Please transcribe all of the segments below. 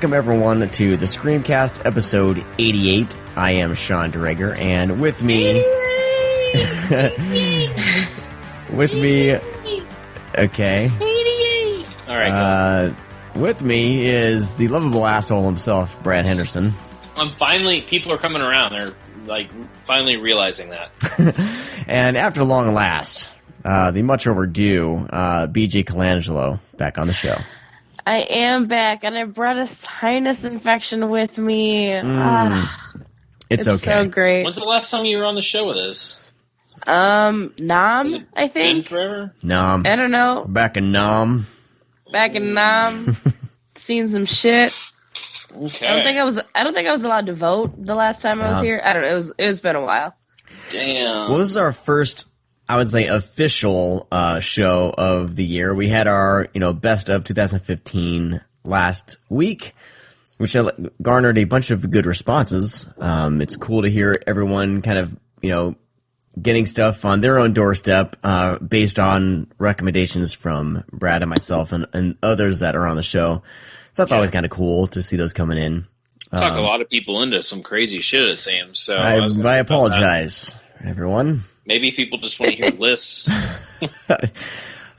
welcome everyone to the ScreamCast episode 88. I am Sean DeReger, and with me... Okay. 88! Alright, with me is the lovable asshole himself, Brad Henderson. People are coming around. They're, finally realizing that. And after long last, the much overdue BJ Colangelo back on the show. I am back, and I brought a sinus infection with me. It's okay. So great. When's the last time you were on the show with us? Nam, I think. Been forever? Nam. I don't know. Back in Nam. Seen some shit. Okay. I don't think I was allowed to vote the last time I was here. I don't know. It's been a while. Damn. Well, this is our first, I would say, official show of the year. We had our, best of 2015 last week, which garnered a bunch of good responses. It's cool to hear everyone kind of, getting stuff on their own doorstep based on recommendations from Brad and myself and others that are on the show. So that's always kind of cool to see those coming in. Talk a lot of people into some crazy shit, it seems. So I apologize, everyone. Maybe people just want to hear lists.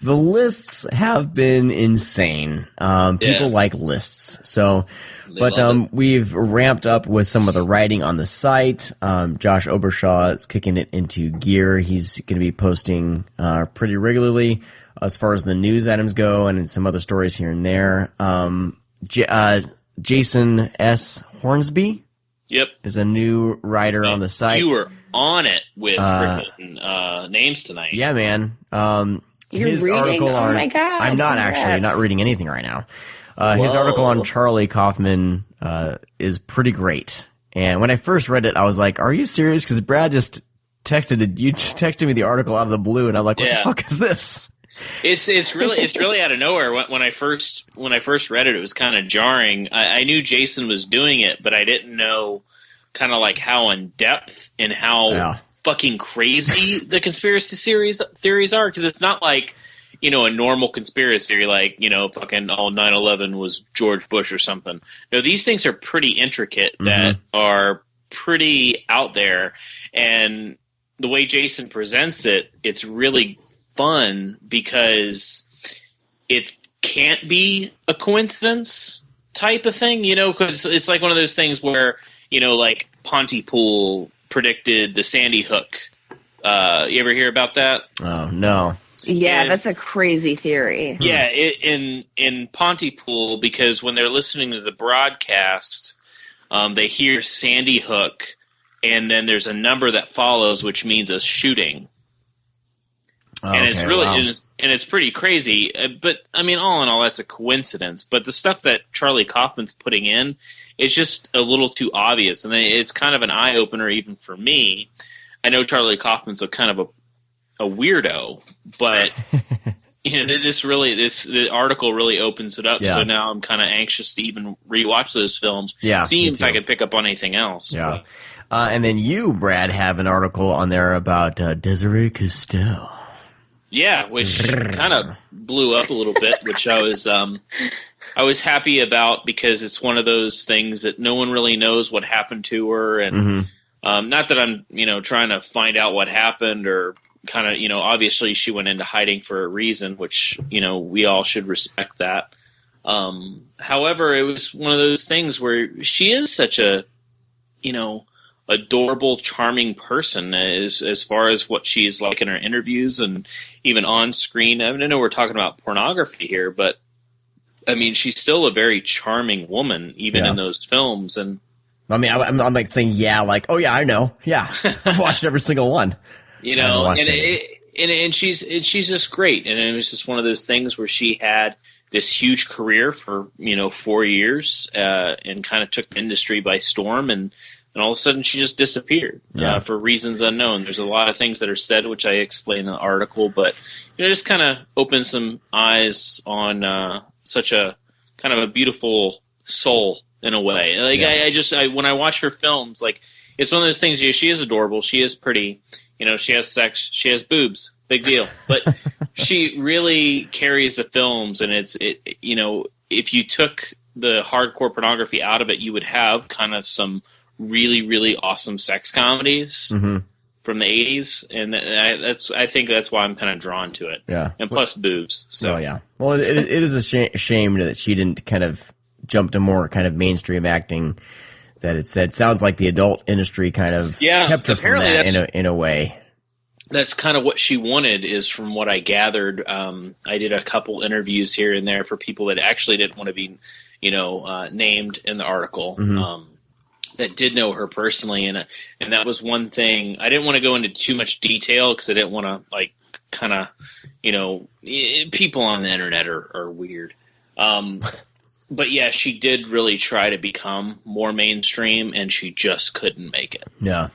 The lists have been insane. People like lists. So, we've ramped up with some of the writing on the site. Josh Obershaw is kicking it into gear. He's going to be posting pretty regularly as far as the news items go and some other stories here and there. Jason S. Hornsby is a new writer on the site. You were on it with freaking names tonight. Yeah, man. You're his reading? article Oh on, my God, I'm not congrats. actually not reading anything right now. His article on Charlie Kaufman is pretty great. And when I first read it, I was like, "Are you serious?" Because Brad just texted me the article out of the blue, and I'm like, "What the fuck is this?" It's really out of nowhere. When I first read it, it was kind of jarring. I knew Jason was doing it, but I didn't know kind of like how in depth and how fucking crazy the conspiracy theories are. Because it's not like a normal conspiracy theory like fucking 9/11 was George Bush or something. No, these things are pretty intricate that are pretty out there, and the way Jason presents it, it's really fun because it can't be a coincidence type of thing, because it's like one of those things where, like Pontypool predicted the Sandy Hook. You ever hear about that? Oh, no. Yeah, that's a crazy theory. Yeah, in Pontypool, because when they're listening to the broadcast, they hear Sandy Hook, and then there's a number that follows, which means a shooting. And it's really, and it's pretty crazy. But I mean, all in all, that's a coincidence. But the stuff that Charlie Kaufman's putting in is just a little too obvious, and it's kind of an eye opener even for me. I know Charlie Kaufman's a kind of a weirdo, but the article really opens it up. Yeah. So now I'm kind of anxious to even rewatch those films. Yeah, see if I can pick up on anything else. Yeah, and then you, Brad, have an article on there about Desiree Castell. Yeah, which kind of blew up a little bit, which I was happy about because it's one of those things that no one really knows what happened to her, and not that I'm trying to find out what happened or kind of obviously she went into hiding for a reason, which we all should respect that. However, it was one of those things where she is such a adorable, charming person as far as what she's like in her interviews and even on screen. I mean, I know we're talking about pornography here, but I mean, she's still a very charming woman, even in those films. And I mean, I'm like saying, I know. Yeah. I've watched every single one. And she's just great. And it was just one of those things where she had this huge career for, 4 years, and kind of took the industry by storm, and all of a sudden she just disappeared for reasons unknown. There's a lot of things that are said, which I explain in the article, but just kind of opens some eyes on such a kind of a beautiful soul in a way. I when I watch her films, it's one of those things. She is adorable. She is pretty. She has sex. She has boobs. Big deal. But she really carries the films, and if you took the hardcore pornography out of it, you would have kind of some really, really awesome sex comedies from the 80s, and I think that's why I'm kind of drawn to it. Yeah, and plus boobs. So yeah. Well, it is a shame that she didn't kind of jump to more kind of mainstream acting. That it sounds like the adult industry kind of kept her from that in a way. That's kind of what she wanted, is from what I gathered. I did a couple interviews here and there for people that actually didn't want to be, named in the article. That did know her personally, and that was one thing. I didn't want to go into too much detail because I didn't want to people on the internet are weird. But yeah, she did really try to become more mainstream, and she just couldn't make it. Yeah,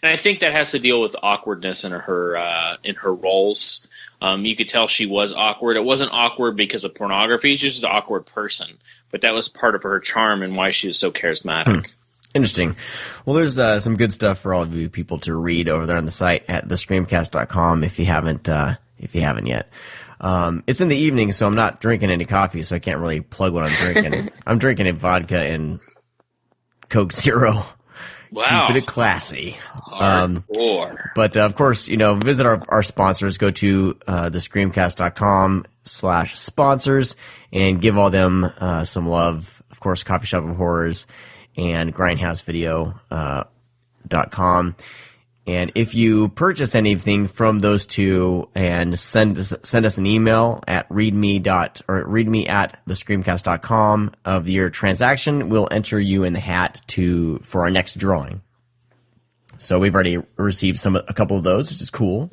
and I think that has to deal with awkwardness in her roles. You could tell she was awkward. It wasn't awkward because of pornography; she's just an awkward person. But that was part of her charm and why she was so charismatic. Interesting. Well, there's some good stuff for all of you people to read over there on the site at thescreamcast.com if you haven't yet. It's in the evening, so I'm not drinking any coffee, so I can't really plug what I'm drinking. I'm drinking a vodka and Coke Zero. Wow. Keeping it classy. Hardcore. But of course, visit our sponsors. Go to thescreamcast.com/sponsors and give all them some love. Of course, Coffee Shop of Horrors and grindhousevideo.com. And if you purchase anything from those two and send us an email at readme at thescreamcast.com of your transaction, we'll enter you in the hat for our next drawing. So we've already received a couple of those, which is cool.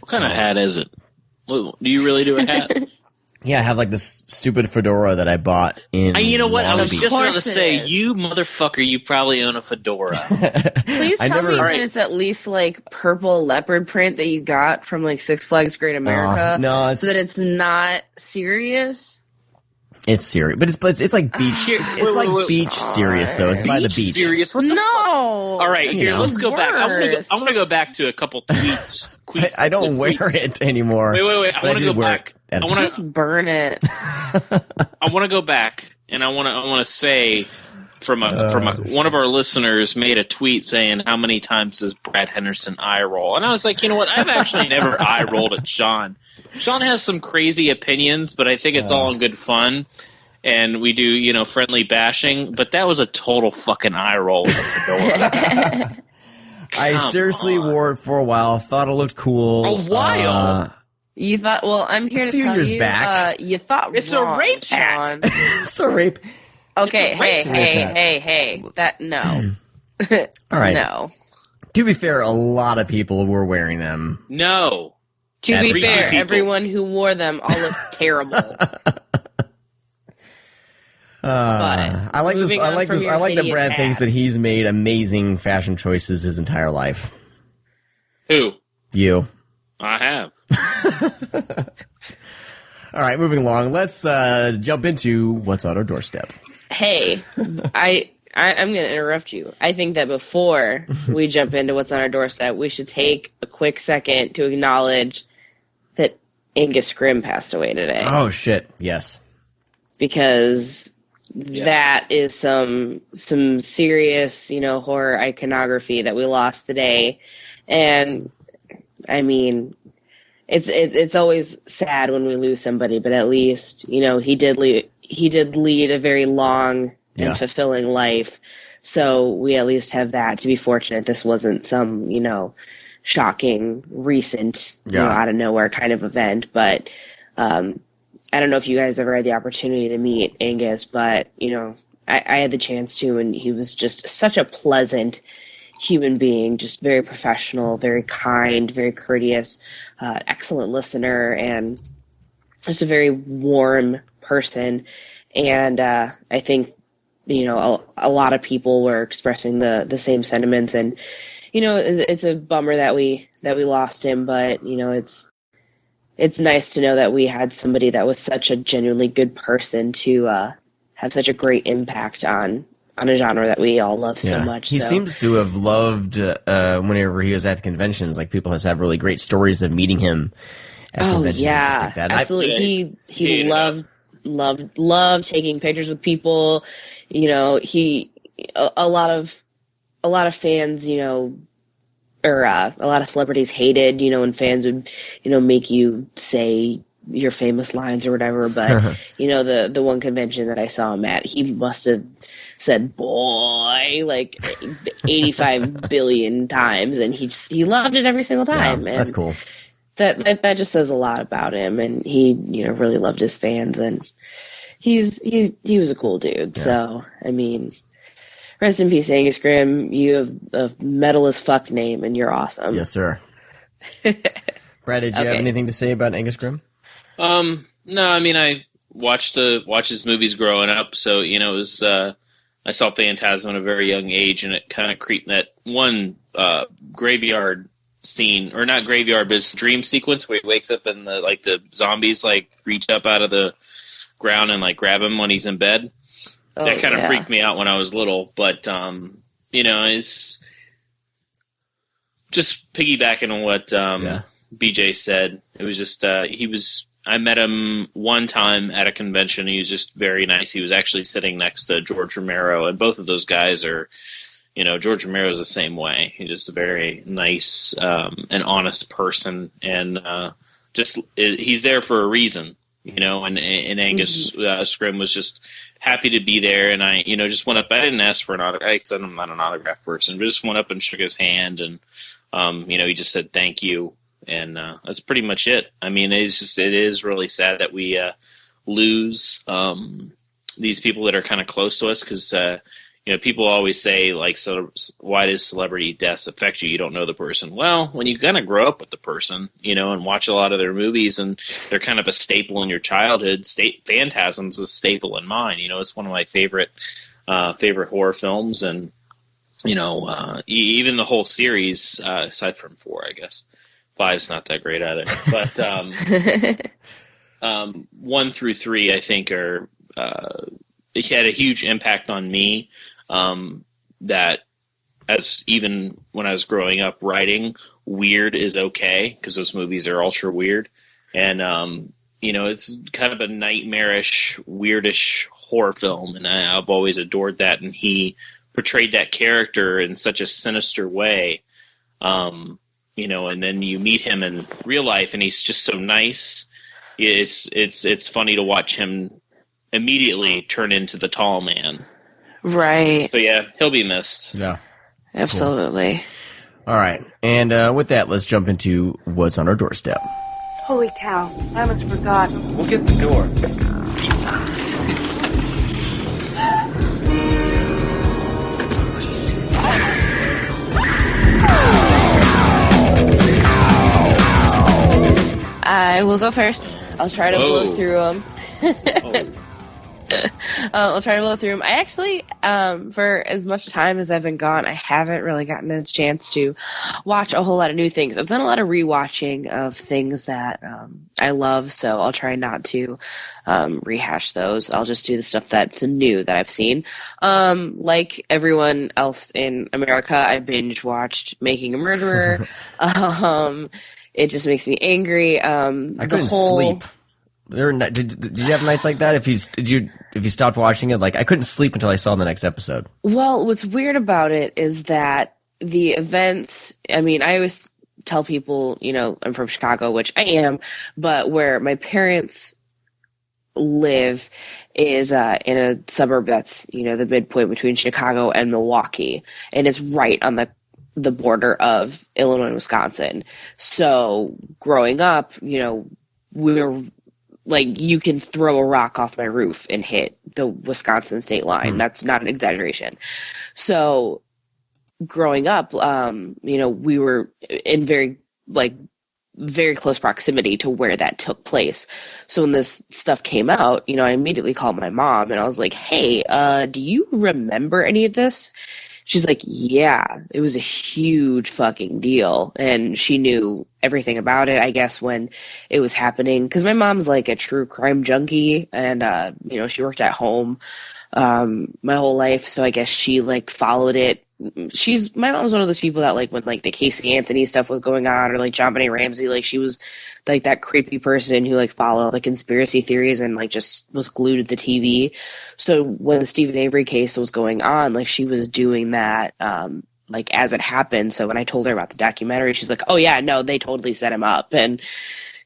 What kind of hat is it? Do you really do a hat? Yeah, I have like this stupid fedora that I bought in. You know what? Long I was Beach. just about to say, you motherfucker, you probably own a fedora. Please tell me that it's at least like purple leopard print that you got from like Six Flags Great America. No, so that it's not serious. It's serious, but it's like beach. It's beach serious though. It's by the beach. Serious? What the fuck? All right, here, let's go back. I'm gonna go back to a couple tweets. I don't wear it anymore. Wait. I want to go back. I want to just burn it. I want to go back, and I want to say, one of our listeners made a tweet saying, "How many times does Brad Henderson eye roll?" And I was like, you know what? I've actually never eye rolled at Sean. Sean has some crazy opinions, but I think it's all in good fun. And we do, friendly bashing. But that was a total fucking eye roll with a fedora. I seriously wore it for a while. Thought it looked cool. A while? You thought? Well, I'm here to tell you. A few years back. You thought it's wrong, a rape hat. Sean. It's a rape. Okay, hey. That no. All right. No. To be fair, a lot of people were wearing them. No. To be fair, everyone who wore them all looked terrible. I like that Brad thinks that he's made amazing fashion choices his entire life. Who? You. I have. All right, moving along. Let's jump into what's on our doorstep. Hey, I'm going to interrupt you. I think that before we jump into what's on our doorstep, we should take a quick second to acknowledge that Angus Scrimm passed away today. Oh, shit. Yes. Because that is some serious, horror iconography that we lost today. And, I mean, it's always sad when we lose somebody, but at least, he did lead a very long and fulfilling life. So we at least have that to be fortunate. This wasn't some, shocking, recent, out of nowhere kind of event. But I don't know if you guys ever had the opportunity to meet Angus, but, I had the chance to, and he was just such a pleasant human being, just very professional, very kind, very courteous, excellent listener, and just a very warm person. And I think, a lot of people were expressing the same sentiments, and it's a bummer that we lost him, but it's nice to know that we had somebody that was such a genuinely good person to have such a great impact on a genre that we all love so much. He seems to have loved whenever he was at the conventions. Like, people have really great stories of meeting him at conventions and things like that. Absolutely. He loved loved taking pictures with people. You know, a lot of fans, you know, or a lot of celebrities hated, you know, when fans would, you know, make you say your famous lines or whatever. But you know, the one convention that I saw him at, he must have said "boy" like 85 billion times, and he loved it every single time. Yeah, and that's cool. That just says a lot about him, and he, you know, really loved his fans, and he was a cool dude. Yeah. So I mean, rest in peace, Angus Grimm. You have a metal as fuck name, and you're awesome. Yes, sir. Brad, did you have anything to say about Angus Grimm? No, I mean, I watched his movies growing up, so, you know, it was, I saw Phantasm at a very young age, and it kind of creeped that one, graveyard scene, or not graveyard, but it's a dream sequence where he wakes up and the zombies, like, reach up out of the ground and, like, grab him when he's in bed. Oh, that kind of freaked me out when I was little, but, you know, it's just piggybacking on what, BJ said. It was just, I met him one time at a convention. He was just very nice. He was actually sitting next to George Romero, and both of those guys are, you know, George Romero is the same way. He's just a very nice and honest person, and he's there for a reason, you know. And Angus Scrim was just happy to be there, and I, you know, just went up. I didn't ask for an autograph because I'm not an autograph person, but just went up and shook his hand, and you know, he just said thank you. And that's pretty much it. I mean, it is really sad that we lose these people that are kind of close to us, because you know, people always say, like, so why does celebrity deaths affect you? You don't know the person. Well, when you kind of grow up with the person, you know, and watch a lot of their movies, and they're kind of a staple in your childhood. Phantasm's a staple in mine. You know, it's one of my favorite horror films, and you know, even the whole series, aside from 4, I guess. 5's not that great either, but 1 through 3, I think, are it had a huge impact on me. That, as even when I was growing up writing, weird is okay, because those movies are ultra weird, and you know, it's kind of a nightmarish, weirdish horror film, and I've always adored that. And he portrayed that character in such a sinister way. You know, and then you meet him in real life, and he's just so nice. It's funny to watch him immediately turn into the tall man. Right. So yeah, he'll be missed. Yeah, absolutely. Cool. All right, and with that, let's jump into what's on our doorstep. Holy cow! I almost forgot. We'll get the door. Pizza. I will go first. I'll try to blow through them. I'll try to blow through them. I actually, for as much time as I've been gone, I haven't really gotten a chance to watch a whole lot of new things. I've done a lot of rewatching of things that I love, so I'll try not to rehash those. I'll just do the stuff that's new that I've seen. Like everyone else in America, I binge watched Making a Murderer. It just makes me angry. I couldn't sleep. Did you have nights like that? If you stopped watching it, like I couldn't sleep until I saw the next episode. Well, what's weird about it is that the events. I mean, I always tell people, you know, I'm from Chicago, which I am, but where my parents live is in a suburb that's, you know, the midpoint between Chicago and Milwaukee, and it's right on the border of Illinois and Wisconsin. So growing up, you know, we were like, you can throw a rock off my roof and hit the Wisconsin state line. That's not an exaggeration. So growing up, you know, we were in very close proximity to where that took place. So when this stuff came out, you know, I immediately called my mom and I was like, hey, do you remember any of this? She's like, yeah, it was a huge fucking deal. And she knew everything about it, I guess, when it was happening. Because my mom's like a true crime junkie. And, you know, she worked at home my whole life. So I guess she, like, followed it my mom's one of those people that, like, when, like, the Casey Anthony stuff was going on, or, like, John Benet Ramsey, like, she was, like, that creepy person who, like, followed the conspiracy theories and, like, just was glued to the TV. So when the Stephen Avery case was going on, like, she was doing that, like, as it happened. So when I told her about the documentary, she's like, oh, yeah, no, they totally set him up. And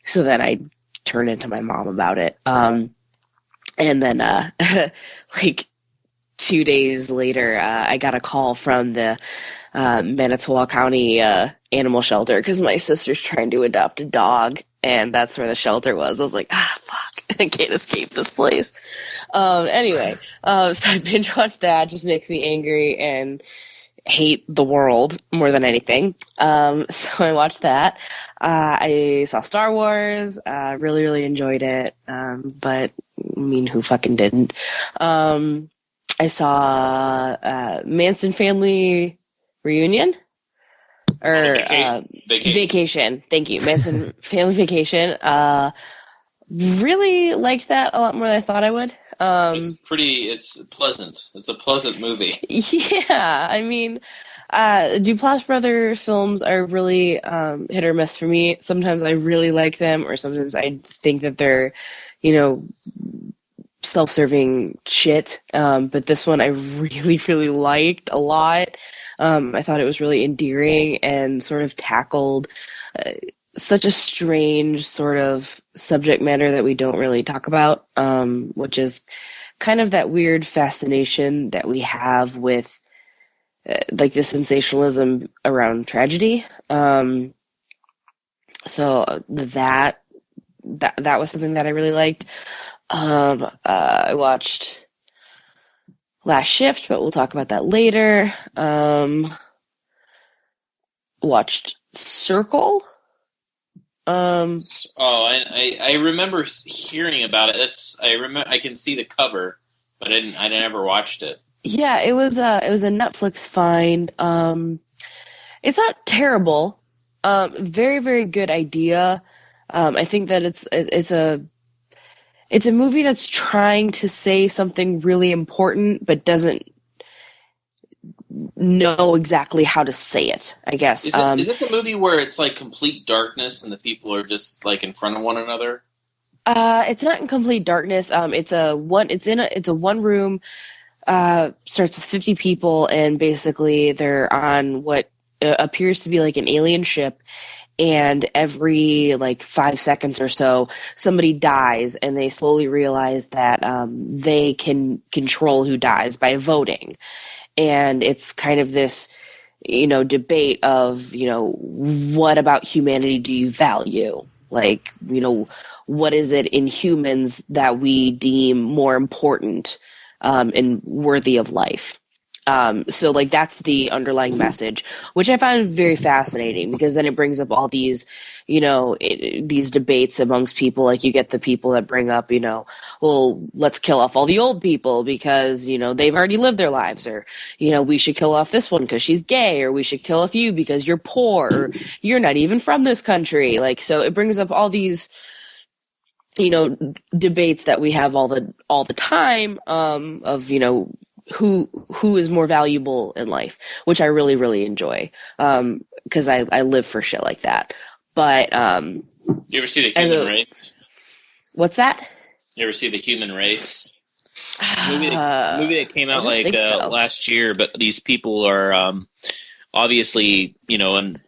so then I turned into my mom about it. And then, like, 2 days later, I got a call from the Manitowoc County animal shelter because my sister's trying to adopt a dog, and that's where the shelter was. I was like, fuck, I can't escape this place. Anyway, so I binge watched that. Just makes me angry and hate the world more than anything. So I watched that. I saw Star Wars. Really, really enjoyed it. But I mean, who fucking didn't? I saw Manson Family Reunion or Vacation. Thank you, Manson Family Vacation. Really liked that a lot more than I thought I would. It's pleasant. It's a pleasant movie. Yeah, I mean, Duplass Brothers films are really hit or miss for me. Sometimes I really like them, or sometimes I think that they're, self-serving shit. But this one I really, really liked a lot. I thought it was really endearing and sort of tackled such a strange sort of subject matter that we don't really talk about, which is kind of that weird fascination that we have with like the sensationalism around tragedy. So that was something that I really liked. I watched Last Shift, but we'll talk about that later. Watched Circle. I remember hearing about it. I can see the cover, but I never watched it. Yeah, it was a Netflix find. It's not terrible. Very, very good idea. I think that it's a movie that's trying to say something really important, but doesn't know exactly how to say it, I guess. Is it the movie where it's like complete darkness and the people are just like in front of one another? It's not in complete darkness. It's a one room, starts with 50 people, and basically they're on what appears to be like an alien ship. And every like 5 seconds or so, somebody dies, and they slowly realize that they can control who dies by voting. And it's kind of this, debate of, what about humanity do you value? Like, what is it in humans that we deem more important and worthy of life? So like that's the underlying message, which I find very fascinating, because then it brings up all these, these debates amongst people. Like you get the people that bring up, well, let's kill off all the old people because, they've already lived their lives, or, we should kill off this one because she's gay, or we should kill off you because you're poor, or you're not even from this country. Like, so it brings up all these, debates that we have all the time, of, who is more valuable in life, which I really, really enjoy, because I live for shit like that. But you ever see The Human Race? What's that? You ever see The Human Race? Movie that came out like last year, but these people are obviously, an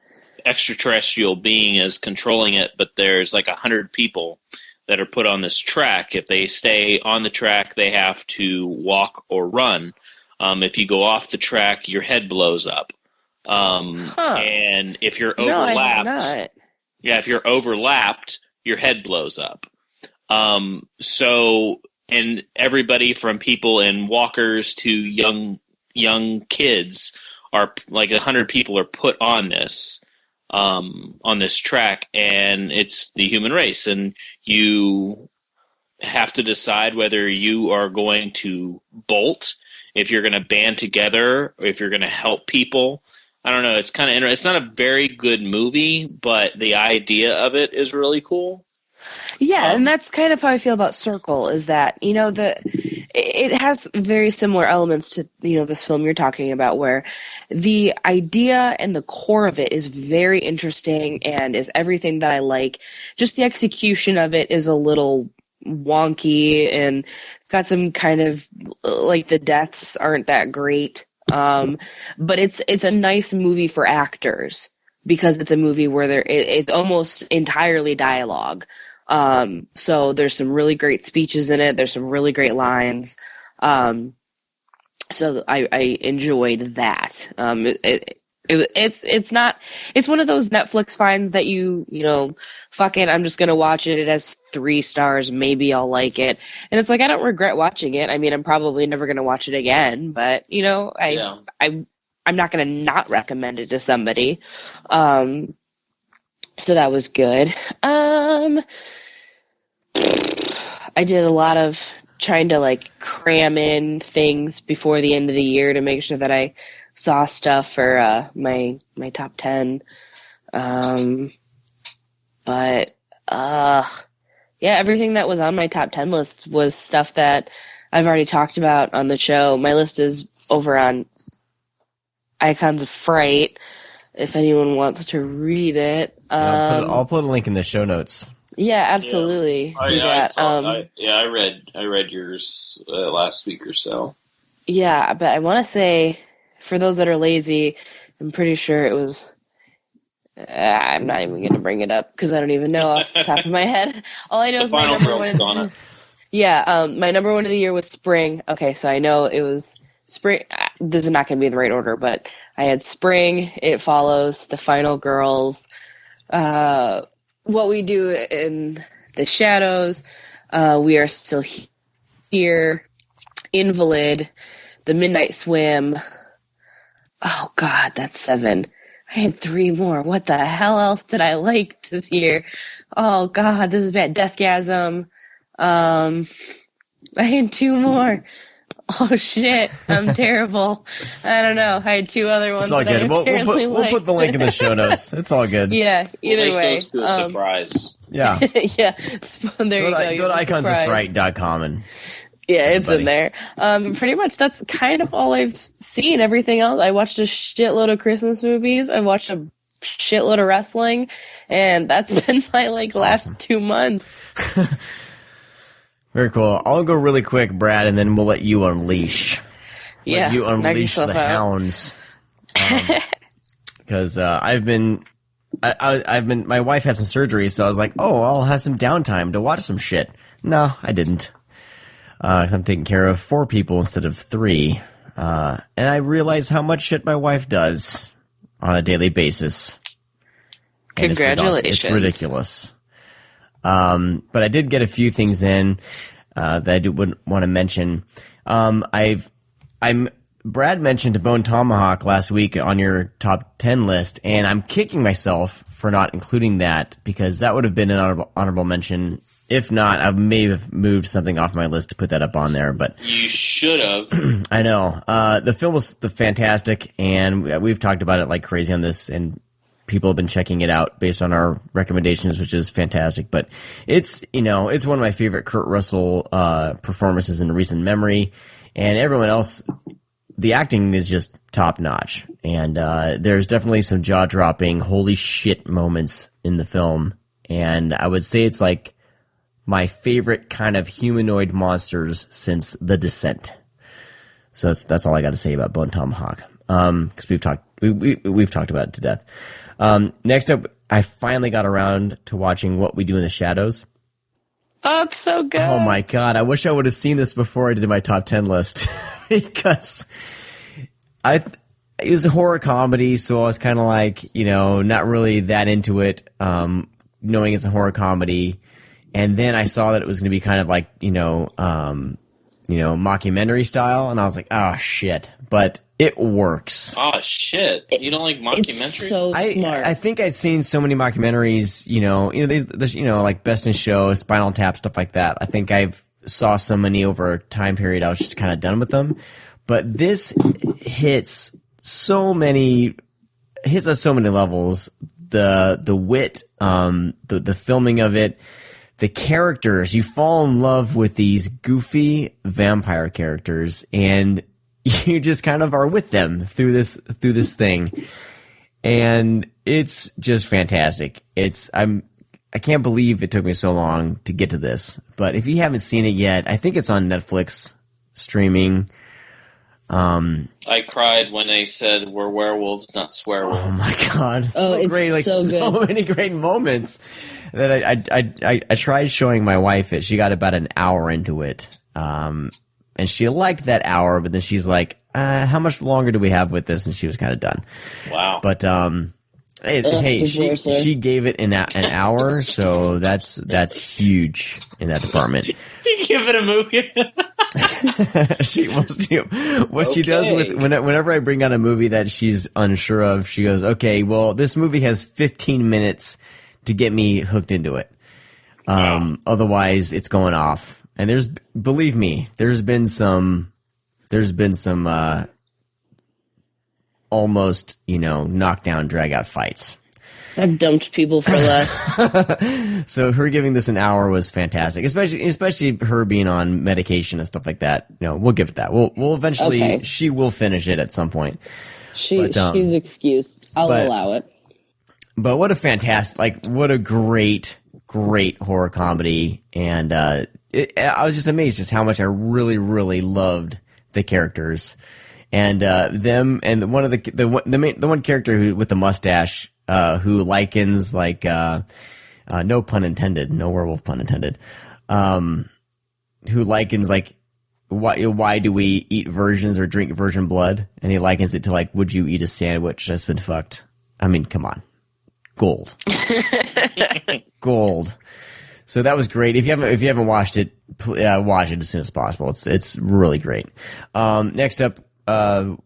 extraterrestrial being is controlling it, but there's like 100 people that are put on this track. If they stay on the track, they have to walk or run. If you go off the track, your head blows up. And if you're overlapped, if you're overlapped, your head blows up. And everybody from people in walkers to young kids are like 100 people are put on this track, and it's the human race, and you have to decide whether you are going to bolt, if you're going to band together, or if you're going to help people. I don't know. It's kind of interesting. It's not a very good movie, but the idea of it is really cool. Yeah, and that's kind of how I feel about Circle, is that, it has very similar elements to, this film you're talking about, where the idea and the core of it is very interesting and is everything that I like. Just the execution of it is a little wonky and got some kind of, like, the deaths aren't that great. But it's a nice movie for actors, because it's a movie where it's almost entirely dialogue. So there's some really great speeches in it. There's some really great lines. So I enjoyed that. It's one of those Netflix finds that fuck it, I'm just going to watch it. It has 3 stars. Maybe I'll like it. And it's like, I don't regret watching it. I mean, I'm probably never going to watch it again, but I'm not going to not recommend it to somebody. So that was good. I did a lot of trying to cram in things before the end of the year to make sure that I saw stuff for my top 10. But everything that was on my top 10 list was stuff that I've already talked about on the show. My list is over on Icons of Fright, if anyone wants to read it. I'll put a link in the show notes. Yeah, absolutely. Yeah. I read yours last week or so. Yeah, but I want to say, for those that are lazy, I'm pretty sure it was... I'm not even going to bring it up because I don't even know off the top of my head. All I know is my number one. Yeah, my number one of the year was Spring. Okay, so I know it was Spring. This is not going to be the right order, but I had Spring, It Follows, The Final Girls, What We Do in the Shadows, We Are Still Here, Invalid, The Midnight Swim. Oh, God, that's 7. I had 3 more. What the hell else did I like this year? Oh, God, this is bad. Deathgasm. I had 2 more. Oh, shit. I'm terrible. I don't know. I had 2 other ones. It's all good. We'll put the link in the show notes. It's all good. Yeah, either way. Those to a surprise. Yeah. Yeah. There you go. Go to iconsofright.com and... Yeah, it's in there. Pretty much that's kind of all I've seen. Everything else, I watched a shitload of Christmas movies. I watched a shitload of wrestling, and that's been my last 2 months. Very cool. I'll go really quick, Brad, and then we'll let you unleash. Yeah, you unleash the hounds. Because I've been. My wife had some surgery, so I was like, oh, I'll have some downtime to watch some shit. No, I didn't. 'Cause I'm taking care of 4 people instead of 3. And I realize how much shit my wife does on a daily basis. And Congratulations. It's ridiculous. But I did get a few things in that I would want to mention. Brad mentioned Bone Tomahawk last week on your top 10 list, and I'm kicking myself for not including that, because that would have been an honorable mention. If not, I may have moved something off my list to put that up on there. But you should have. I know. The film was fantastic, and we've talked about it like crazy on this, and people have been checking it out based on our recommendations, which is fantastic. But it's one of my favorite Kurt Russell performances in recent memory, and everyone else. The acting is just top notch, and there's definitely some jaw dropping, holy shit moments in the film, and I would say it's like my favorite kind of humanoid monsters since The Descent. So that's all I got to say about Bone Tomahawk. Because we've talked about it to death. Next up, I finally got around to watching What We Do in the Shadows. Oh, it's so good. Oh my god, I wish I would have seen this before I did my top 10 list. Because it was a horror comedy, so I was kind of like, not really that into it, knowing it's a horror comedy. And then I saw that it was going to be kind of like, mockumentary style, and I was like, oh shit. But it works. Oh shit! You don't like mockumentaries? It's so smart. I think I'd seen so many mockumentaries, like Best in Show, Spinal Tap, stuff like that. I think I've saw so many over a time period, I was just kind of done with them. But this hits us so many levels. The wit, the filming of it, the characters, you fall in love with these goofy vampire characters, and you just kind of are with them through this thing, and it's just fantastic. I can't believe it took me so long to get to this, but if you haven't seen it yet, I think it's on Netflix streaming. I cried when they said we're werewolves, not swearwolves. Oh my god, it's great! Like so many great moments that I tried showing my wife it. She got about an hour into it, and she liked that hour, but then she's like, "How much longer do we have with this?" And she was kind of done. Wow. But hey, she gave it an hour, so that's huge in that department. You give it a movie. She does with whenever I bring out a movie that she's unsure of, she goes, "Okay, well, this movie has 15 minutes to get me hooked into it. Otherwise, it's going off." And believe me, there's been some almost, knockdown, drag out fights. I've dumped people for less. So her giving this an hour was fantastic, especially her being on medication and stuff like that. We'll give it that. We'll eventually, okay. She will finish it at some point. She's excused. I'll allow it. But what a great horror comedy. And I was just amazed just how much I really, really loved the characters. And them, and the one character who with the mustache, who likens no pun intended, no werewolf pun intended, who likens why do we eat virgins or drink virgin blood? And he likens it to would you eat a sandwich that's been fucked? I mean, come on, gold, gold. So that was great. If you haven't watched it, watch it as soon as possible. It's really great. Next up. The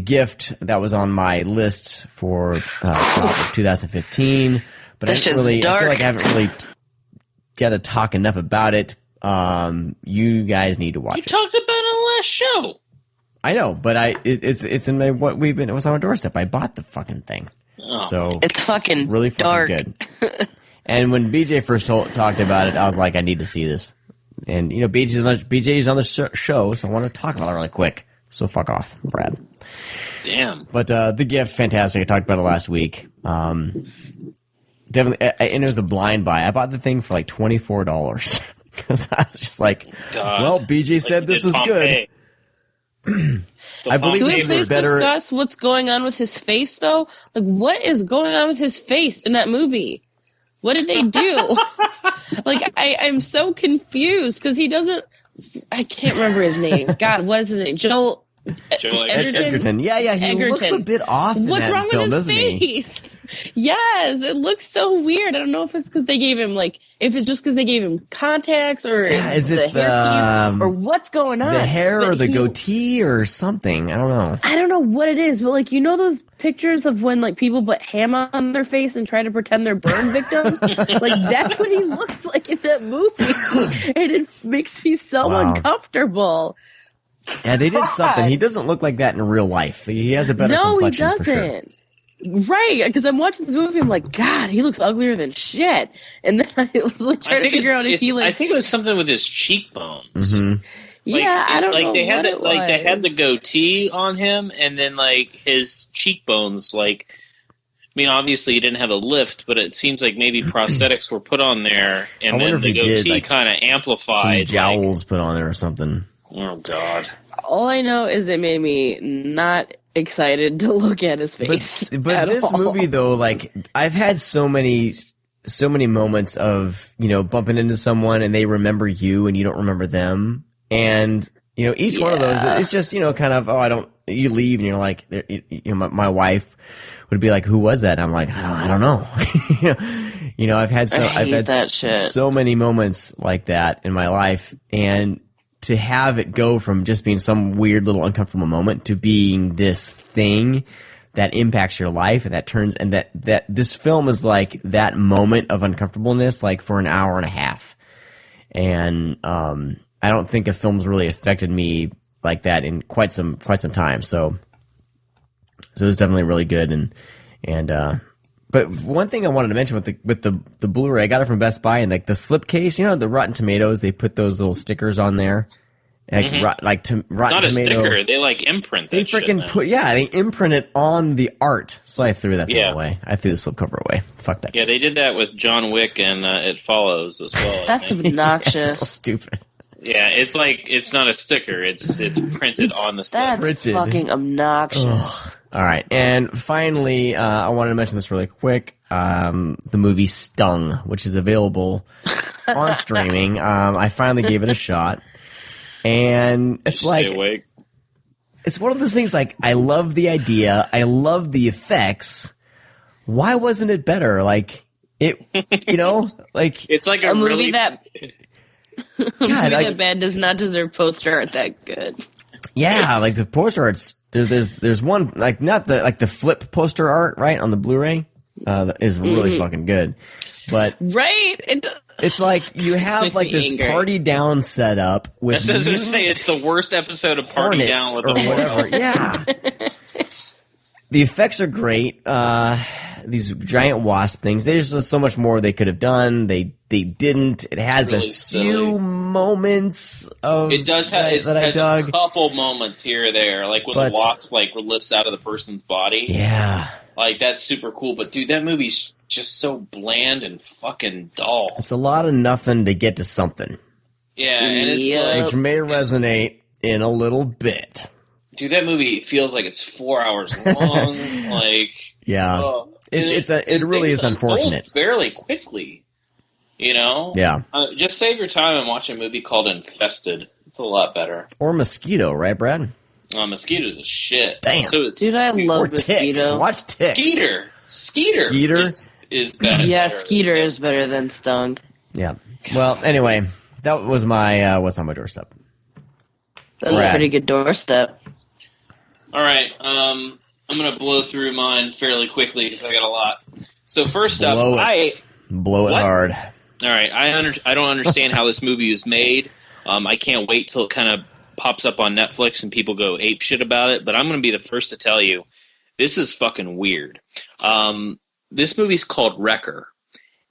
Gift, that was on my list for top of 2015, but I feel like I haven't really got to talk enough about it. You guys need to watch it. You talked about it on the last show. I know, but it's in my it was on my doorstep. I bought the fucking thing, so it's fucking really fucking good. And when BJ first talked about it, I was like, I need to see this. And, BJ's on the show, so I want to talk about it really quick. So fuck off, Brad. Damn. But The Gift, fantastic. I talked about it last week. Definitely, and it was a blind buy. I bought the thing for $24 because I was just like, God. Well, BJ said this was good. I believe can we please discuss what's going on with his face, though? What is going on with his face in that movie? What did they do? I'm so confused because he doesn't. I can't remember his name. God, what is his name? Joel Edgerton. Yeah, he looks a bit off. What's wrong with his face? Yes, it looks so weird. I don't know if it's because they gave him if it's just because they gave him contacts or is it the hairpiece or what's going on? The hair or the goatee or something? I don't know. I don't know what it is, but those pictures of when people put ham on their face and try to pretend they're burn victims. That's what he looks like in that movie, and it makes me so uncomfortable. Yeah, they did something. He doesn't look like that in real life. He has a better complexion. No, he doesn't. For sure. Right, because I'm watching this movie, I'm like, God, he looks uglier than shit. And then I was trying to figure out if he I think it was something with his cheekbones. Mm-hmm. I don't know they had what it was. They had the goatee on him, and then his cheekbones, obviously he didn't have a lift, but it seems like maybe prosthetics were put on there, and then the goatee kind of amplified. Some jowls put on there or something. Oh, God. All I know is it made me not excited to look at his face. But this movie, though, I've had so many moments of, bumping into someone and they remember you and you don't remember them. And, each one of those, it's just, kind of, you leave and you're like, my wife would be like, who was that? And I'm like, I don't know. I've had so many moments like that in my life, and to have it go from just being some weird little uncomfortable moment to being this thing that impacts your life, and that turns, and that this film is that moment of uncomfortableness, for an hour and a half. And I don't think a film's really affected me like that in quite some time. So it's definitely really good, and But one thing I wanted to mention with the Blu-ray, I got it from Best Buy, and like the slipcase, you know, the Rotten Tomatoes, they put those little stickers on there. Like, Rotten It's not a Tomato, sticker. They like imprint that they shit, freaking man. they imprint it on the art. So I threw that thing Yeah. away. I threw the slipcover away. Fuck that. Yeah, shit. they did that with John Wick and It Follows as well. That's So obnoxious. stupid. Yeah, it's like it's not a sticker. It's printed on the sticker. That's Printed. fucking obnoxious. Ugh. All right, and finally, I wanted to mention this really quick. The movie Stung, which is available on streaming. I finally gave it a shot, and it's Stay like awake. it's one of those things. Like, I love the idea, I love the effects. Why wasn't it better? Like it, you know, like It's like A movie really that God, movie like, that bad does not deserve poster art that good. yeah, like the poster art's there's one like not the like the flip poster art right on the Blu-ray that is really fucking good, but Right? it's like you have makes like me this angry. party down setup with I was going to mutant say it's the worst episode of Party hornets Down with or the whatever. Yeah, the effects are great. These giant wasp things. There's just so much more they could have done. They didn't. It has really a few silly. moments of It does have it that I has dug. a couple moments here or there, like when But- the wasp like lifts out of the person's body. Yeah, Like that's super cool. But dude, that movie's just so bland and fucking dull. it's a lot of nothing to get to something, Yeah, and it's Yep. like, which may resonate in a little bit. dude, that movie feels like it's 4 hours long. Like, Yeah, it really things is unfortunate. unfold fairly quickly. You know? Yeah, Just save your time and watch a movie called Infested. It's a lot better. or mosquito, right, Brad? Mosquitoes is shit. Damn. So it's Dude, I Or love ticks. Mosquito. Watch ticks. Skeeter. Skeeter? Is better. Yeah, Skeeter is better than Stung. Yeah. Well, anyway, that was my what's on my doorstep. That's Brad. a pretty good doorstep. All right. I'm gonna blow through mine fairly quickly because I got a lot. So first up, Blow it. Blow it What? hard. All right. I don't understand how this movie was made. I can't wait till it kind of pops up on Netflix and people go ape shit about it. But I'm going to be the first to tell you, this is fucking weird. This movie's called Wrecker,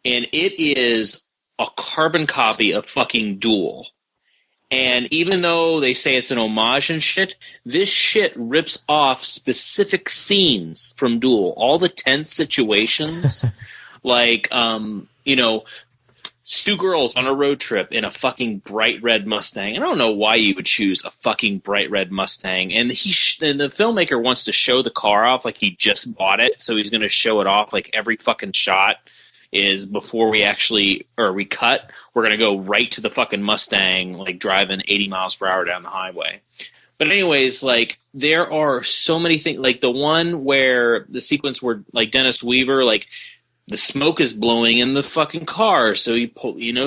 and it is a carbon copy of fucking Duel. And even though they say it's an homage and shit, this shit rips off specific scenes from Duel. All the tense situations, like, you know, two girls on a road trip in a fucking bright red Mustang. I don't know why you would choose a fucking bright red Mustang. And and the filmmaker wants to show the car off like he just bought it, so he's going to show it off like every fucking shot is before we cut. We're going to go right to the fucking Mustang, like driving 80 miles per hour down the highway. But anyways, like, there are so many things, like the one where the sequence where, like, Dennis Weaver, like, the smoke is blowing in the fucking car, so he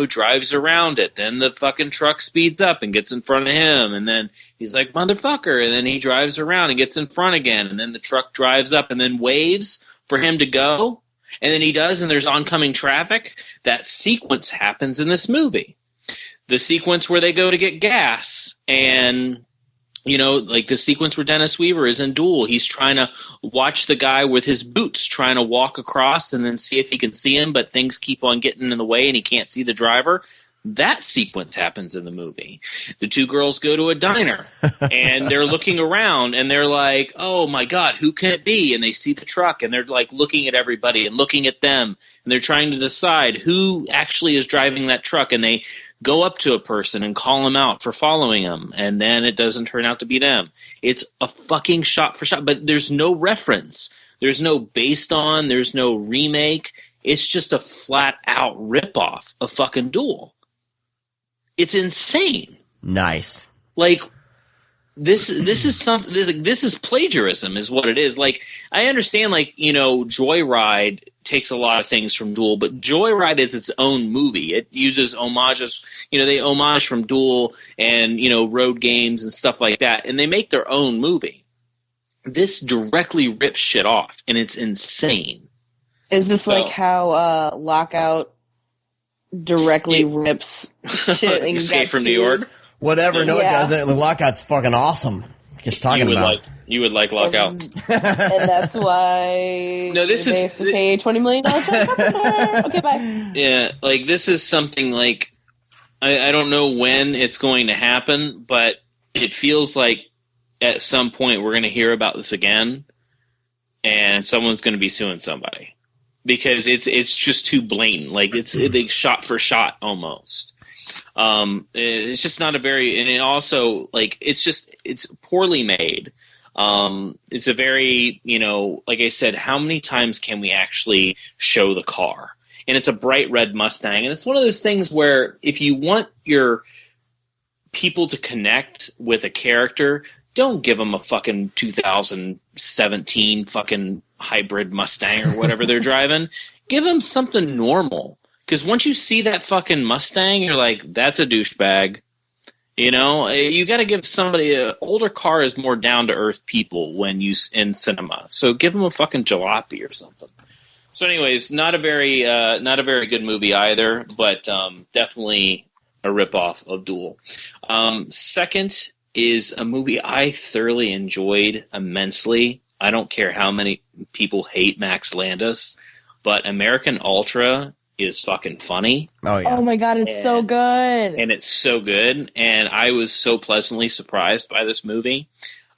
drives around it. Then the fucking truck speeds up and gets in front of him, and then he's like, motherfucker, and then he drives around and gets in front again, and then the truck drives up and then waves for him to go, and then he does, and there's oncoming traffic. That sequence happens in this movie. The sequence where they go to get gas, and you know, like the sequence where Dennis Weaver is in Duel. He's trying to watch the guy with his boots trying to walk across and then see if he can see him, but things keep on getting in the way and he can't see the driver. That sequence happens in the movie. The two girls go to a diner and they're looking around and they're like, oh my God, who can it be? And they see the truck and they're like looking at everybody and looking at them and they're trying to decide who actually is driving that truck, and they go up to a person and call them out for following them, and then it doesn't turn out to be them. It's a fucking shot for shot, but there's no reference. There's no based on, there's no remake. It's just a flat out ripoff of fucking Duel. It's insane. Nice. Like, this is something. This is plagiarism, is what it is. Like, I understand, like, you know, Joyride takes a lot of things from Duel, but Joyride is its own movie. It uses homages. You know, they homage from Duel and, you know, road games and stuff like that, and they make their own movie. This directly rips shit off, and it's insane. Is this like how Lockout directly rips shit and Escape gets from New sued? York. Whatever. No, Yeah. it doesn't. The Lockout's fucking awesome. Just talking about. You would like Lockout. And that's why No, this they is- have to pay $20 million. Okay, bye. Yeah, like this is something like I don't know when it's going to happen, but it feels like at some point we're going to hear about this again, and someone's going to be suing somebody because it's just too blatant. Like it's shot for shot almost. It's just not a very, and it also like it's poorly made. It's a very, like I said, how many times can we actually show the car? And it's a bright red Mustang. And it's one of those things where if you want your people to connect with a character, don't give them a fucking 2017 fucking hybrid Mustang or whatever they're driving. Give them something normal. Because once you see that fucking Mustang, you're like, that's a douchebag. You got to give somebody an older car is more down to earth people when you in cinema. So give them a fucking jalopy or something. So, anyways, not a very good movie either, but definitely a ripoff of Duel. Second is a movie I thoroughly enjoyed immensely. I don't care how many people hate Max Landis, but American Ultra is fucking funny. Oh yeah. Oh my god, it's so good. And it's so good, and I was so pleasantly surprised by this movie.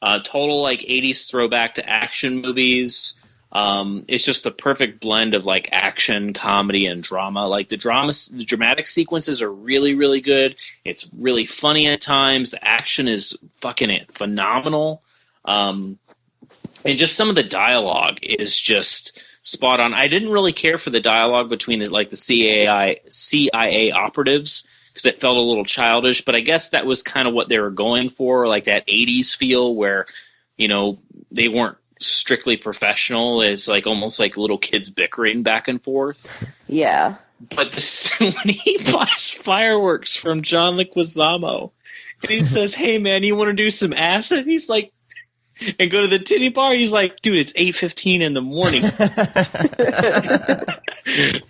Total like 80s throwback to action movies. It's just the perfect blend of like action, comedy, and drama. Like the dramatic sequences are really, really good. It's really funny at times. The action is fucking phenomenal. And just some of the dialogue is just spot on. I didn't really care for the dialogue between the CIA operatives because it felt a little childish, but I guess that was kind of what they were going for, like that 80s feel where, they weren't strictly professional. It's like almost like little kids bickering back and forth. Yeah. But when he buys fireworks from John Leguizamo and he says, "Hey man, you want to do some acid?" He's like, and go to the titty bar. He's like, "Dude, it's 8:15 in the morning."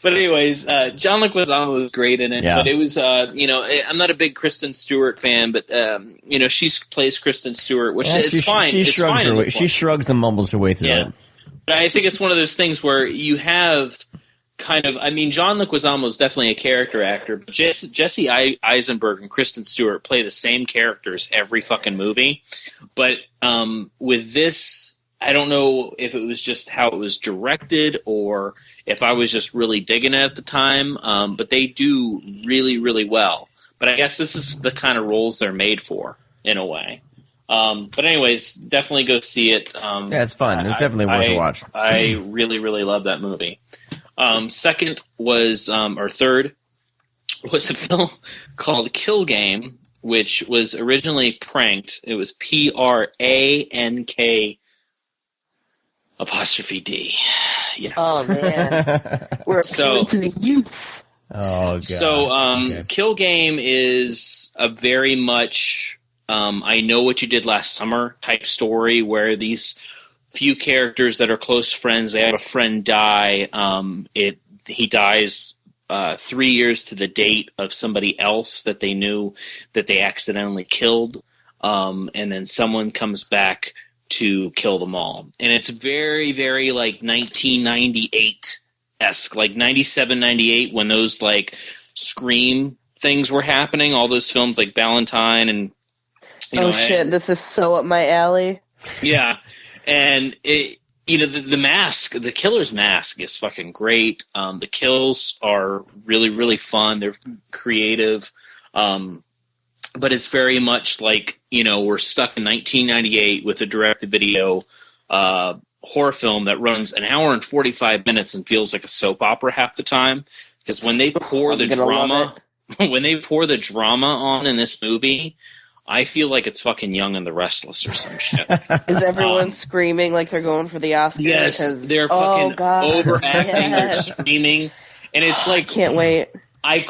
But anyways, John Leguizamo was great in it. Yeah. But it was, I'm not a big Kristen Stewart fan, but she plays Kristen Stewart, which is fine. She shrugs fine her way. She shrugs and mumbles her way through it. But I think it's one of those things where you have kind of, John Leguizamo is definitely a character actor, but Jesse Eisenberg and Kristen Stewart play the same characters every fucking movie. But with this, I don't know if it was just how it was directed or if I was just really digging it at the time, but they do really, really well. But I guess this is the kind of roles they're made for, in a way. But anyways, definitely go see it. Yeah, it's fun. It's definitely worth a watch. I really, really love that movie. Second was, or third, was a film called Kill Game, which was originally Pranked. It was PRANK''D. Yes. Oh man, we're appealing to the youths. Oh god. So, Okay. Kill Game is a very much I Know What You Did Last Summer type story where these few characters that are close friends, they have a friend die. He dies 3 years to the date of somebody else that they knew that they accidentally killed, and then someone comes back to kill them all. And it's very, very like 1998-esque, like 97, 98, when those like Scream things were happening, all those films like Valentine and shit, this is so up my alley. Yeah. And the mask, the killer's mask is fucking great. The kills are really, really fun. They're creative. But it's very much like, we're stuck in 1998 with a direct-to-video horror film that runs an hour and 45 minutes and feels like a soap opera half the time. Because when they pour the drama on in this movie, I feel like it's fucking Young and the Restless or some shit. Is everyone screaming like they're going for the Oscars? Yes, they're fucking overacting. They're screaming, and it's like, can't wait. I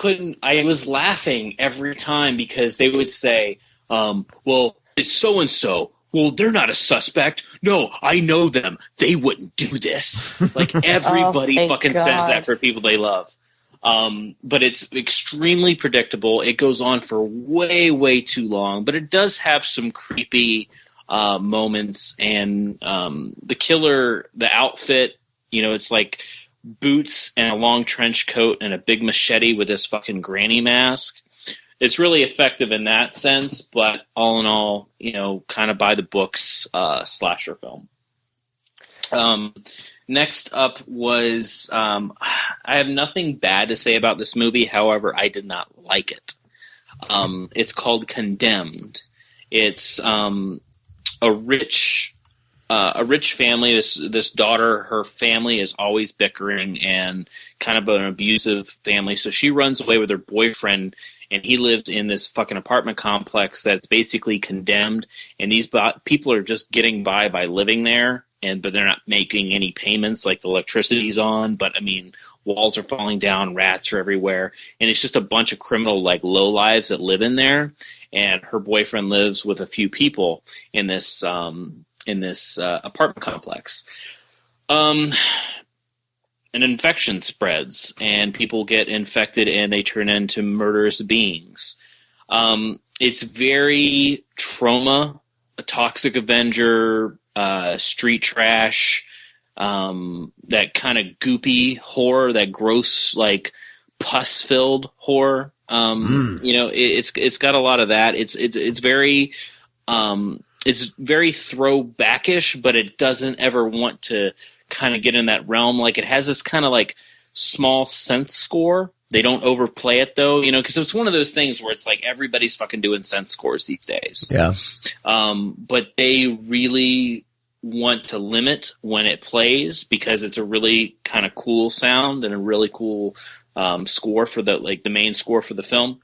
was laughing every time because they would say, well, it's so and so. Well, they're not a suspect. No, I know them. They wouldn't do this. Like everybody fucking says that for people they love. But it's extremely predictable. It goes on for way, way too long, but it does have some creepy moments, and the killer, the outfit, it's like boots and a long trench coat and a big machete with this fucking granny mask. It's really effective in that sense, but all in all, kind of by the books slasher film. Next up was I have nothing bad to say about this movie. However, I did not like it. It's called Condemned. It's a rich family. This daughter, her family is always bickering and kind of an abusive family. So she runs away with her boyfriend, and he lives in this fucking apartment complex that's basically condemned. And these people are just getting by living there, but they're not making any payments. Like the electricity's on, but I mean, walls are falling down, rats are everywhere, and it's just a bunch of criminal like lowlives that live in there. And her boyfriend lives with a few people in this apartment complex. An infection spreads, and people get infected, and they turn into murderous beings. It's very Trauma, a Toxic Avenger, street trash, that kind of goopy horror, that gross, like pus-filled horror. It's got a lot of that. It's very throwbackish, but it doesn't ever want to kind of get in that realm. Like, it has this kind of like small sense score. They don't overplay it though, because it's one of those things where it's like everybody's fucking doing sense scores these days. Yeah. But they really want to limit when it plays, because it's a really kind of cool sound and a really cool score for the main score for the film.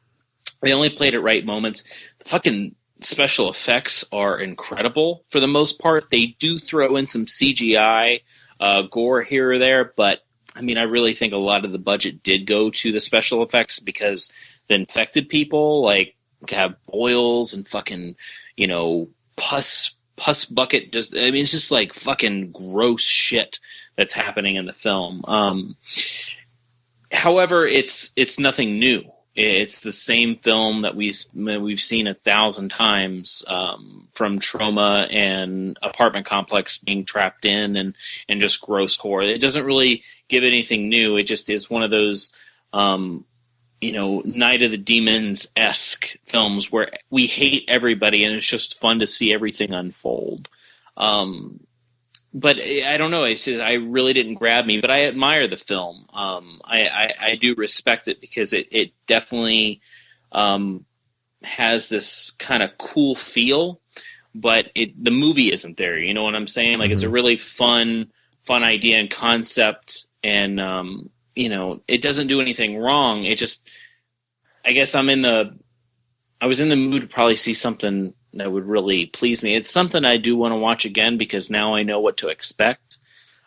They only played at right moments. The fucking special effects are incredible for the most part. They do throw in some CGI gore here or there, but I mean, I really think a lot of the budget did go to the special effects, because the infected people like have boils and fucking, pus bucket. It's just like fucking gross shit that's happening in the film. However, it's nothing new. It's the same film that we've seen 1,000 times, from trauma and apartment complex being trapped in and just gross horror. It doesn't really give anything new. It just is one of those, Night of the Demons-esque films where we hate everybody and it's just fun to see everything unfold. But I don't know. I really didn't grab me, but I admire the film. I do respect it, because it definitely has this kind of cool feel, but the movie isn't there. You know what I'm saying? Like, it's a really fun idea and concept, and it doesn't do anything wrong. It just, I guess I was in the mood to probably see something that would really please me. It's something I do want to watch again, because now I know what to expect.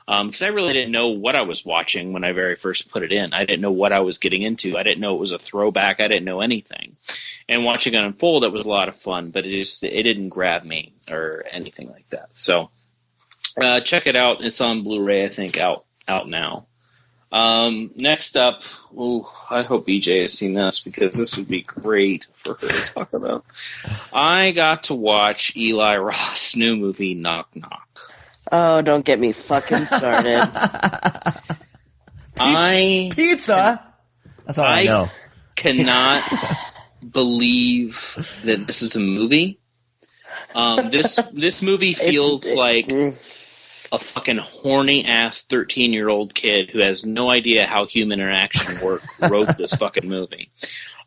Because I really didn't know what I was watching when I very first put it in. I didn't know what I was getting into. I didn't know it was a throwback. I didn't know anything. And watching it unfold, it was a lot of fun, but it didn't grab me or anything like that. So check it out. It's on Blu-ray, I think, out now. Next up, I hope EJ has seen this, because this would be great for her to talk about. I got to watch Eli Roth's new movie, Knock Knock. Oh, don't get me fucking started. Pizza? That's all I know. Cannot believe that this is a movie. This movie feels like a fucking horny ass 13-year-old kid who has no idea how human interaction wrote this fucking movie.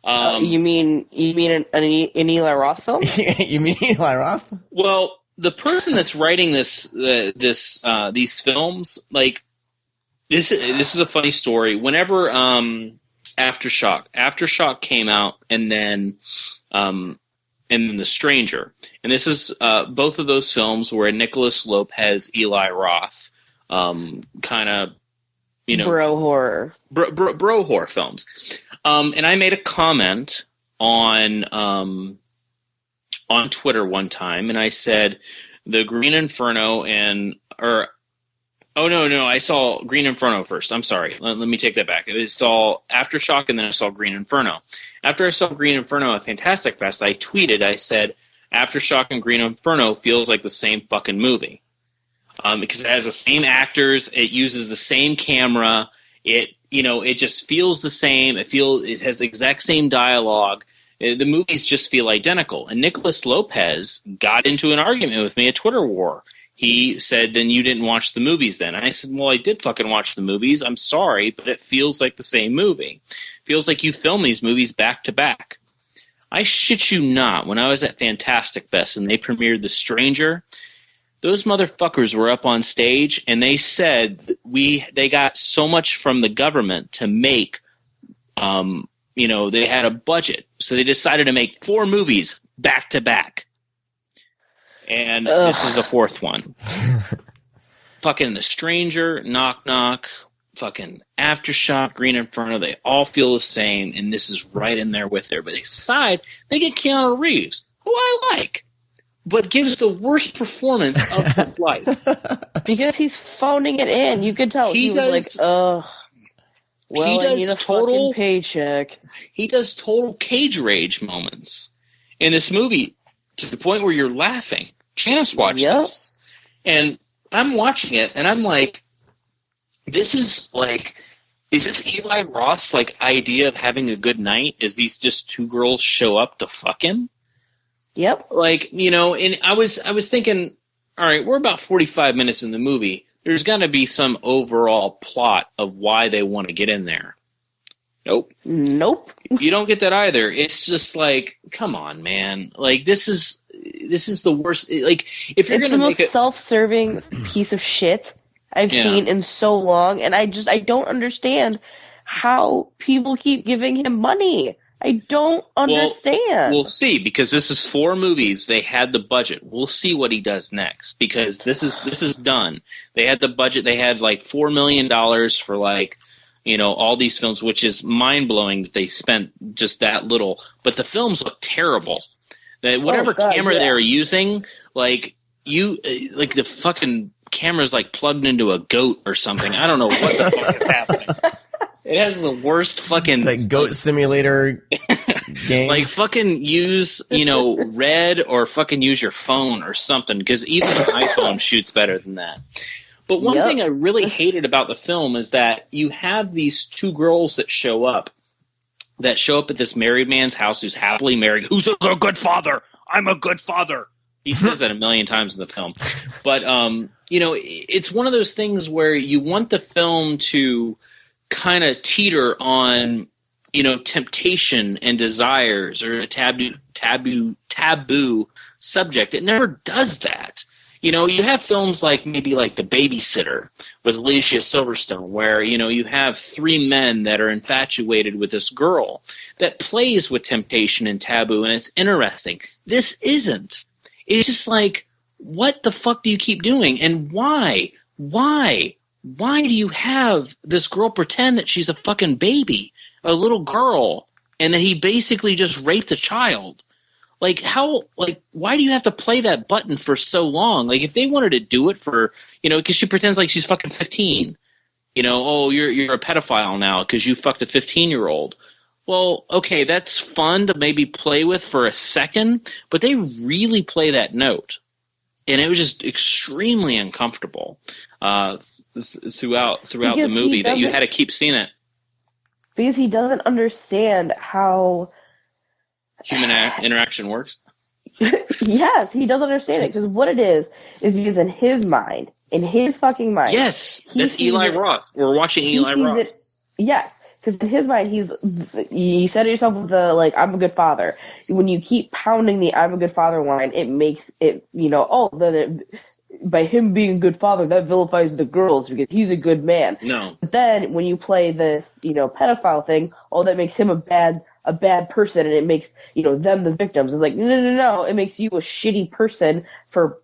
You mean an Eli Roth film? You mean Eli Roth? Well, the person that's writing these films, like, this is a funny story. Whenever Aftershock came out, and then The Stranger, and this is both of those films were Nicholas Lopez, Eli Roth, kind of, bro horror, bro horror films. And I made a comment on Twitter one time, and I said the Green Inferno I saw Green Inferno first. I'm sorry. Let me take that back. I saw Aftershock, and then I saw Green Inferno. After I saw Green Inferno at Fantastic Fest, I tweeted, I said, Aftershock and Green Inferno feels like the same fucking movie. Because it has the same actors, it uses the same camera, it just feels the same. It has the exact same dialogue. The movies just feel identical. And Nicholas Lopez got into an argument with me, a Twitter war. He said, then you didn't watch the movies then. And I said, well, I did fucking watch the movies. I'm sorry, but it feels like the same movie. It feels like you film these movies back to back. I shit you not, when I was at Fantastic Fest and they premiered The Stranger, those motherfuckers were up on stage and they said they got so much from the government to make, they had a budget. So they decided to make 4 movies back to back. And this is the 4th one. Fucking The Stranger, Knock Knock, fucking Aftershock, Green Inferno, they all feel the same, and this is right in there with there. But aside, they get Keanu Reeves, who I like, but gives the worst performance of his life. Because he's phoning it in. You could tell he was like, ugh. Well, he does I need a fucking paycheck. He does total cage rage moments in this movie to the point where you're laughing. Janice watched this. And I'm watching it, and I'm like, this is this Eli Roth idea of having a good night? Is these just 2 girls show up to fuck him? Yep. And I was thinking, all right, we're about 45 minutes in the movie. There's got to be some overall plot of why they want to get in there. Nope. You don't get that either. It's just like, come on, man. This is the worst. If you're going to make it, it's the most self-serving piece of shit I've seen in so long, and I don't understand how people keep giving him money. I don't understand. We'll see, because this is 4 movies. They had the budget. We'll see what he does next, because this is done. They had the budget. They had $4 million for all these films, which is mind blowing that they spent just that little. But the films look terrible. Whatever camera they're using, the fucking camera's fugged into a goat or something. I don't know what the fuck is happening. It has the worst fucking... It's goat simulator game. Fucking use, Red or fucking use your phone or something, because even an iPhone shoots better than that. But one thing I really hated about the film is that you have these 2 girls that show up at this married man's house who's happily married, who's a good father. I'm a good father. He says that a million times in the film. But, it's one of those things where you want the film to kind of teeter on, temptation and desires or a taboo subject. It never does that. You have films maybe like The Babysitter with Alicia Silverstone, where, you have 3 men that are infatuated with this girl that plays with temptation and taboo, and it's interesting. This isn't. It's just what the fuck do you keep doing? And why? Why do you have this girl pretend that she's a fucking baby, a little girl, and that he basically just raped a child? Why do you have to play that button for so long? If they wanted to do it for, because she pretends like she's fucking 15. You're a pedophile now because you fucked a 15-year-old. Well, okay, that's fun to maybe play with for a second, but they really play that note. And it was just extremely uncomfortable throughout the movie that you had to keep seeing it. Because he doesn't understand how human interaction works. Yes, he doesn't understand it, because what it is because in his fucking mind. Yes, that's Eli Roth. We're watching Eli Roth. Yes, because in his mind, you said to yourself with the, I'm a good father. When you keep pounding the I'm a good father line, it makes it, by him being a good father, that vilifies the girls because he's a good man. No. But then when you play this, pedophile thing, that makes him a bad person, and it makes, them the victims. It's no. It makes you a shitty person for,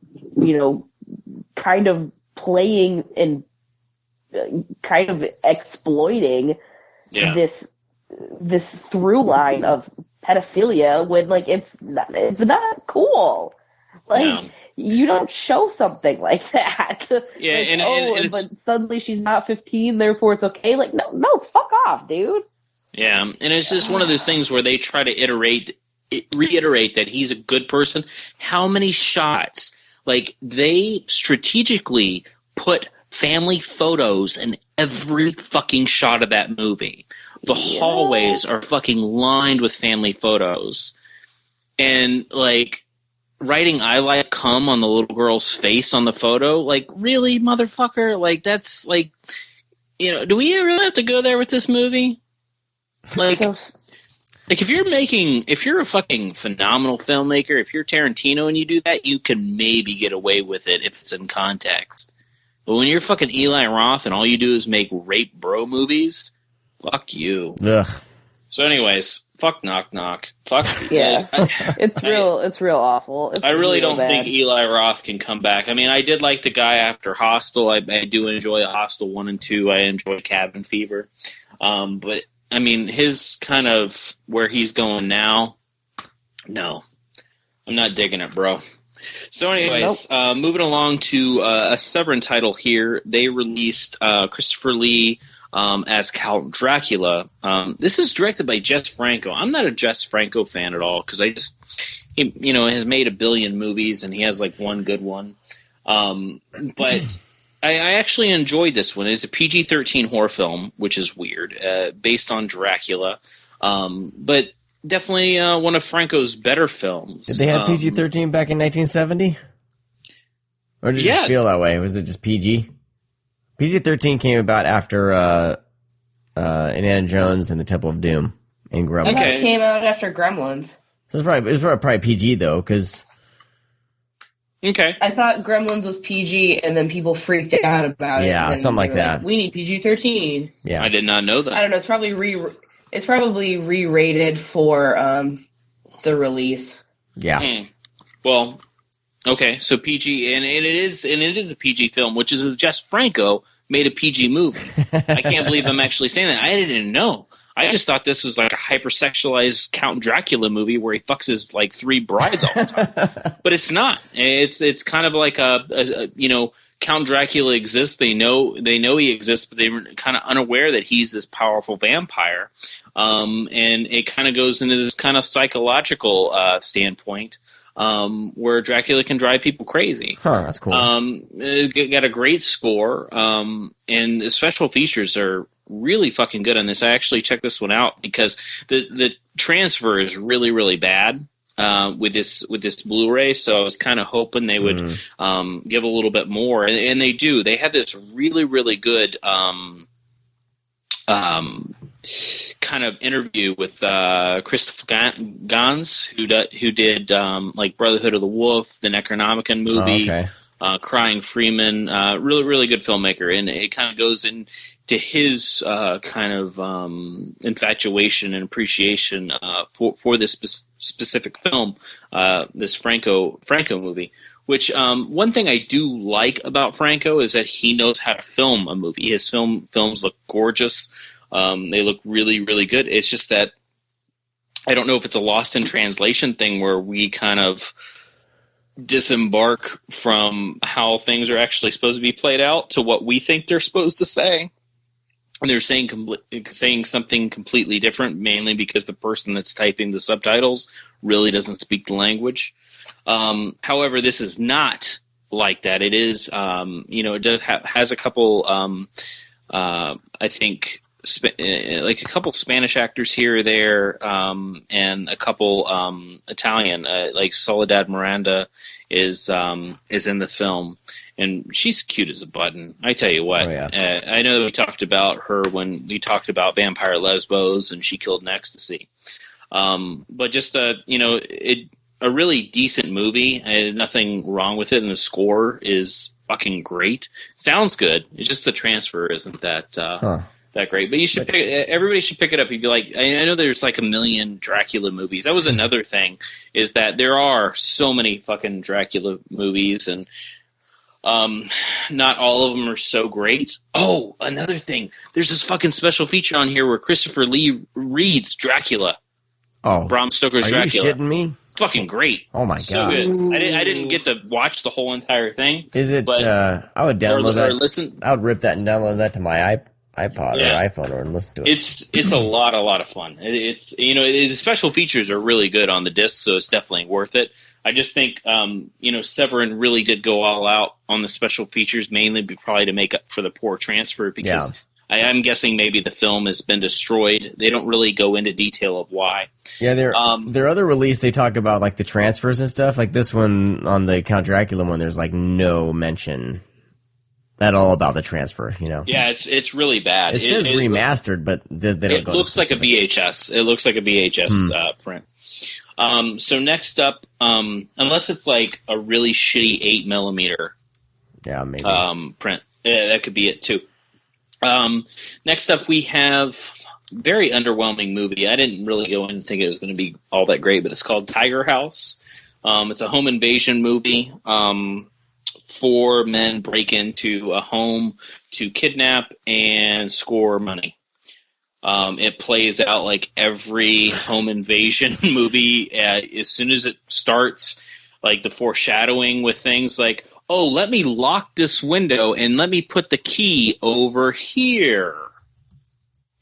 kind of playing and kind of exploiting this through line of pedophilia when, it's not cool. You don't show something like that. Yeah, but suddenly she's not 15, therefore it's okay. No, fuck off, dude. Yeah, and it's just one of those things where they try to iterate reiterate that he's a good person. How many shots? Like, they strategically put family photos in every fucking shot of that movie. The hallways are fucking lined with family photos. And, like, writing "I like cum" on the little girl's face on the photo, like, really, motherfucker? Like, that's, like, you know, do we really have to go there with this movie? Like, like, if you're a fucking phenomenal filmmaker, if you're Tarantino and you do that, you can maybe get away with it if it's in context. But when you're fucking Eli Roth and all you do is make rape bro movies, fuck you. Ugh. So anyways, fuck Knock Knock. Fuck. Yeah. It's real awful. I really don't think Eli Roth can come back. I mean, I did like the guy after Hostel. I do enjoy Hostel 1 and 2. I enjoy Cabin Fever. But, I mean, his kind of where he's going now, no. I'm not digging it, bro. So anyways, moving along to a Severin title here. They released Christopher Lee as Count Dracula. This is directed by Jess Franco. I'm not a Jess Franco fan at all because he has made a billion movies and he has like one good one. But I actually enjoyed this one. It's a PG-13 horror film, which is weird, based on Dracula. But definitely one of Franco's better films. Did they have PG-13 back in 1970? Or did it just feel that way? Was it just PG? PG-13 came about after Indiana Jones and the Temple of Doom and Gremlins. Okay. It came out after Gremlins. It was probably PG, though, because... Okay. I thought Gremlins was PG, and then people freaked out about it. Yeah, something like that. We need PG-13. Yeah, I did not know that. I don't know. It's probably re-rated for the release. Yeah. Well, okay. So PG, and it is a PG film, which is Jess Franco made a PG movie. I can't believe I'm actually saying that. I didn't know. I just thought this was like a hypersexualized Count Dracula movie where he fucks his like 3 brides all the time. But it's not. It's kind of like a Count Dracula exists. They know he exists, but they're kind of unaware that he's this powerful vampire. And it kind of goes into this kind of psychological standpoint where Dracula can drive people crazy. Huh, that's cool. It got a great score, and the special features are really fucking good on this. I actually checked this one out because the transfer is really, really bad with this Blu-ray, so I was kind of hoping they would give a little bit more, and they do. They have this really, really good kind of interview with Christopher Gans, who did like Brotherhood of the Wolf, the Necronomicon movie, Crying Freeman, really, really good filmmaker, and it kind of goes into his kind of infatuation and appreciation for this specific film, this Franco movie. Which one thing I do like about Franco is that he knows how to film a movie. His films look gorgeous. They look really, really good. It's just that I don't know if it's a lost in translation thing where we kind of disembark from how things are actually supposed to be played out to what we think they're supposed to say. And they're saying something completely different, mainly because the person that's typing the subtitles really doesn't speak the language. However, this is not like that. It is, it does has a couple, I think, like a couple Spanish actors here or there, and a couple Italian, like Soledad Miranda is in the film, and she's cute as a button. I tell you what, I know that we talked about her when we talked about Vampire Lesbos, and she killed in ecstasy. But just a really decent movie. Nothing wrong with it, and the score is fucking great. Sounds good. It's just the transfer isn't that that great. But everybody should pick it up. You'd be like, I know there's like a million Dracula movies. That was another thing, is that there are so many fucking Dracula movies, and not all of them are so great. Oh, another thing. There's this fucking special feature on here where Christopher Lee reads Dracula. Oh, Bram Stoker's Dracula. Are you shitting me? Fucking great. Oh my so god. Good. I didn't get to watch the whole entire thing. Is it? But, I would download that. Listen. I would rip that and download that to my iPod or iPhone or listen to it. It's a lot of fun. It's the special features are really good on the disc, so it's definitely worth it. I just think Severin really did go all out on the special features, mainly probably to make up for the poor transfer, because I'm guessing maybe the film has been destroyed. They don't really go into detail of why. Yeah, their other release, they talk about like the transfers and stuff. Like this one on the Count Dracula one, there's like no mention at all about the transfer. Yeah, it's really bad. It says remastered, but they don't. It looks like a VHS. It looks like a VHS print. So next up, unless it's like a really shitty 8mm, maybe print, that could be it too. Next up, we have very underwhelming movie. I didn't really go in and think it was going to be all that great, but it's called Tiger House. It's a home invasion movie. 4 men break into a home to kidnap and score money. It plays out like every home invasion movie. As soon as it starts, like the foreshadowing with things like, oh, let me lock this window and let me put the key over here,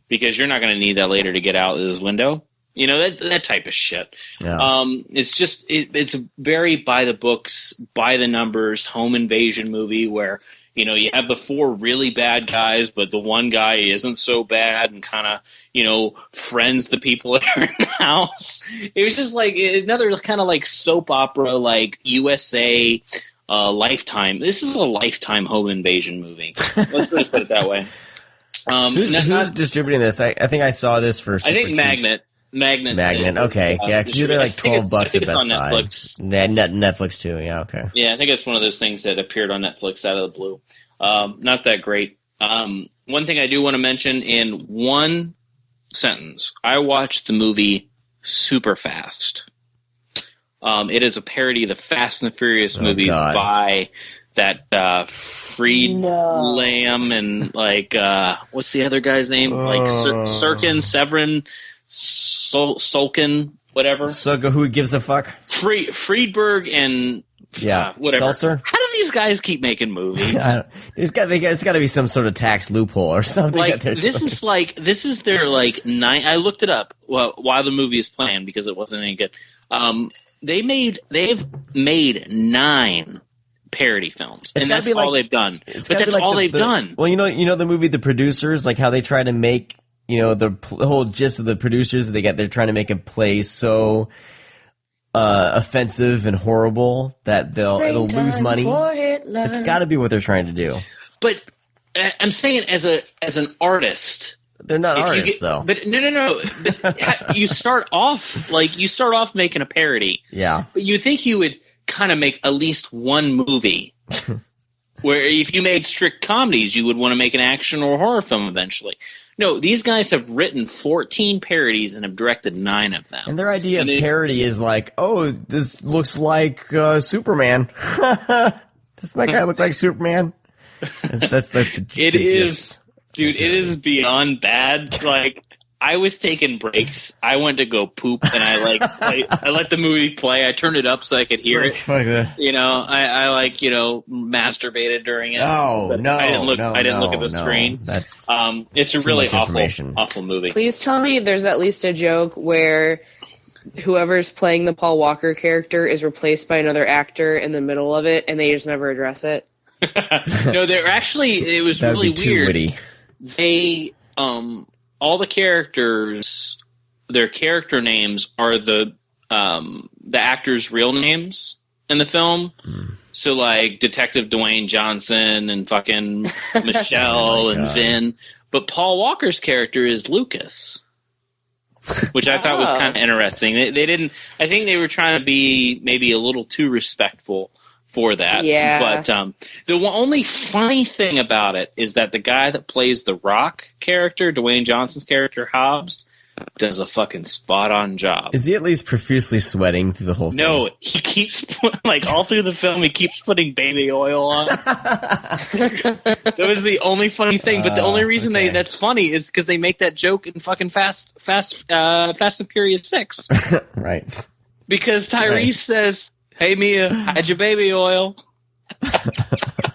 because you're not going to need that later to get out of this window. That type of shit. Yeah. It's just it's a very by the books, by the numbers home invasion movie where you have the 4 really bad guys, but the one guy isn't so bad and kind of friends the people that are in the house. It was just like another kind of like soap opera, like USA. Lifetime. This is a Lifetime home invasion movie. Let's just put it that way. Who's distributing this? I think I saw this for. I think Magnet. Magnet. Okay, yeah, because they're like $12 I think at it's Best on Buy. Netflix. Yeah, Netflix too. Yeah, okay. Yeah, I think it's one of those things that appeared on Netflix out of the blue. Not that great. One thing I do want to mention in one sentence: I watched the movie super fast. It is a parody of the Fast and the Furious movies by that Freed Lamb and like what's the other guy's name? Like Severin, Sulkin, whatever. Who gives a fuck? Friedberg and whatever. Seltzer? How do these guys keep making movies? There's got to be some sort of tax loophole or something. Like this is their like 9. I looked it up while the movie is playing because it wasn't any good. They've made 9 parody films, and that's all they've done. But that's all they've done. Well, the movie The Producers, like how they try to make the whole gist of The Producers. They're trying to make a play so offensive and horrible that it'll lose money. It's got to be what they're trying to do. But I'm saying as an artist. They're not artists, though. But no. But you start off making a parody. Yeah. But you think you would kind of make at least one movie where if you made strict comedies, you would want to make an action or horror film eventually. No, these guys have written 14 parodies and have directed 9 of them. And their idea of parody is like, oh, this looks like Superman. Doesn't that guy look like Superman? That's the it is. Dude, it is beyond bad. Like, I was taking breaks. I went to go poop, and I let the movie play. I turned it up so I could hear it. Fuck that. I masturbated during it. Oh, no, I didn't look at the screen. That's it's a really awful movie. Please tell me there's at least a joke where whoever's playing the Paul Walker character is replaced by another actor in the middle of it, and they just never address it. No, they're actually. It was really weird. Witty. They all the characters, their character names are the actors' real names in the film. So like Detective Dwayne Johnson and fucking Michelle and Vin, but Paul Walker's character is Lucas, which I thought was kind of interesting. They didn't. I think they were trying to be maybe a little too respectful for that. Yeah. But the only funny thing about it is that the guy that plays the Rock character, Dwayne Johnson's character, Hobbs, does a fucking spot-on job. Is he at least profusely sweating through the whole thing? No, he keeps, all through the film, he keeps putting baby oil on. That was the only funny thing, but the only reason that's funny is because they make that joke in fucking Fast and Furious 6. Right. Because Tyrese says, "Hey Mia, hide your baby oil."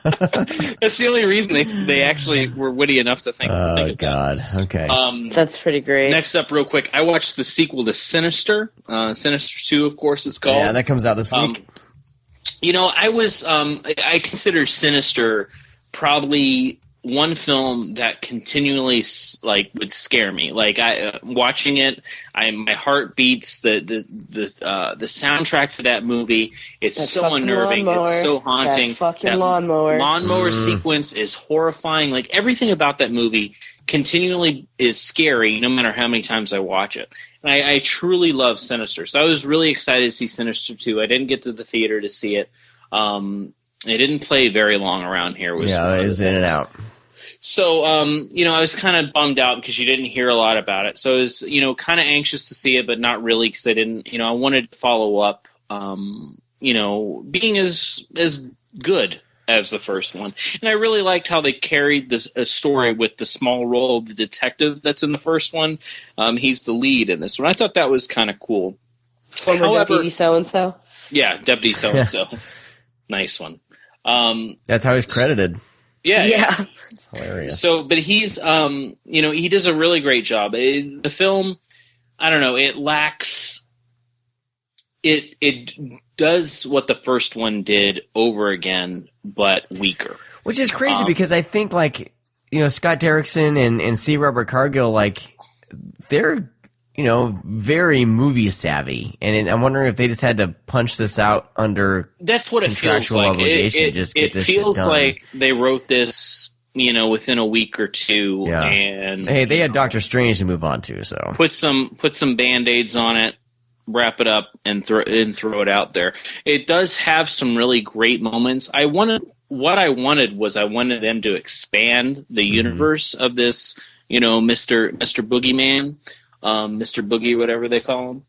That's the only reason they actually were witty enough to think. Oh God. Okay. That's pretty great. Next up, real quick, I watched the sequel to Sinister. Sinister 2, of course, it's called. Yeah, that comes out this week. I consider Sinister probably one film that continually would scare me. Like watching it, my heart beats. The soundtrack for that movie, it's that so unnerving. It's so haunting. That lawnmower sequence is horrifying. Like everything about that movie continually is scary, no matter how many times I watch it. And I truly love Sinister. So I was really excited to see Sinister 2. I didn't get to the theater to see it. It didn't play very long around here. It was in and out. So, I was kind of bummed out because you didn't hear a lot about it. So I was, kind of anxious to see it, but not really because I didn't, I wanted to follow up, being as good as the first one. And I really liked how they carried this story with the small role of the detective that's in the first one. He's the lead in this one. I thought that was kind of cool. Former deputy so-and-so? Yeah, deputy so-and-so. Nice one. That's how he's credited. Yeah. It's hilarious. So, but he's, he does a really great job. The film, I don't know, it lacks, it does what the first one did over again, but weaker. Which is crazy because I think, Scott Derrickson and C. Robert Cargill, they're, very movie savvy. And I'm wondering if they just had to punch this out under that's what it feels like. It feels like they wrote this, within a week or two. Yeah. And hey, they had Doctor Strange to move on to, so put some Band-Aids on it, wrap it up, and throw it out there. It does have some really great moments. I wanted them to expand the universe of this, Mr. Boogeyman. Mr. Boogie, whatever they call him.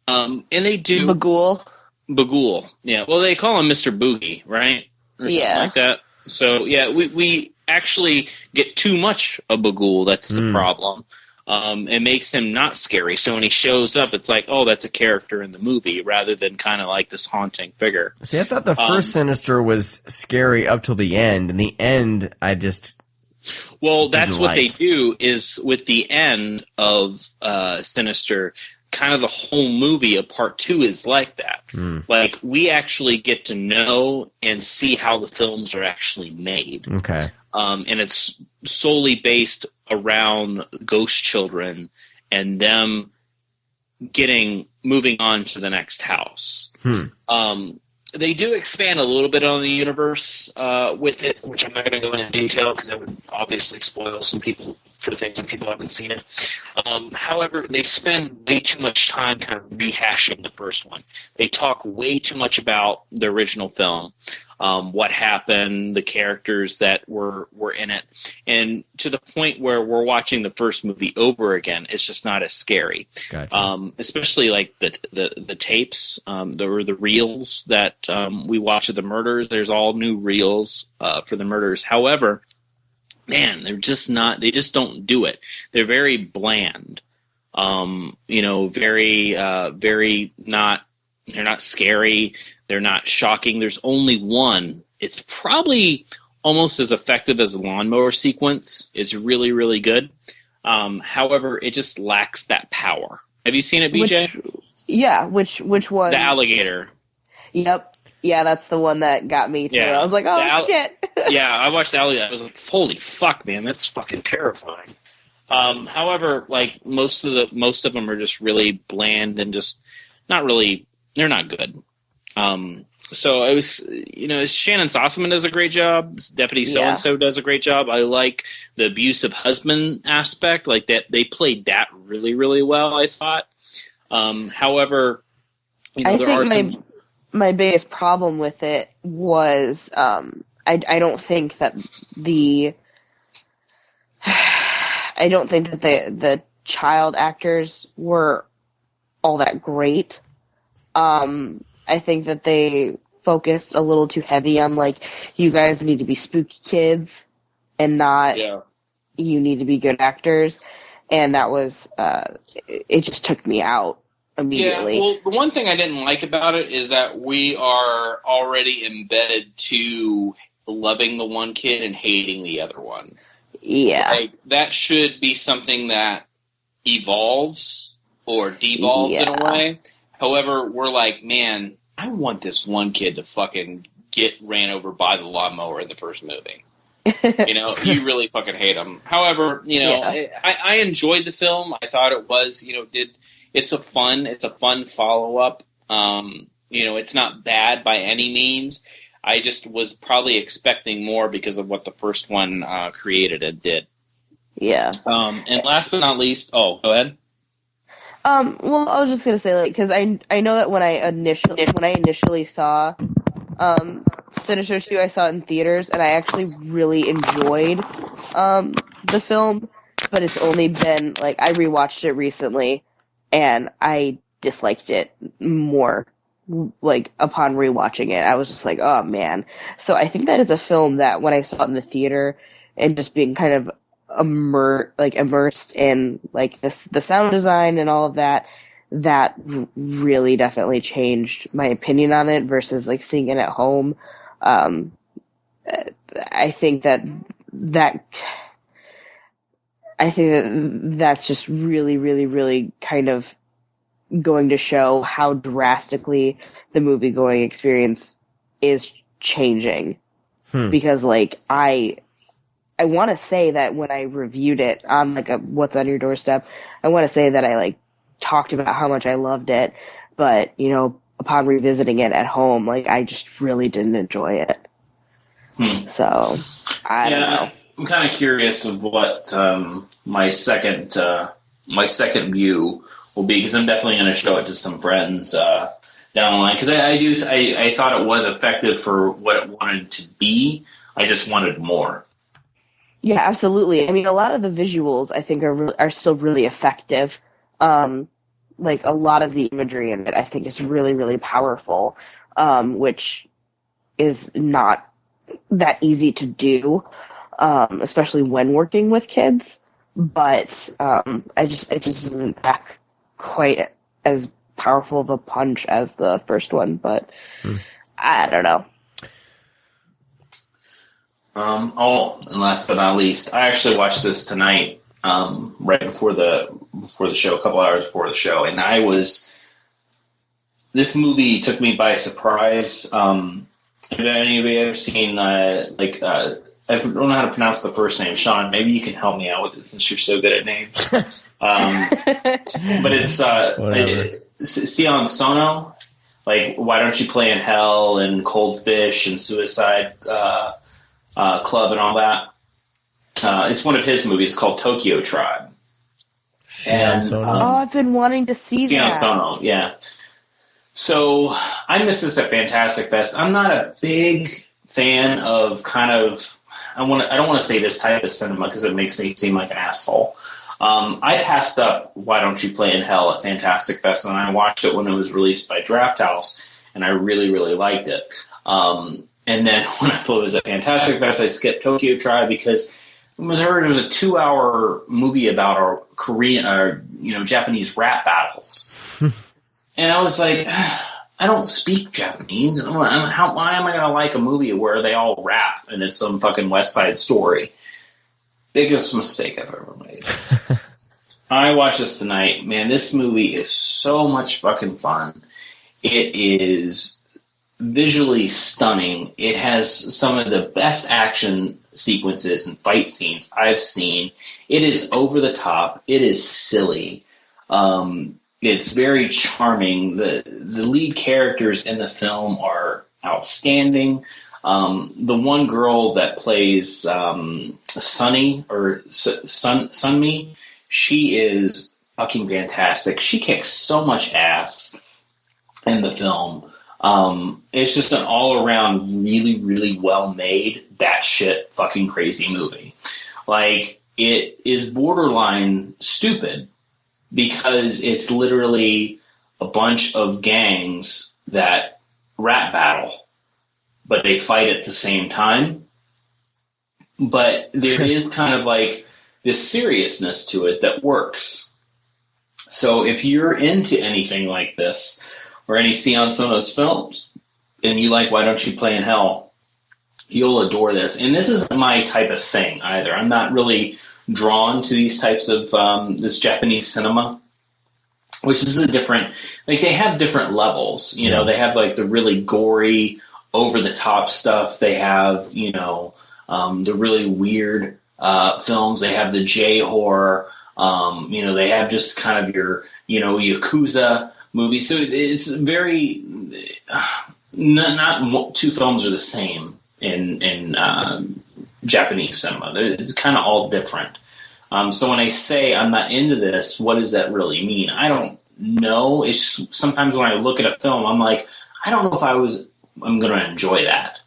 And they do. Bagul. Yeah. Well, they call him Mr. Boogie, right? Or something like that. So, yeah, we actually get too much of Bagul. That's the problem. It makes him not scary. So when he shows up, it's like, oh, that's a character in the movie rather than kind of like this haunting figure. See, I thought the first Sinister was scary up till the end. In the end, I just... Well, that's what they do is with the end of Sinister, kind of the whole movie of part 2 is like that. Like, we actually get to know and see how the films are actually made. Okay. And it's solely based around ghost children and them moving on to the next house. They do expand a little bit on the universe with it, which I'm not going to go into detail because that would obviously spoil some people for things and people haven't seen it. However, they spend way too much time kind of rehashing the first one. They talk way too much about the original film, what happened, the characters that were in it, and to the point where we're watching the first movie over again, it's just not as scary. Gotcha. Especially like the tapes, the reels that we watch of the murders. There's all new reels for the murders. However, man, they just don't do it. They're very bland. Very not. They're not scary. They're not shocking. There's only one. It's probably almost as effective as the lawnmower sequence. It's really, really good. However, it just lacks that power. Have you seen it, BJ? Which one? The alligator. Yep. Yeah, that's the one that got me too. Yeah. I was like, oh, shit. Yeah, I watched the alligator. I was like, holy fuck, man, that's fucking terrifying. However, like most of them are just really bland and just not really. They're not good. So it was, Shannon Sossaman does a great job. Deputy so-and-so does a great job. I like the abusive husband aspect, like that. They played that really, really well, I thought. However, my biggest problem with it was, I don't think that the child actors were all that great. I think that they focused a little too heavy on, you guys need to be spooky kids and not you need to be good actors. And that was, it just took me out immediately. Yeah, well, the one thing I didn't like about it is that we are already embedded to loving the one kid and hating the other one. Yeah. Like, that should be something that evolves or devolves in a way. However, we're like, man, I want this one kid to fucking get ran over by the lawnmower in the first movie. You really fucking hate him. However, I enjoyed the film. I thought it was, it's a fun follow-up. It's not bad by any means. I just was probably expecting more because of what the first one created and did. Yeah. And last but not least, go ahead. Well, I was just gonna say, like, because I know that when I initially saw Sinister 2, I saw it in theaters, and I actually really enjoyed the film, but it's only been, like, I rewatched it recently, and I disliked it more, like, upon rewatching it. I was just like, oh, man. So I think that is a film that when I saw it in the theater, and just being kind of immersed in, like, the sound design and all of that, that really definitely changed my opinion on it versus, like, seeing it at home. I think that's just really, really, really kind of going to show how drastically the movie-going experience is changing. Because, like, I want to say that when I reviewed it on, like, What's on Your Doorstep, I want to say that I, like, talked about how much I loved it, but, upon revisiting it at home, like, I just really didn't enjoy it. So, I don't know. I'm kind of curious of what my second view will be, because I'm definitely going to show it to some friends down the line, because I thought it was effective for what it wanted to be. I just wanted more. Yeah, absolutely. I mean, a lot of the visuals I think are still really effective. Like, a lot of the imagery in it I think is really, really powerful, which is not that easy to do, especially when working with kids. But it just isn't back quite as powerful of a punch as the first one. But I don't know. And last but not least, I actually watched this tonight, right before the show, a couple hours before the show, and this movie took me by surprise. Have any of you ever seen, I don't know how to pronounce the first name, Sean, maybe you can help me out with it since you're so good at names. But it's, Sion Sono, like, Why Don't You Play in Hell, and Cold Fish, and Suicide Club, and all that. It's one of his movies called Tokyo Tribe. And I've been wanting to see Sion that. Sono, yeah. So I missed this at Fantastic Fest. I'm not a big fan of I don't want to say this type of cinema because it makes me seem like an asshole. I passed up Why Don't You Play in Hell at Fantastic Fest, and I watched it when it was released by Draft House, and I really, really liked it. And then when I was at Fantastic Fest, I skipped Tokyo Tribe because it was a 2-hour movie about our Japanese rap battles. And I was like, I don't speak Japanese. Why am I going to like a movie where they all rap and it's some fucking West Side Story? Biggest mistake I've ever made. I watched this tonight. Man, this movie is so much fucking fun. It is visually stunning. It has some of the best action sequences and fight scenes I've seen. It is over the top. It is silly. It's very charming. The lead characters in the film are outstanding. The one girl that plays Sunny or Sunmi, she is fucking fantastic. She kicks so much ass in the film. It's just an all-around really, really well-made, batshit fucking crazy movie. Like, it is borderline stupid because it's literally a bunch of gangs that rap battle, but they fight at the same time. But there is kind of like this seriousness to it that works. So if you're into anything like this, or any Sion Sono's films, and you like Why Don't You Play in Hell, you'll adore this. And this isn't my type of thing either. I'm not really drawn to these types of this Japanese cinema, which is a different, like they have different levels. You know, they have like the really gory, over the top stuff. They have, you know, the really weird films. They have the J horror. You know, they have just kind of your, you know, Yakuza movies. So it's very, not two films are the same in Japanese cinema. It's kind of all different. So when I say I'm not into this, what does that really mean? I don't know. It's sometimes when I look at a film, I'm like, I don't know if I'm going to enjoy that.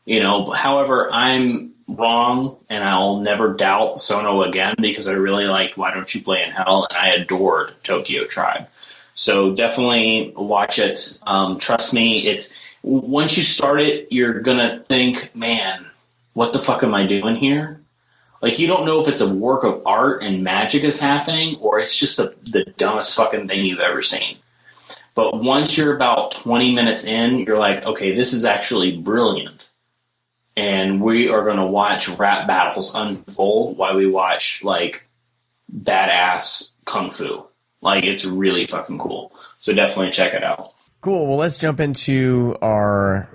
You know, however, I'm wrong, and I'll never doubt Sono again because I really liked Why Don't You Play in Hell, and I adored Tokyo Tribe. So definitely watch it. Trust me, it's once you start it, you're going to think, man, what the fuck am I doing here? Like, you don't know if it's a work of art and magic is happening or it's just the dumbest fucking thing you've ever seen. But once you're about 20 minutes in, you're like, okay, this is actually brilliant. And we are going to watch rap battles unfold while we watch, like, badass kung fu. Like, it's really fucking cool. So definitely check it out. Cool. Well, let's jump into our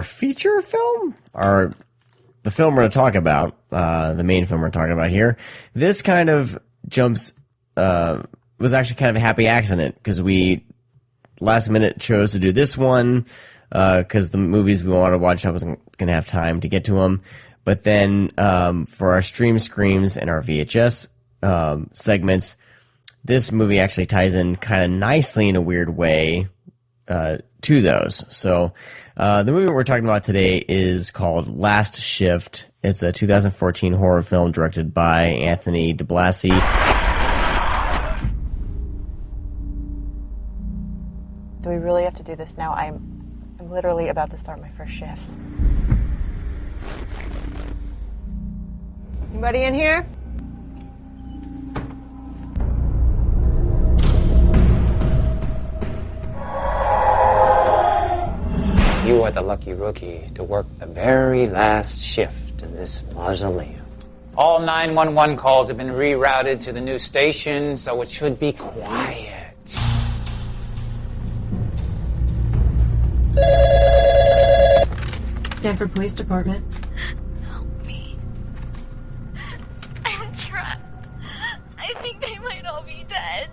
feature film, the film we're going to talk about, the main film we're talking about here. This kind of was actually kind of a happy accident because we last minute chose to do this one because the movies we wanted to watch, I wasn't going to have time to get to them. But then for our Stream Screams and our VHS segments, this movie actually ties in kind of nicely in a weird way to those. So the movie we're talking about today is called Last Shift. It's a 2014 horror film directed by Anthony DiBlasi. Do we really have to do this now? I'm literally about to start my first shifts. Anybody in here? You are the lucky rookie to work the very last shift in this mausoleum. All 911 calls have been rerouted to the new station, so it should be quiet. Sanford Police Department. Help me. I'm trapped. I think they might all be dead.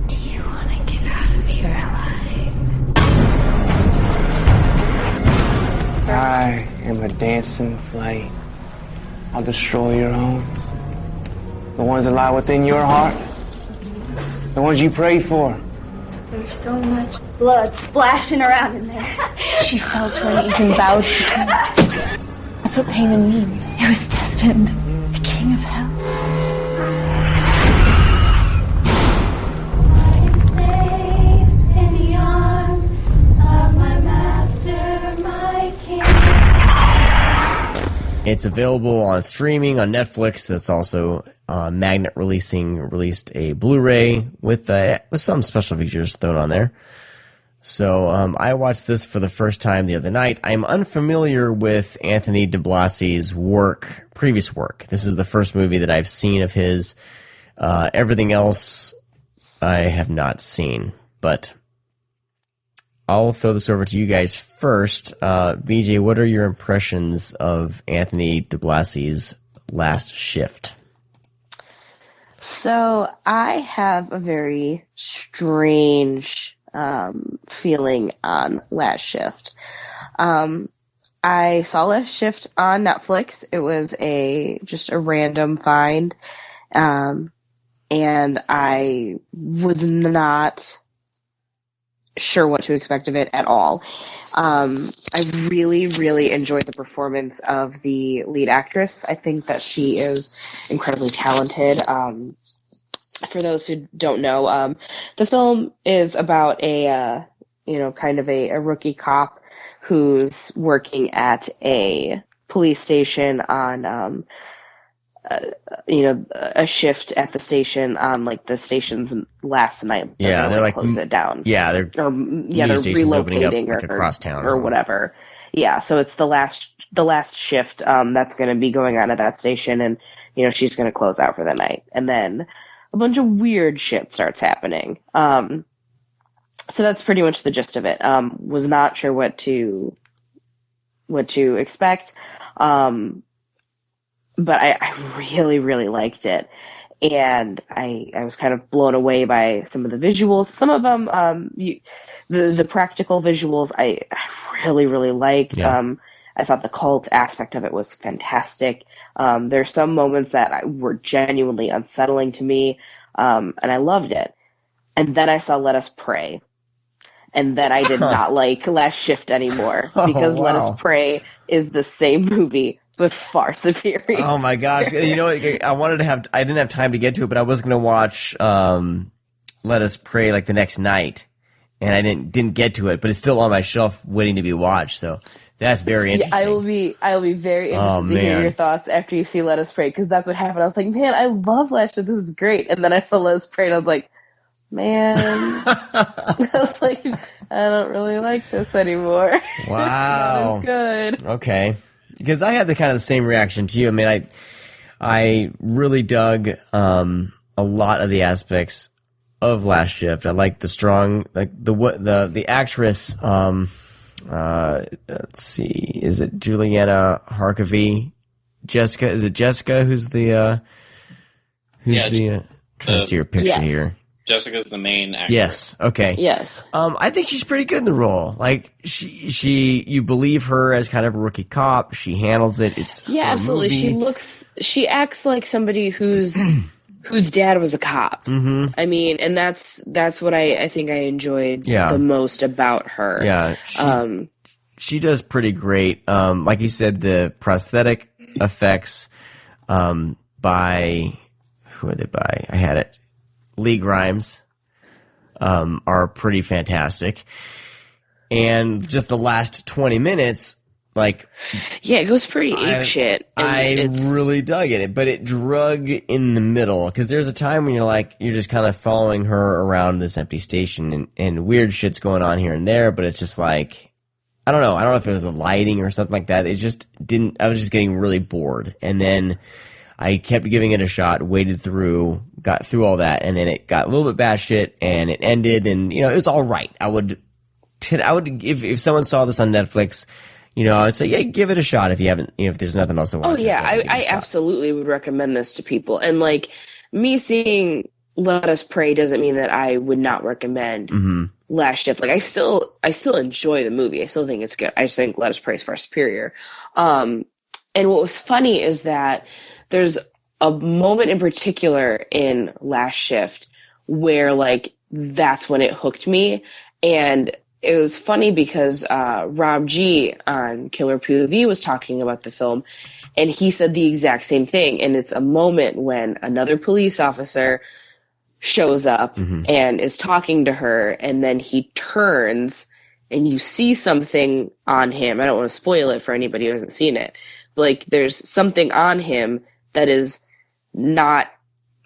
Do you want to get out of here alive? I am a dancing flame. I'll destroy your home. The ones that lie within your heart. The ones you pray for. There's so much blood splashing around in there. She fell to her knees and bowed to the king. That's what Payman means. It was destined. The king of hell. I'm safe in the arms of my master, my king. It's available on streaming on Netflix. That's also Magnet released a Blu-ray with some special features thrown on there. So I watched this for the first time the other night. I'm unfamiliar with Anthony DiBlasi's previous work. This is the first movie that I've seen of his. Everything else I have not seen. But I'll throw this over to you guys first. BJ, what are your impressions of Anthony DiBlasi's Last Shift? So I have a very strange feeling on Last Shift. I saw Last Shift on Netflix. It was just a random find, and I was not sure what to expect of it at all. I really, really enjoyed the performance of the lead actress. I think that she is incredibly talented. For those who don't know, the film is about a rookie cop who's working at a police station on, a shift at the station on like the station's last night. They're like close it down. Yeah, they're they're relocating up, like, across town or whatever. Yeah, so it's the last shift that's going to be going on at that station, and she's going to close out for the night, and then a bunch of weird shit starts happening. So that's pretty much the gist of it. Was not sure what to expect, but I really, really liked it. And I was kind of blown away by some of the visuals. Some of them, the practical visuals, I really, really liked. Yeah. I thought the cult aspect of it was fantastic. There's some moments that were genuinely unsettling to me, and I loved it. And then I saw Let Us Pray. And then I did not like Last Shift anymore, because Let Us Pray is the same movie, but far superior. Oh my gosh! You know what? I didn't have time to get to it, but I was going to watch Let Us Pray like the next night, and I didn't get to it, but it's still on my shelf waiting to be watched. So that's very interesting. I will be very interested to hear your thoughts after you see Let Us Pray, because that's what happened. I was like, man, I love Last Shift. This is great. And then I saw Let Us Pray, and I was like, man, I was like, I don't really like this anymore. Wow. That is good. Okay. Because I had the kind of the same reaction to you. I mean, I really dug a lot of the aspects of Last Shift. I like the strong, like the actress. Let's see, is it Juliana Harkavy? Jessica? Is it Jessica? Who's the? Trying to see her picture here. Jessica's the main actor. Yes. Okay. Yes. I think she's pretty good in the role. Like you believe her as kind of a rookie cop. She handles it. It's absolutely. Movie. She acts like somebody whose dad was a cop. Mm-hmm. I mean, and that's what I think I enjoyed the most about her. Yeah. She does pretty great. Like you said, the prosthetic effects by who are they by? I had it. Lee Grimes are pretty fantastic, and just the last 20 minutes, like it goes pretty apeshit. I really dug it, but it drug in the middle, because there's a time when you're just kind of following her around this empty station, and weird shit's going on here and there, but it's just like I don't know if it was the lighting or something like that. It just didn't. I was just getting really bored, and then I kept giving it a shot, got through all that, and then it got a little bit batshit, and it ended, and it was all right. I would if someone saw this on Netflix, I'd say, yeah, give it a shot if you haven't, if there's nothing else to watch. Oh yeah, I absolutely would recommend this to people, and like me seeing Let Us Pray doesn't mean that I would not recommend Last Shift. Like I still enjoy the movie. I still think it's good. I just think Let Us Pray is far superior. And what was funny is that there's a moment in particular in Last Shift where like that's when it hooked me, and it was funny because Rob G on Killer POV was talking about the film, and he said the exact same thing. And it's a moment when another police officer shows up and is talking to her, and then he turns and you see something on him. I don't want to spoil it for anybody who hasn't seen it. But, like, there's something on him that is not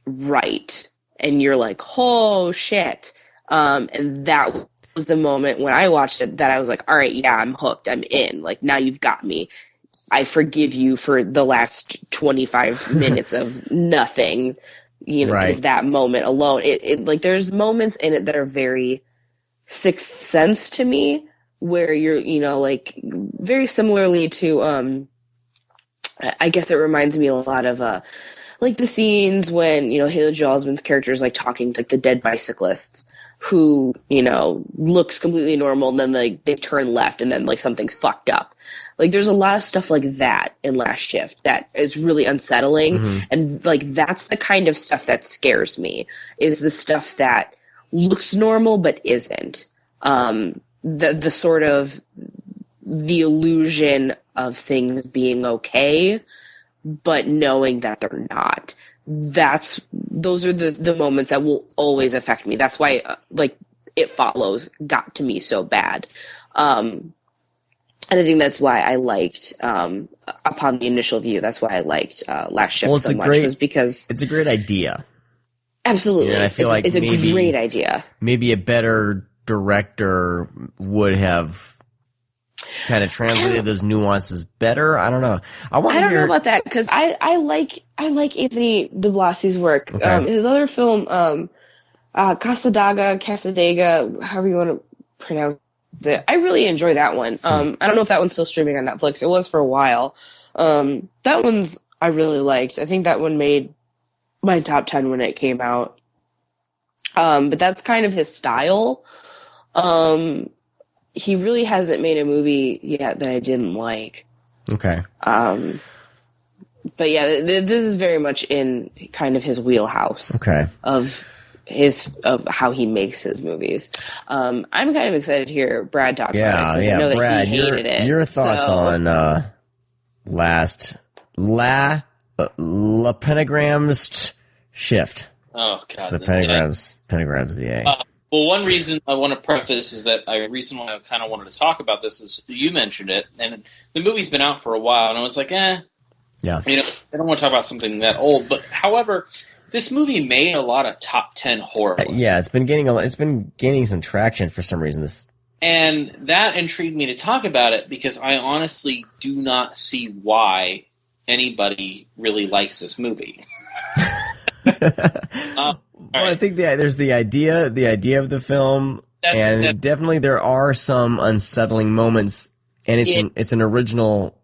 right. And you're like, oh, shit. And that was the moment when I watched it that I was like, all right, yeah, I'm hooked. I'm in. Like, now you've got me. I forgive you for the last 25 minutes of nothing. You know, because that moment alone, it like, there's moments in it that are very Sixth Sense to me, where you're, you know, like, very similarly to, I guess it reminds me a lot of, like, the scenes when, you know, Haley Joel Osment's character is, like, talking to, like, the dead bicyclists who, you know, looks completely normal, and then, like, they turn left, and then, like, something's fucked up. Like, there's a lot of stuff like that in Last Shift that is really unsettling, and, like, that's the kind of stuff that scares me, is the stuff that looks normal but isn't. The sort of the illusion of things being okay, but knowing that they're not. Those are the moments that will always affect me. That's why, like, It Follows got to me so bad. And I think that's why I liked, upon the initial view, that's why I liked Last Shift so much, was because it's a great idea. Absolutely. I feel like it's a great idea. Maybe a better director would have kind of translated those nuances better. I don't know. I don't know about that, because I like Anthony DiBlasi's work. Okay. His other film, Casadega, however you want to pronounce it, I really enjoy that one. I don't know if that one's still streaming on Netflix. It was for a while. That one's I really liked. I think that one made my top 10 when it came out. But that's kind of his style. He really hasn't made a movie yet that I didn't like. Okay. But yeah, this is very much in kind of his wheelhouse. Okay. Of how he makes his movies. I'm kind of excited to hear Brad talk about it, because I know Brad, that he hated it. Your thoughts on La Pentagram's Shift? Oh God, it's the pentagrams. Yeah. Well, one reason I want to preface is that I recently kind of wanted to talk about this is you mentioned it, and the movie's been out for a while, and I was like, yeah. I don't want to talk about something that old. But however, this movie made a lot of top 10 horror lists. Yeah, it's been gaining some traction for some reason. And that intrigued me to talk about it because I honestly do not see why anybody really likes this movie. Well, I think there's the idea of the film, and definitely there are some unsettling moments, and it's an original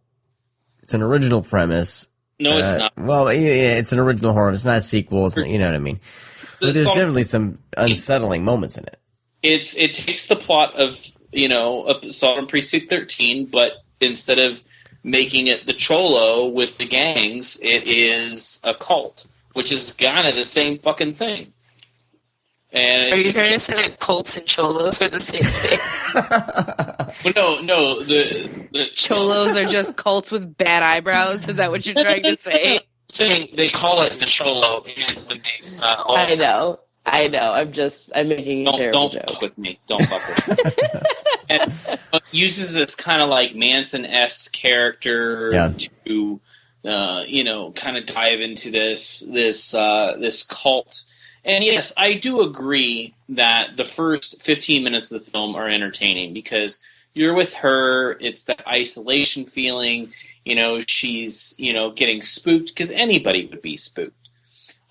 premise. No, it's not. Well, it's an original horror. It's not a sequel. It's not, you know what I mean? But there's definitely some unsettling moments in it. It takes the plot of Assault on Precinct 13, but instead of making it the Cholo with the gangs, it is a cult, which is kind of the same fucking thing. And are you trying to say that cults and cholos are the same thing? Well, no. The cholos are just cults with bad eyebrows. Is that what you're trying to say? Saying they call it the Cholo, and when they I know. I'm making a terrible joke. Don't fuck with me. Don't fuck with me. And uses this kind of like Manson-esque character to, kind of dive into this cult. And yes, I do agree that the first 15 minutes of the film are entertaining because you're with her. It's that isolation feeling. She's, getting spooked because anybody would be spooked.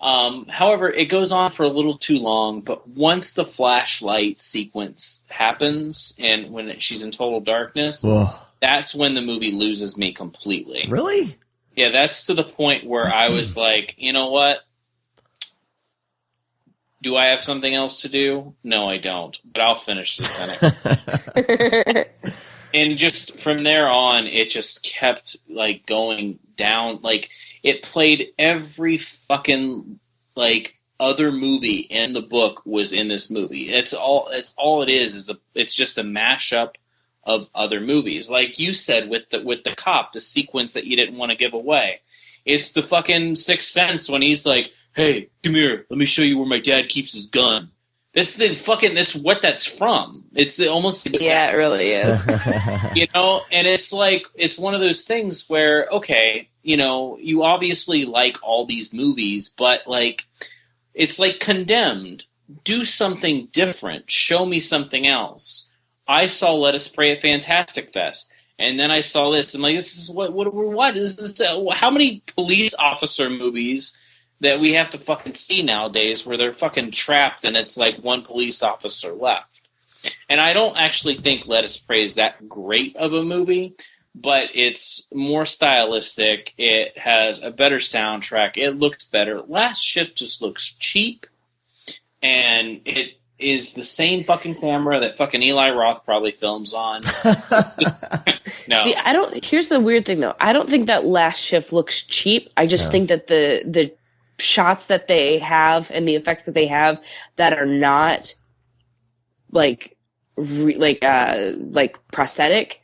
However, it goes on for a little too long, but once the flashlight sequence happens and when she's in total darkness, that's when the movie loses me completely. Really? Yeah, that's to the point where I was like, you know what? Do I have something else to do? No, I don't. But I'll finish this anyway. And just from there on, it just kept like going down. Like it played every fucking like other movie in the book was in this movie. It's all it is it's just a mashup of other movies. Like you said with the cop, the sequence that you didn't want to give away. It's the fucking Sixth Sense when he's like, "Hey, come here. Let me show you where my dad keeps his gun." That's what that's from. It's almost exact. Yeah, it really is. And it's like it's one of those things where okay, you obviously like all these movies, but like it's like Condemned. Do something different. Show me something else. I saw Let Us Pray at Fantastic Fest, and then I saw this, and like this is what is this? How many police officer movies that we have to fucking see nowadays where they're fucking trapped and it's like one police officer left. And I don't actually think Let Us Pray is that great of a movie, but it's more stylistic. It has a better soundtrack. It looks better. Last Shift just looks cheap, and it is the same fucking camera that fucking Eli Roth probably films on. No. See, here's the weird thing though. I don't think that Last Shift looks cheap. I just think that the shots that they have and the effects that they have that are not like prosthetic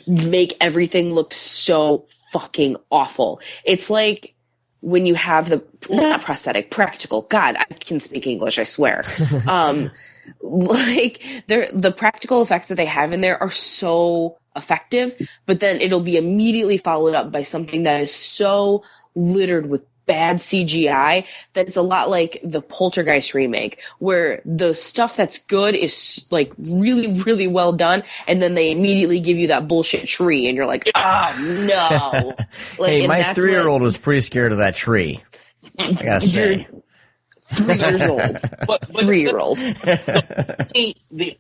make everything look so fucking awful. It's like when you have not prosthetic, practical. God, I can speak English, I swear. like the practical effects that they have in there are so effective, but then it'll be immediately followed up by something that is so littered with bad CGI that it's a lot like the Poltergeist remake, where the stuff that's good is like really, really well done, and then they immediately give you that bullshit tree, and you're like, no. Like, hey, my 3-year-old was pretty scared of that tree. I gotta say. 3 years old. But 3-year-old. The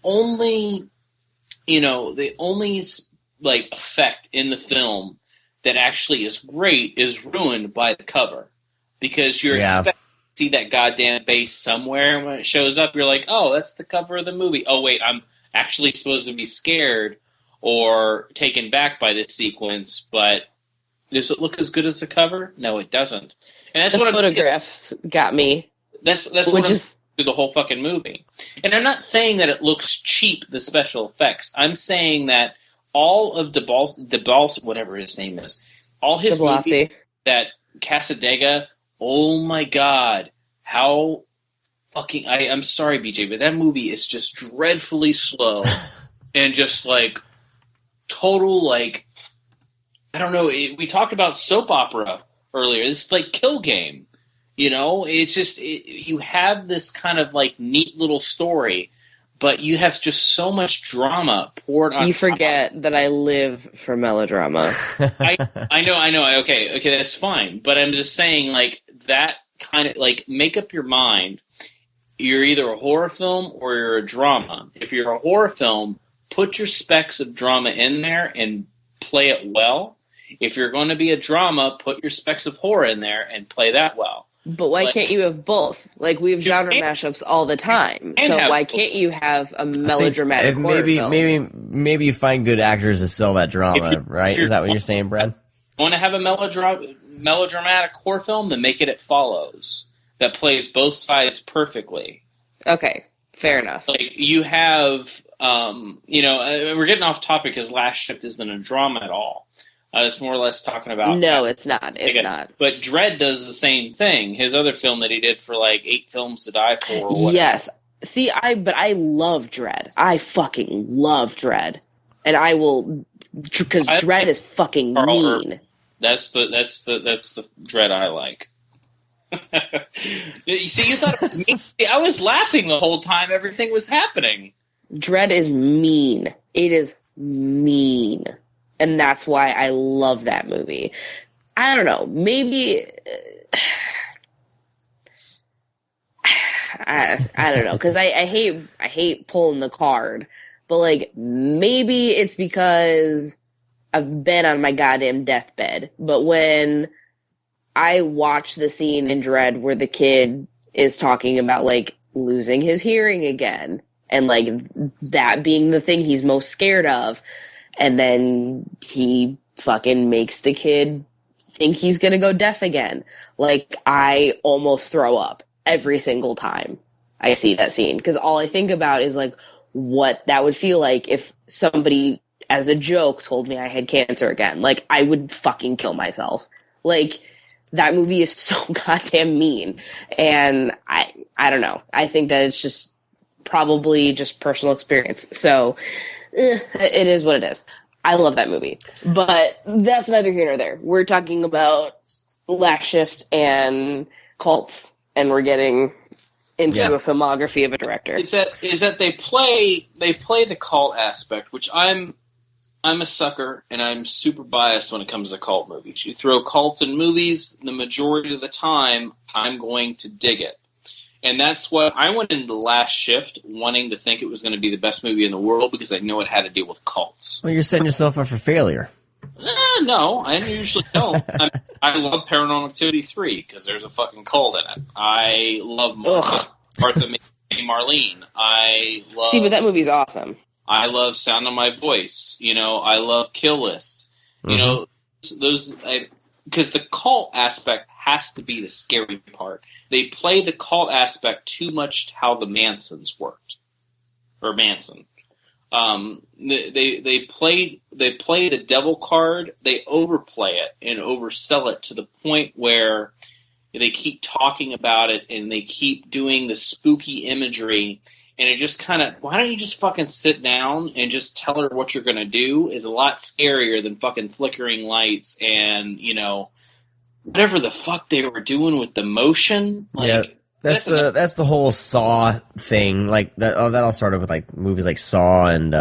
only like effect in the film that actually is great is ruined by the cover, because you're expecting to see that goddamn face somewhere, and when it shows up, you're like, oh, that's the cover of the movie. Oh wait, I'm actually supposed to be scared or taken back by this sequence, but does it look as good as the cover? No, it doesn't. And that's the what photographs got me. That's what I'm through the whole fucking movie. And I'm not saying that it looks cheap, the special effects. I'm saying that all of DiBlasi, whatever his name is, all his DiBlasi. movies, that Casadega, oh my god, how fucking, I'm sorry, BJ, but that movie is just dreadfully slow and just like total, like, I don't know, we talked about soap opera earlier. It's like Kill Game. You know, it's just, you have this kind of like neat little story, but you have just so much drama poured on. You forget that I live for melodrama. I know. Okay, that's fine. But I'm just saying, like, that kind of, like, make up your mind. You're either a horror film or you're a drama. If you're a horror film, put your specks of drama in there and play it well. If you're going to be a drama, put your specks of horror in there and play that well. But why can't you have both? Like, we have genre mashups all the time. So why can't you have a melodramatic horror film? Maybe you find good actors to sell that drama, right? Is that what you're saying, Brad? Want to have a melodramatic horror film? Then make it It Follows, that plays both sides perfectly. Okay, fair enough. Like, you have, we're getting off topic because Last Shift isn't a drama at all. It's more or less talking about... No, it's not. It's not. But Dredd does the same thing. His other film that he did for like 8 Films to Die For. Or whatever. Yes. See, I love Dredd. I fucking love Dredd. And I will... Because Dredd is fucking mean. That's the Dredd I like. You see, you thought it was mean. I was laughing the whole time everything was happening. Dredd is mean. It is mean. And that's why I love that movie. I don't know. Maybe... I don't know. Because I hate pulling the card. But, like, maybe it's because I've been on my goddamn deathbed. But when I watch the scene in Dredd where the kid is talking about, like, losing his hearing again, and, like, that being the thing he's most scared of, and then he fucking makes the kid think he's gonna go deaf again. Like, I almost throw up every single time I see that scene. Because all I think about is, like, what that would feel like if somebody, as a joke, told me I had cancer again. Like, I would fucking kill myself. Like, that movie is so goddamn mean. And I don't know. I think that it's just probably just personal experience. So... it is what it is. I love that movie. But that's neither here nor there. We're talking about Last Shift and cults, and we're getting into a filmography of a director. Is that they play the cult aspect, which I'm a sucker, and I'm super biased when it comes to cult movies. You throw cults in movies, the majority of the time, I'm going to dig it. And that's what I went into Last Shift wanting to think it was going to be the best movie in the world because I know it had to deal with cults. Well, you're setting yourself up for failure. No, I usually don't. I love Paranormal Activity 3 because there's a fucking cult in it. I love Martha May Marlene. See, but that movie's awesome. I love Sound of My Voice. You know, I love Kill List. You know, those because the cult aspect has to be the scary part. They play the cult aspect too much how the Mansons worked, or Manson. They play the devil card. They overplay it and oversell it to the point where they keep talking about it and they keep doing the spooky imagery, and it just kind of, why don't you just fucking sit down and just tell her what you're going to do is a lot scarier than fucking flickering lights and, you know, whatever the fuck they were doing with the motion. Like, yeah. That's the whole Saw thing. Like that all started with like movies like Saw and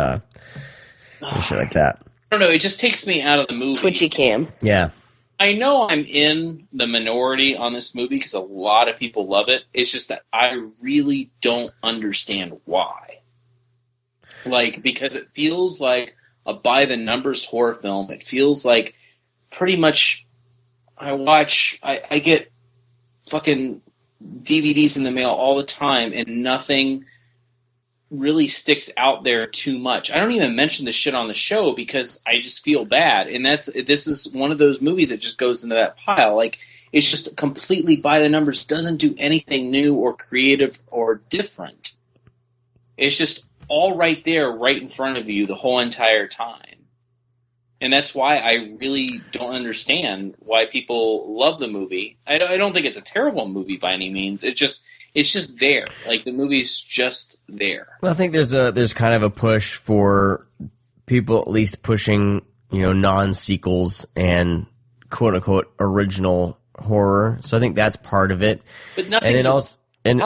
shit like that. I don't know. It just takes me out of the movie. Twitchy cam. Yeah. I know I'm in the minority on this movie because a lot of people love it. It's just that I really don't understand why. Like, because it feels like a by the numbers horror film. It feels like pretty much I get fucking DVDs in the mail all the time, and nothing really sticks out there too much. I don't even mention the shit on the show because I just feel bad, and this is one of those movies that just goes into that pile. Like, it's just completely by the numbers, doesn't do anything new or creative or different. It's just all right there, right in front of you the whole entire time. And that's why I really don't understand why people love the movie. I don't think it's a terrible movie by any means. It's just there. Like, the movie's just there. Well, I think there's kind of a push for people at least pushing, you know, non-sequels and quote unquote original horror. So I think that's part of it. But nothing. And then also, and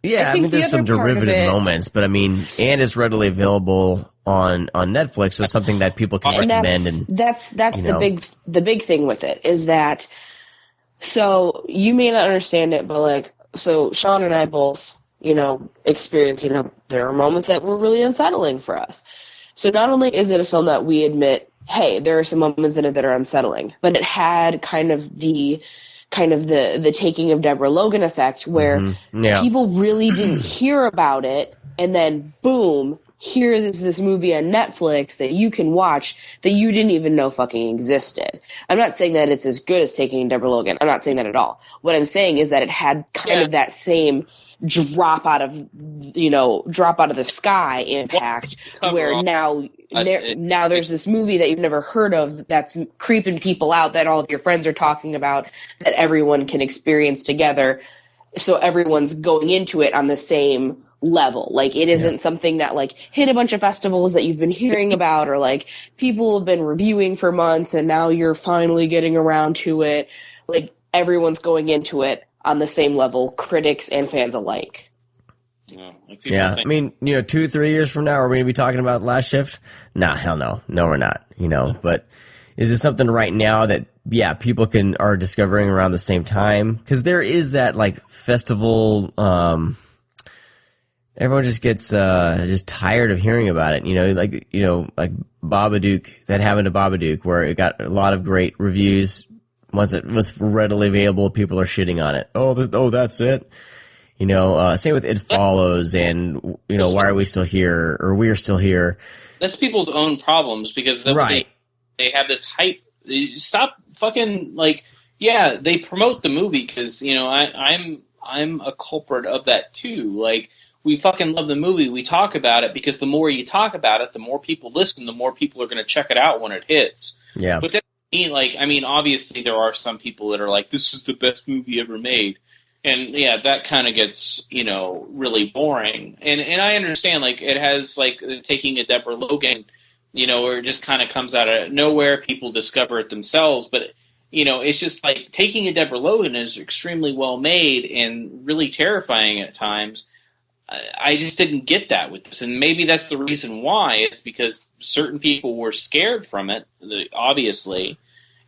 yeah, I mean, there's some derivative moments, but I mean, and it's readily available on Netflix, so something that people can recommend. And that's the big thing with it is that. So you may not understand it, but like, so Sean and I both, you know, experience, you know, there are moments that were really unsettling for us. So not only is it a film that we admit, hey, there are some moments in it that are unsettling, but it had kind of the taking of Deborah Logan effect where people really didn't hear about it, and then boom, here is this movie on Netflix that you can watch that you didn't even know fucking existed. I'm not saying that it's as good as Taking Deborah Logan. I'm not saying that at all. What I'm saying is that it had kind of that same drop out of the sky impact where now there's this movie that you've never heard of that's creeping people out that all of your friends are talking about that everyone can experience together. So everyone's going into it on the same level. Like, it isn't something that like hit a bunch of festivals that you've been hearing about, or like people have been reviewing for months and now you're finally getting around to it. Like, everyone's going into it on the same level, critics and fans alike. I mean, you know, 2-3 years from now, are we going to be talking about Last Shift? Nah, hell no. No, we're not, you know, but is it something right now that, people are discovering around the same time? Because there is that, like, festival, everyone just gets just tired of hearing about it, you know, like Babadook, that happened to Babadook, where it got a lot of great reviews. Once it was readily available, people are shitting on it. Oh, that's it. You know, same with It Follows, and, you know, why are we still here, or we're still here. That's people's own problems, because they have this hype. Stop fucking, like, they promote the movie because, you know, I'm a culprit of that too. Like, we fucking love the movie. We talk about it because the more you talk about it, the more people listen, the more people are going to check it out when it hits. Yeah. But that mean, like, I mean, obviously there are some people that are like, this is the best movie ever made. And that kind of gets, you know, really boring. And I understand, like, it has, like, Taking a Deborah Logan, you know, where it just kind of comes out of nowhere. People discover it themselves. But, you know, it's just like Taking a Deborah Logan is extremely well made and really terrifying at times. I just didn't get that with this. And maybe that's the reason why. It's because certain people were scared from it, obviously.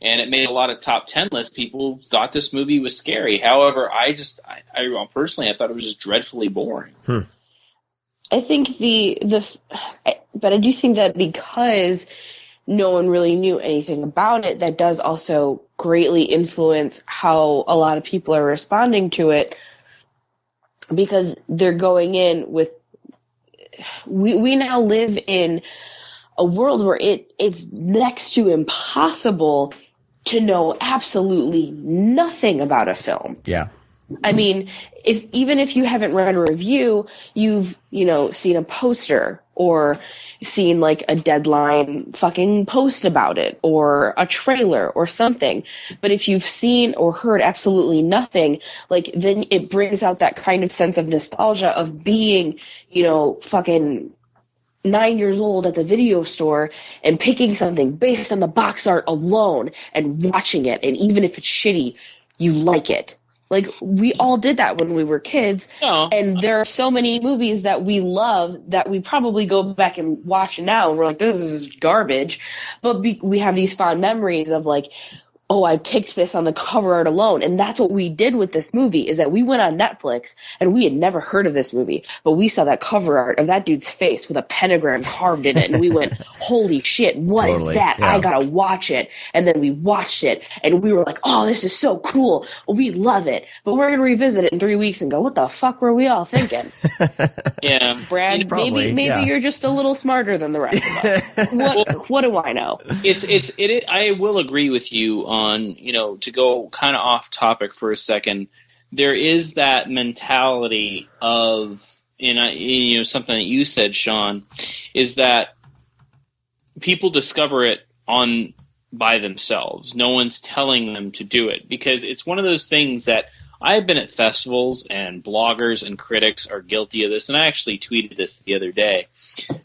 And it made a lot of top 10 lists. People thought this movie was scary. However, I personally, I thought it was just dreadfully boring. I think but I do think that because no one really knew anything about it, that does also greatly influence how a lot of people are responding to it, because they're going in with, we now live in a world where it's next to impossible to know absolutely nothing about a film. Yeah. I mean, even if you haven't read a review, you've, seen a poster or seen like a Deadline fucking post about it or a trailer or something. But if you've seen or heard absolutely nothing, like then it brings out that kind of sense of nostalgia of being, fucking 9 years old at the video store and picking something based on the box art alone and watching it. And even if it's shitty, you like it. Like, we all did that when we were kids, and there are so many movies that we love that we probably go back and watch now, and we're like, this is garbage, but we have these fond memories of, like, oh, I picked this on the cover art alone, and that's what we did with this movie, is that we went on Netflix, and we had never heard of this movie, but we saw that cover art of that dude's face with a pentagram carved in it, and we went, holy shit, what is that? Yeah. I gotta watch it. And then we watched it, and we were like, oh, this is so cool. We love it. But we're gonna revisit it in 3 weeks and go, what the fuck were we all thinking? Yeah. Brad, Probably, maybe you're just a little smarter than the rest of us. What do I know? I will agree with you on, to go kind of off topic for a second, there is that mentality of, something that you said, Sean, is that people discover it by themselves. No one's telling them to do it, because it's one of those things that I've been at festivals, and bloggers and critics are guilty of this, and I actually tweeted this the other day.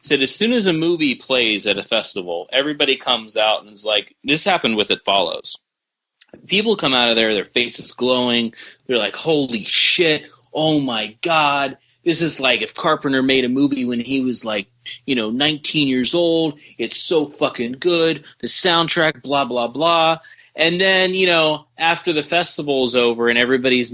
Said as soon as a movie plays at a festival, everybody comes out and is like, this happened with It Follows. People come out of there, their faces glowing, they're like, holy shit, oh my god, this is like if Carpenter made a movie when he was like, 19 years old, it's so fucking good, the soundtrack, blah, blah, blah. And then, after the festival's over and everybody's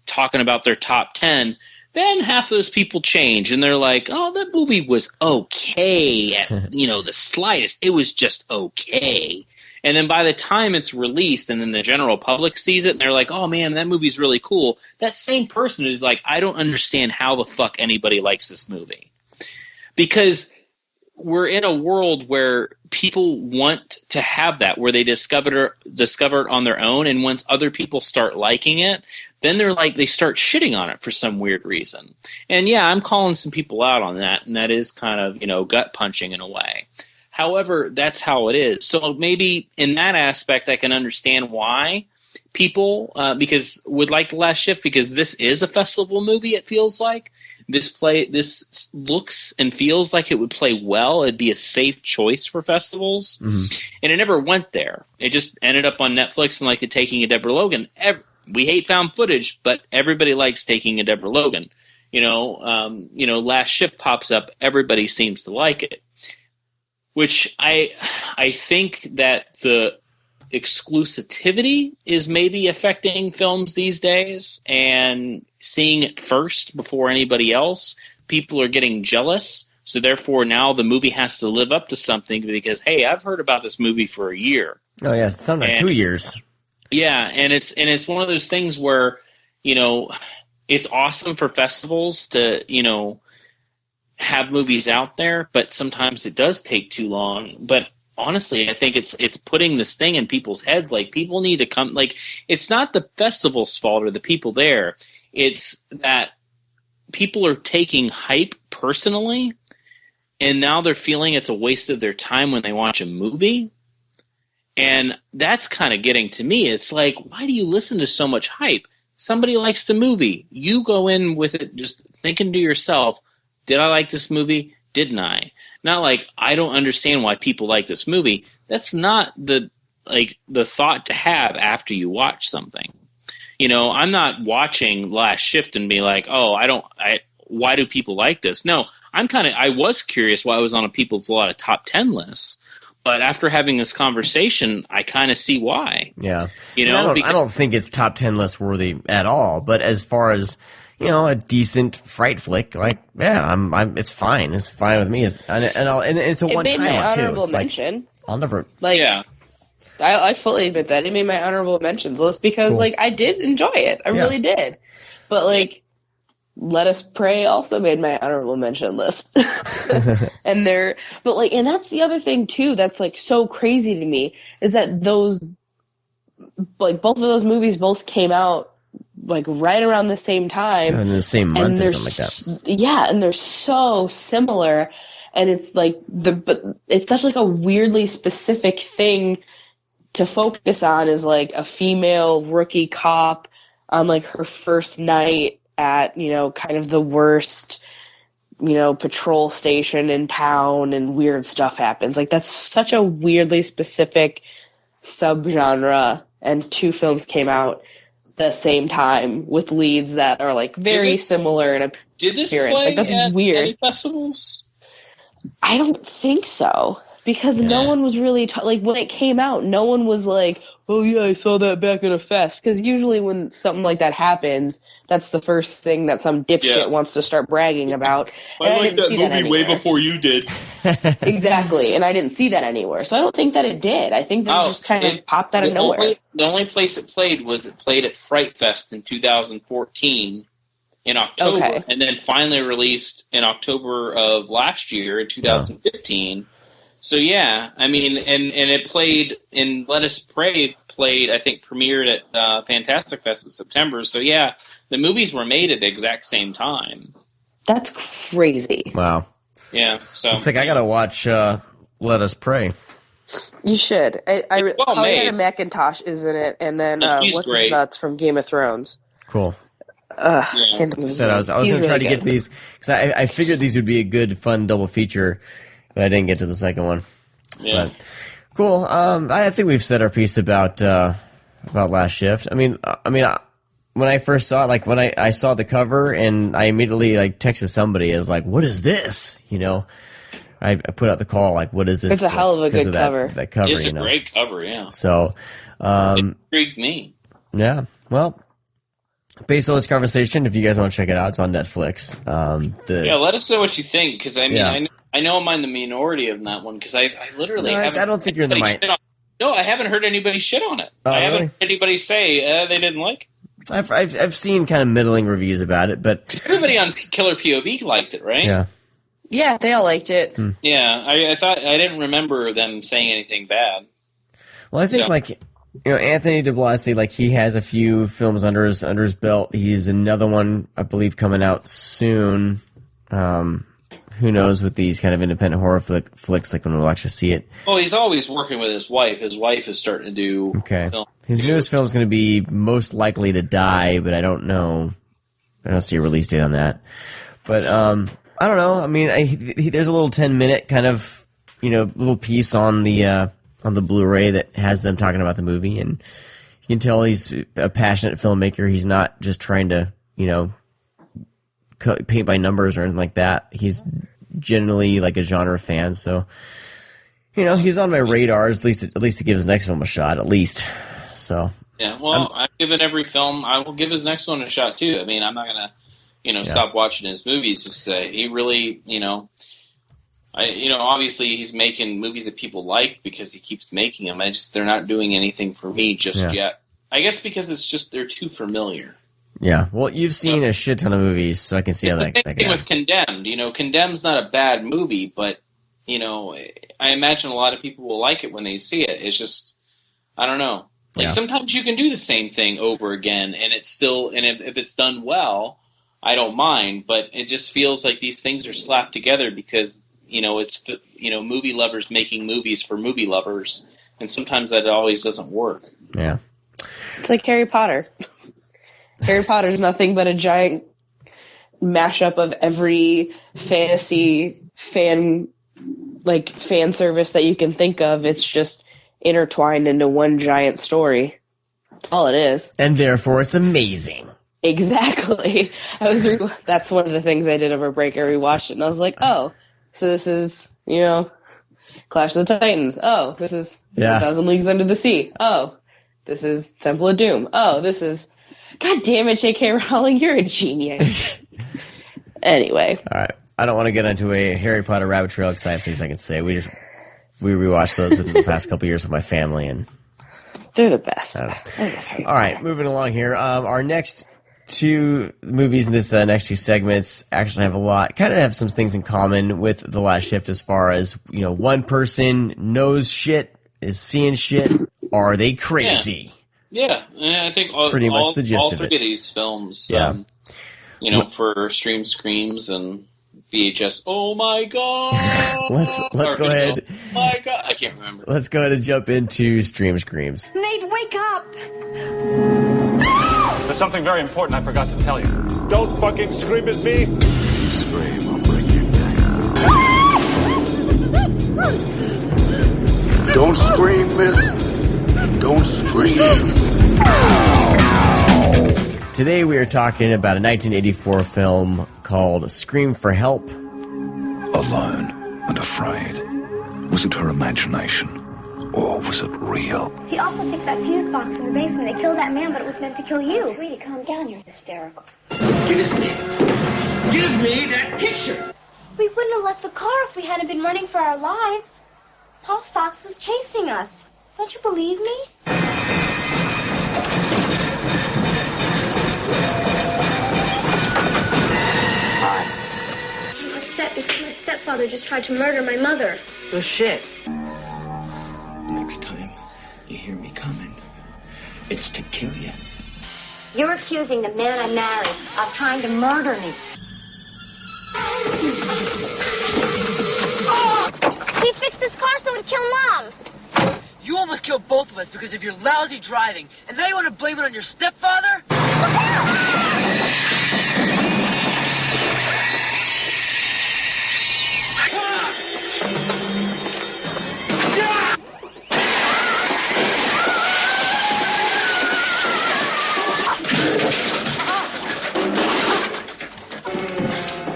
talking about their top 10, then half those people change and they're like, oh, that movie was okay at, the slightest. It was just okay. And then by the time it's released and then the general public sees it and they're like, oh man, that movie's really cool. That same person is like, I don't understand how the fuck anybody likes this movie. Because we're in a world where people want to have that, where they discover it on their own, and once other people start liking it, then they start shitting on it for some weird reason. And yeah, I'm calling some people out on that, and that is kind of, gut punching in a way. However, that's how it is. So maybe in that aspect, I can understand why people, because would like The Last Shift, because this is a festival movie, it feels like. This looks and feels like it would play well. It'd be a safe choice for festivals. Mm-hmm. And it never went there. It just ended up on Netflix and like the Taking a Deborah Logan. We hate found footage, but everybody likes Taking a Deborah Logan. Last Shift pops up. Everybody seems to like it. Which I think that the exclusivity is maybe affecting films these days, and seeing it first before anybody else, people are getting jealous. So therefore now the movie has to live up to something because, hey, I've heard about this movie for a year. Oh yeah, sometimes 2 years. Yeah, and it's one of those things where, it's awesome for festivals to, have movies out there, but sometimes it does take too long. But honestly, I think it's putting this thing in people's heads. Like, people need to come. Like, it's not the festival's fault or the people there. It's that people are taking hype personally, and now they're feeling it's a waste of their time when they watch a movie. And that's kind of getting to me. It's like, why do you listen to so much hype? Somebody likes the movie. You go in with it just thinking to yourself, did I like this movie? Didn't I? Not like, I don't understand why people like this movie. That's not the thought to have after you watch something. I'm not watching Last Shift and be like, oh, why do people like this? No, I was curious why it was on people's a lot of top 10 lists. But after having this conversation, I kind of see why. Yeah. I don't think it's top 10 list worthy at all. But as far as, a decent fright flick, like, yeah, it's fine. It's fine with me. And it's a one time too. It made my honorable mention. Like, I'll never. Like, yeah. I fully admit that it made my honorable mentions list because, cool. I did enjoy it. I really did. But Let Us Pray also made my honorable mention list. And that's the other thing too that's so crazy to me is that those both of those movies both came out like right around the same time. In the same month or something like that. Yeah, and they're so similar. And it's like but it's such like a weirdly specific thing to focus on, is like a female rookie cop on like her first night at, kind of the worst, patrol station in town, and weird stuff happens. Like, that's such a weirdly specific subgenre, and 2 films came out the same time with leads that are like very similar in appearance. Did this play like, that's at weird. any festivals? I don't think so, because no one was really like, when it came out, no one was like, "Oh yeah, I saw that back at a fest." Because usually when something like that happens, that's the first thing that some dipshit wants to start bragging about. I liked that movie way before you did. Exactly, and I didn't see that anywhere, so I don't think that it did. I think that it just kind of popped out of nowhere. The only place it played at Fright Fest in 2014 in October, and then finally released in October of last year in 2015. So yeah, I mean, and it played in Let Us Pray I think premiered at Fantastic Fest in September. So yeah, the movies were made at the exact same time. That's crazy. Wow. Yeah. So it's like I gotta watch Let Us Pray. You should. Henrietta McIntosh is in it, and then what's his nuts from Game of Thrones. Cool. Can't think of his name. I was going to try to get these, because I figured these would be a good, fun double feature, but I didn't get to the second one. Yeah. But, cool. I think we've said our piece about Last Shift. I mean, when I first saw it, like when I saw the cover, and I immediately like texted somebody, I was like, "What is this?" I put out the call, like, "What is this?" It's a hell of a good cover. That cover, it's a great cover, yeah. So, it intrigued me. Yeah. Well, based on this conversation, if you guys want to check it out, it's on Netflix. Let us know what you think, because I mean, I know I'm in the minority on that one, because I literally haven't. I don't think you're in the minority. No, I haven't heard anybody shit on it. I haven't heard anybody say they didn't like it. I've seen kind of middling reviews about it, but everybody on Killer POV liked it, right? Yeah. Yeah, they all liked it. Yeah, I thought I didn't remember them saying anything bad. Well, I think Anthony DiBlasi, like, he has a few films under his belt. He's another one, I believe, coming out soon. Who knows with these kind of independent horror flicks, like when we'll actually see it. Well, he's always working with his wife. His wife is starting to do. Okay. His newest film is going to be Most Likely to Die, but I don't know. I don't see a release date on that. But I don't know. I mean, there's a little 10-minute kind of little piece on the Blu-ray that has them talking about the movie, and you can tell he's a passionate filmmaker. He's not just trying to paint by numbers or anything like that. He's generally like a genre fan, so he's on my radar. At least to give his next film a shot, at least. So yeah, well, I've given every film. I will give his next one a shot too. I mean, I'm not gonna stop watching his movies. Just he really obviously he's making movies that people like because he keeps making them. They're not doing anything for me just yet. I guess because it's just they're too familiar. Yeah, well, you've seen a shit ton of movies, so I can see how that can happen. With Condemned. Condemned's not a bad movie, but I imagine a lot of people will like it when they see it. It's just, I don't know. Sometimes you can do the same thing over again, and it's still, and if it's done well, I don't mind. But it just feels like these things are slapped together because it's movie lovers making movies for movie lovers, and sometimes that always doesn't work. Yeah, it's like Harry Potter. Harry Potter is nothing but a giant mashup of every fantasy fan service that you can think of. It's just intertwined into one giant story. That's all it is. And therefore it's amazing. Exactly. That's one of the things I did over break. I rewatched it and I was like, oh, so this is, Clash of the Titans. Oh, this is 1,000 Leagues Under the Sea. Oh, this is Temple of Doom. Oh, this is... God damn it, J.K. Rowling, you're a genius. Anyway. All right. I don't want to get into a Harry Potter rabbit trail because I have things I can say. We rewatched those within the past couple years with my family, and they're the best. All right, moving along here. Our next two movies in this next two segments actually have some things in common with The Last Shift as far as, one person knows shit, is seeing shit. Are they crazy? Yeah, I think pretty much the gist all of three it. of these films, Yeah. for Stream Screams and VHS. Oh my god! Let's go ahead. Oh my god! I can't remember. Let's go ahead and jump into Stream Screams. Nate, wake up! There's something very important I forgot to tell you. Don't fucking scream at me! You scream, I'll break your neck. Don't scream, miss. Don't scream. Today we are talking about a 1984 film called Scream for Help. Alone and afraid. Was it her imagination? Or was it real? He also fixed that fuse box in the basement. It killed that man, but it was meant to kill you. Oh, sweetie, calm down. You're hysterical. Give it to me. Give me that picture. We wouldn't have left the car if we hadn't been running for our lives. Paul Fox was chasing us. Don't you believe me? I'm upset because my stepfather just tried to murder my mother. Oh, shit. Next time you hear me coming, it's to kill you. You're accusing the man I married of trying to murder me. He fixed this car so it would kill Mom. You almost killed both of us because of your lousy driving, and now you want to blame it on your stepfather?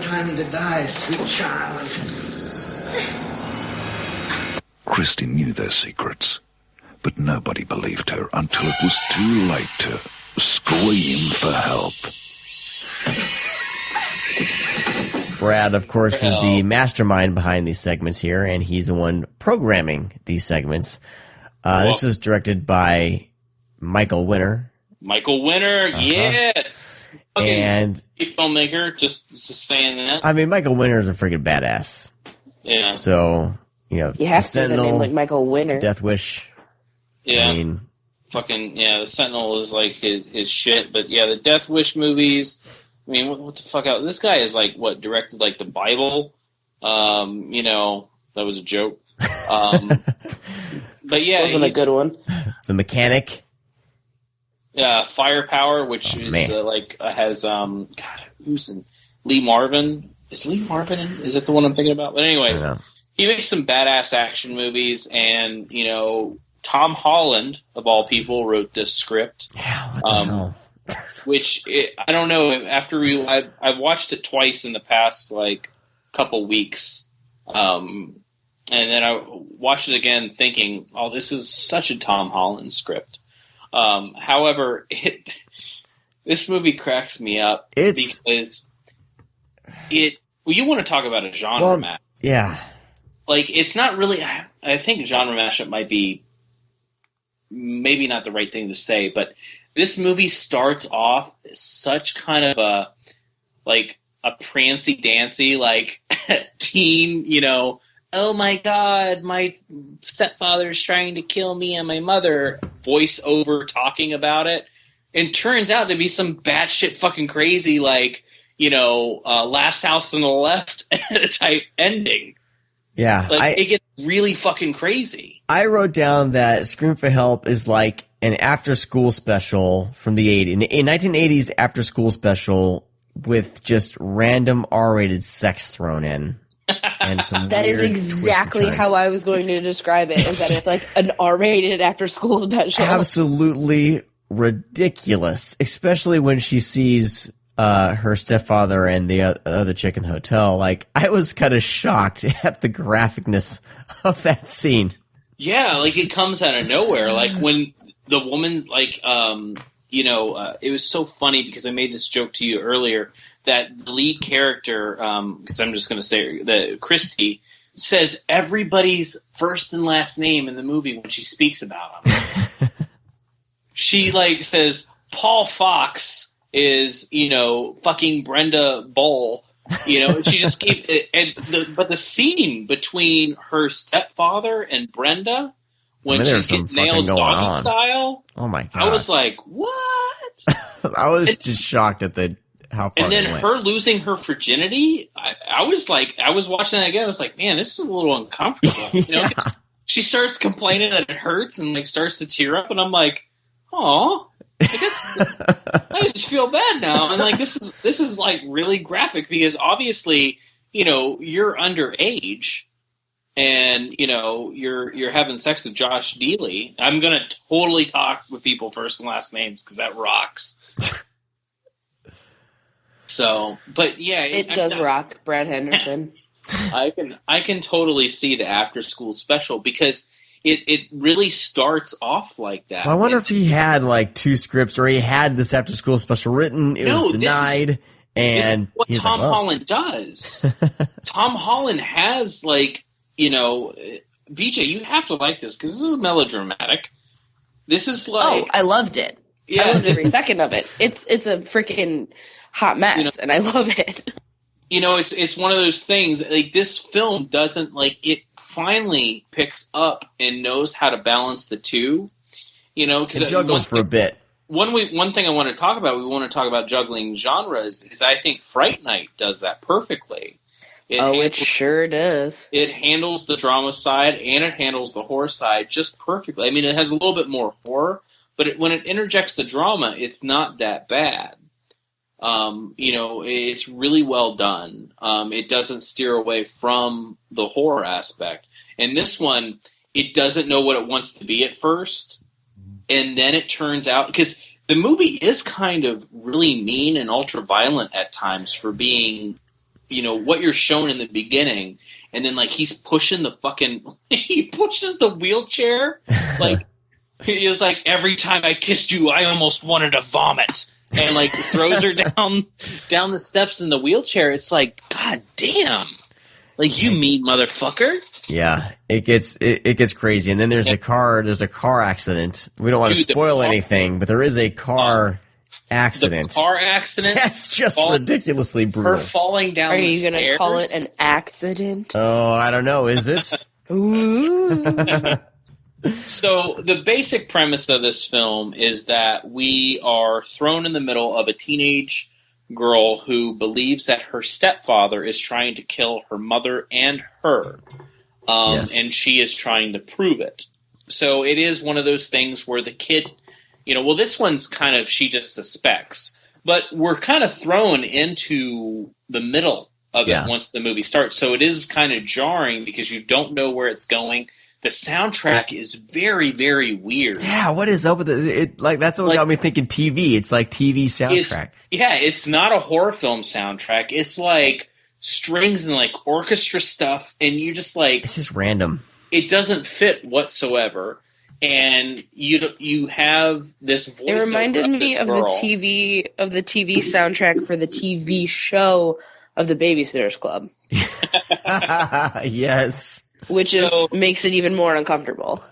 Time to die, sweet child. Christy knew their secrets, but nobody believed her until it was too late to scream for help. Brad, of course, is the mastermind behind these segments here, and he's the one programming these segments. This is directed by Michael Winner. Michael Winner, yeah. And filmmaker, just saying that. I mean, Michael Winner is a freaking badass. Yeah. So, you have to have a name like Michael Winner. Death Wish. Yeah. I mean, the Sentinel is like his shit, but yeah, the Death Wish movies. I mean, what the fuck out? This guy is like directed like the Bible. That was a joke. But yeah, wasn't a good one. The Mechanic. Firepower, which is has who's in Lee Marvin? Is Lee Marvin in? Is that the one I'm thinking about? But anyways, he makes some badass action movies, and Tom Holland of all people wrote this script. Yeah, what the hell? Which I don't know. After I've watched it twice in the past couple weeks, and then I watched it again, thinking, "Oh, this is such a Tom Holland script." However, this movie cracks me up because you want to talk about a genre mashup. Yeah. It's not really. I think genre mashup might be maybe not the right thing to say, but this movie starts off such kind of a prancy dancy teen, oh my god, my stepfather's trying to kill me and my mother, voice over talking about it, and turns out to be some batshit fucking crazy Last House on the Left type ending. Yeah. It gets really fucking crazy. I wrote down that Scream for Help is like an after-school special from the 80s. A 1980s after-school special with just random R-rated sex thrown in. And some that is exactly how I was going to describe it, is that it's like an R-rated after-school special. Absolutely ridiculous, especially when she sees her stepfather and the other chick in the hotel. I was kind of shocked at the graphicness of that scene. Yeah, it comes out of nowhere. When the woman, it was so funny because I made this joke to you earlier that the lead character, because I'm just going to say that Christy says everybody's first and last name in the movie when she speaks about them. She says Paul Fox is fucking Brenda Bowl. She just keep it, but the scene between her stepfather and Brenda when she's getting nailed doggy style. Oh my god! I was like, what? I was just shocked at how far. And then it went. her losing her virginity. I was watching that again. I was like, man, this is a little uncomfortable. You know, she starts complaining that it hurts and like starts to tear up, and I'm like, oh. I just feel bad now, and like this is like really graphic because obviously, you know, you're underage, and you know you're having sex with Josh Dealey. I'm gonna totally talk with people first and last names because that rocks. So, but yeah, it does rock, Brad Henderson. I can totally see the after school special because. It really starts off like that. Well, I wonder if he had like 2 scripts or he had this after school special written. It was denied. This is what he's Tom like, Holland does. Tom Holland has like, you know, BJ, you have to like this because this is melodramatic. This is like... Oh, I loved it. Yeah, I loved every second of it. It's a freaking hot mess, you know, and I love it. You know, it's one of those things, like, this film doesn't, like, it finally picks up and knows how to balance the two, you know? Cause it juggles for a bit. One thing I want to talk about, we want to talk about juggling genres, is I think Fright Night does that perfectly. It sure does. It handles the drama side and it handles the horror side just perfectly. I mean, it has a little bit more horror, but when it interjects the drama, it's not that bad. You know, it's really well done. It doesn't steer away from the horror aspect. And this one, it doesn't know what it wants to be at first. And then it turns out, because the movie is kind of really mean and ultra violent at times for being, you know, what you're shown in the beginning. And then like he's pushing the fucking, he pushes the wheelchair. Like, he was like, every time I kissed you, I almost wanted to vomit. And like throws her down the steps in the wheelchair. It's like, god damn, like you mean motherfucker. Yeah, it gets crazy. And then there's a car accident. We don't want to spoil anything, but there is a car accident. The car accident. That's just ridiculously brutal. Her falling down. Are the you stairs. gonna call it an accident? Oh, I don't know. Is it? Ooh. So the basic premise of this film is that we are thrown in the middle of a teenage girl who believes that her stepfather is trying to kill her mother and her, Yes. and she is trying to prove it. So it is one of those things where the kid, you know, well, this one's kind of she just suspects, but we're kind of thrown into the middle of it once the movie starts. So it is kind of jarring because you don't know where it's going. The soundtrack is very, very weird. Yeah, what is up with it? Like that's what got me thinking TV. It's like TV soundtrack. It's not a horror film soundtrack. It's like strings and like orchestra stuff, and you just like it's just random. It doesn't fit whatsoever, and you have this voice. It reminded me of girl. the TV soundtrack for the TV show of the Babysitters Club. Yes. Which makes it even more uncomfortable.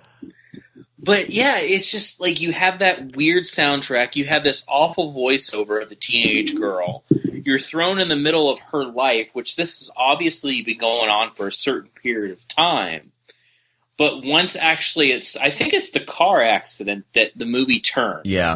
But yeah, it's just like you have that weird soundtrack. You have this awful voiceover of the teenage girl. You're thrown in the middle of her life, which this has obviously been going on for a certain period of time. But once actually I think it's the car accident that the movie turns. Yeah.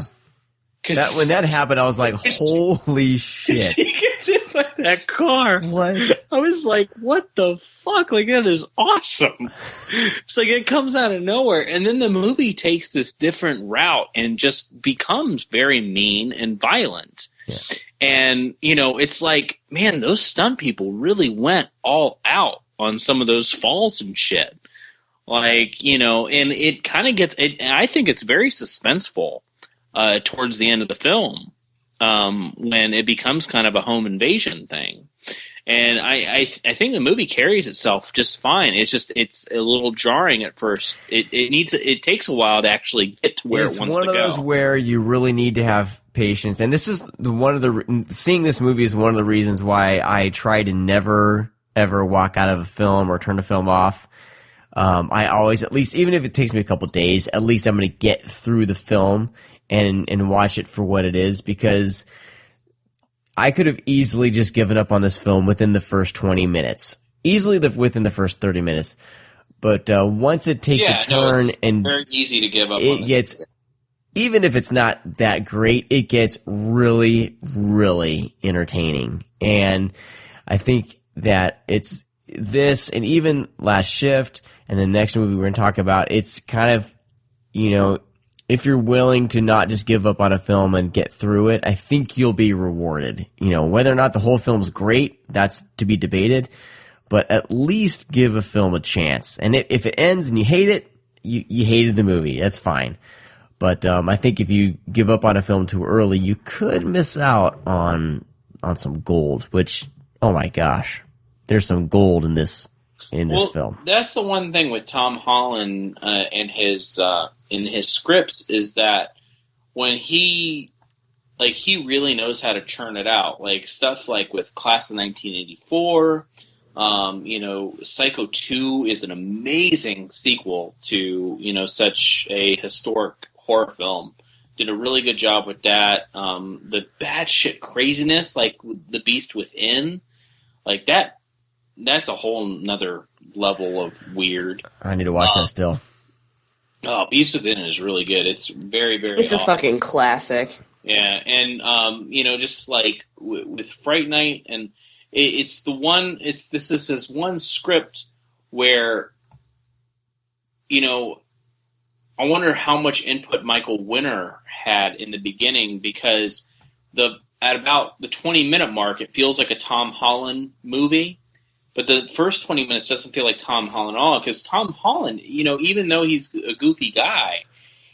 When that happened, I was like, holy shit. She gets hit by that car. What? I was like, what the fuck? Like, that is awesome. It's like it comes out of nowhere. And then the movie takes this different route and just becomes very mean and violent. Yeah. And, you know, it's like, man, those stunt people really went all out on some of those falls and shit. Like, you know, and it kind of gets – I think it's very suspenseful. Towards the end of the film, when it becomes kind of a home invasion thing, and I think the movie carries itself just fine. It's just it's a little jarring at first. It takes a while to actually get to where it wants to go. It's one of those where you really need to have patience, and this is seeing this movie is one of the reasons why I try to never ever walk out of a film or turn a film off. I always, at least even if it takes me a couple days, at least I'm going to get through the film and watch it for what it is, because I could have easily just given up on this film within the first 20 minutes. Easily within the first 30 minutes. But once it takes a turn, it's and very easy to give up. it gets, even if it's not that great, it gets really, really entertaining. And I think that it's this, and even Last Shift, and the next movie we're going to talk about, it's kind of, you know, if you're willing to not just give up on a film and get through it, I think you'll be rewarded. You know, whether or not the whole film's great, that's to be debated. But at least give a film a chance. And if it ends and you hate it, you hated the movie. That's fine. But I think if you give up on a film too early, you could miss out on some gold. Which, oh my gosh, there's some gold in this film. That's the one thing with Tom Holland in his scripts, is that when he really knows how to churn it out. Like stuff like with Class of 1984. Psycho 2 is an amazing sequel to, such a historic horror film. Did a really good job with that. The batshit craziness, like The Beast Within, like that's a whole nother level of weird. I need to watch that still. Oh, Beast Within is really good. It's very, very It's a fucking classic. Yeah, and, just like with Fright Night, and this is his one script where, I wonder how much input Michael Winner had in the beginning, because at about the 20-minute mark, it feels like a Tom Holland movie, but the first 20 minutes doesn't feel like Tom Holland at all, because Tom Holland, even though he's a goofy guy,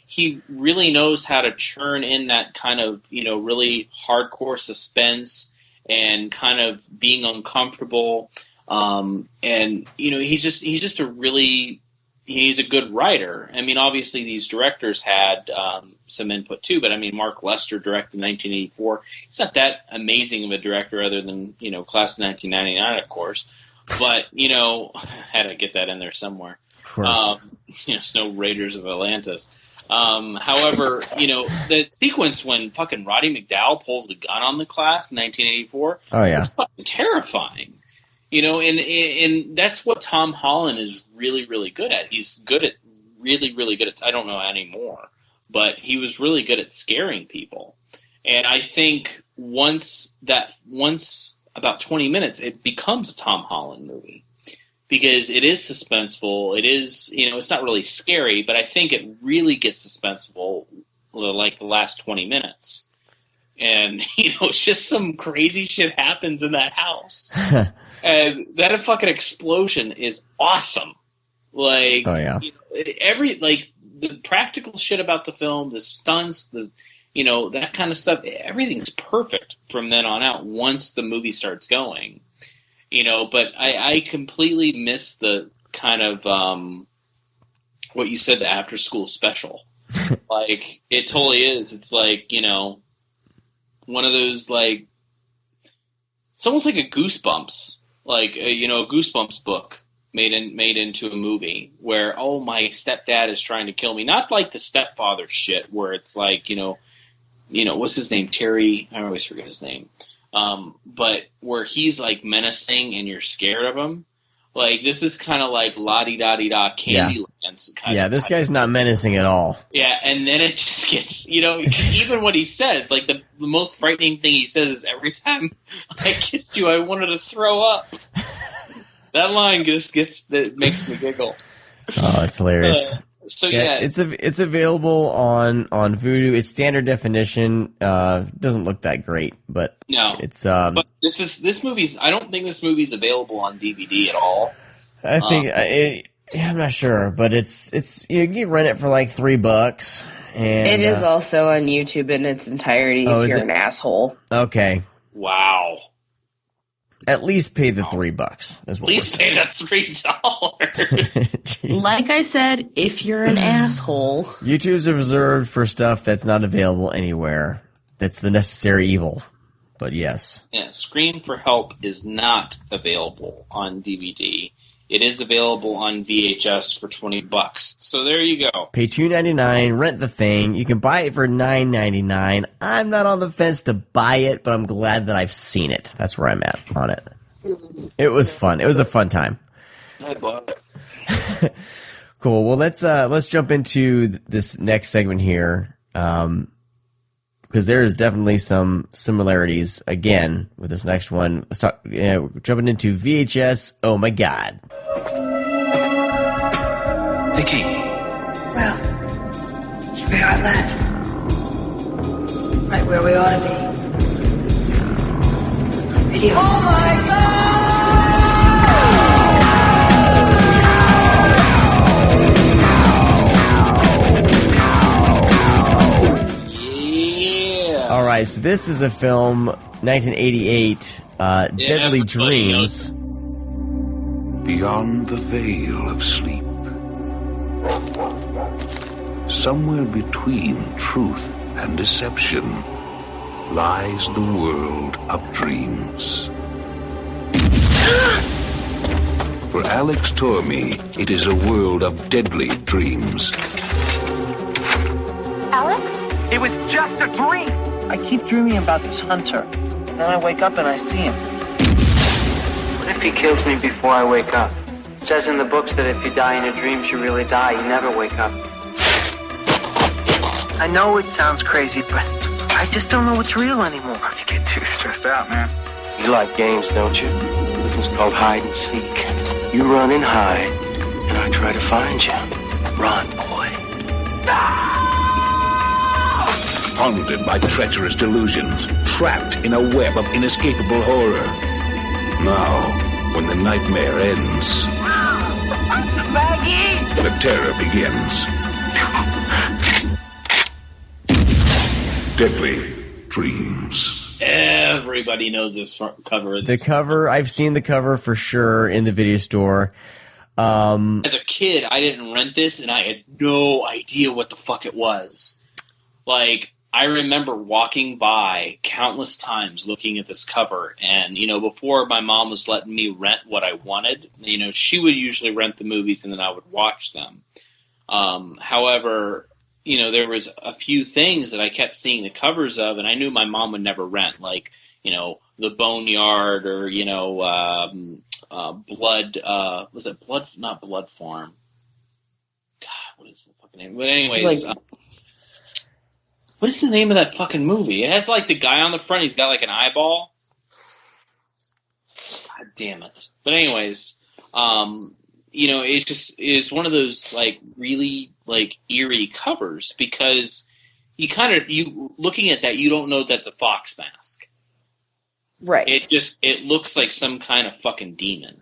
he really knows how to churn in that kind of, really hardcore suspense and kind of being uncomfortable. And, he's a good writer. I mean, obviously these directors had some input too, but I mean, Mark Lester directed 1984. He's not that amazing of a director other than, Class of 1999, of course. But, had to get that in there somewhere. Of course. Snow Raiders of Atlantis. However, the sequence when fucking Roddy McDowall pulls the gun on the Class in 1984, oh yeah, it's fucking terrifying. And that's what Tom Holland is really, really good at. He's really, really good at, I don't know anymore, but he was really good at scaring people. And I think once about 20 minutes, it becomes a Tom Holland movie. Because it is suspenseful. It is, it's not really scary, but I think it really gets suspenseful like the last 20 minutes. And, it's just some crazy shit happens in that house. And that fucking explosion is awesome. Like, oh, yeah. The practical shit about the film, the stunts, that kind of stuff, everything's perfect from then on out once the movie starts going. But I completely miss the kind of what you said, the after school special. Like, it totally is. It's like, one of those, like, it's almost like a Goosebumps, like, a Goosebumps book made into a movie where, oh, my stepdad is trying to kill me. Not like the stepfather shit where it's like, what's his name? Terry? I always forget his name. But where he's like menacing and you're scared of him, like this is kind of like la-di-da-di-da Candyland. Yeah, this guy's not menacing at all. Yeah, and then it just gets, even what he says, like the most frightening thing he says is, every time I kissed you, I wanted to throw up. That line that makes me giggle. Oh, it's hilarious. So yeah, it's available on Vudu. It's standard definition. Doesn't look that great, but no, it's But this movie's. I don't think this movie's available on DVD at all. I think I'm not sure, but it's you can rent it for like $3. And it is also on YouTube in its entirety. If you're an asshole. Okay. Wow. At least pay the $3. At least pay the $3. Like I said, if you're an asshole. YouTube's reserved for stuff that's not available anywhere. That's the necessary evil. But yes. Yeah, Scream for Help is not available on DVD. It is available on VHS for $20. So there you go. Pay $2.99, rent the thing. You can buy it for $9.99. I'm not on the fence to buy it, but I'm glad that I've seen it. That's where I'm at on it. It was fun. It was a fun time. I bought it. Cool. Well, let's jump into this next segment here, because there is definitely some similarities again with this next one. Let's talk. Jumping into VHS. Oh my God. The key. Well, here we are at last. Right where we ought to be. Video. Oh my Yeah. All right. So this is a film, 1988, Deadly Dreams. Beyond the veil of sleep, somewhere between truth and deception, lies the world of dreams. For Alex Tormey, it is a world of deadly dreams. Alex? It was just a dream. I keep dreaming about this hunter, and then I wake up and I see him. What if he kills me before I wake up? It says in the books that if you die in your dreams, you really die. You never wake up. I know it sounds crazy, but I just don't know what's real anymore. You get too stressed out, man. You like games, don't you? It's called hide and seek. You run and hide, and I try to find you. Run, boy. Haunted by treacherous delusions, trapped in a web of inescapable horror. Now, when the nightmare ends, Maggie! the terror begins. Deadly Dreams. Everybody knows this cover. The cover, I've seen the cover for sure in the video store. As a kid, I didn't rent this, and I had no idea what the fuck it was. Like, I remember walking by countless times looking at this cover, and, before my mom was letting me rent what I wanted, she would usually rent the movies, and then I would watch them. However, there was a few things that I kept seeing the covers of, and I knew my mom would never rent, like, The Boneyard or, Blood, was it Blood, not Blood Farm? God, what is the fucking name? But anyways, what is the name of that fucking movie? It has, like, the guy on the front, he's got, like, an eyeball. God damn it. But anyways, it's one of those, like, really, like, eerie covers because you looking at that, you don't know that's a fox mask. Right. It looks like some kind of fucking demon.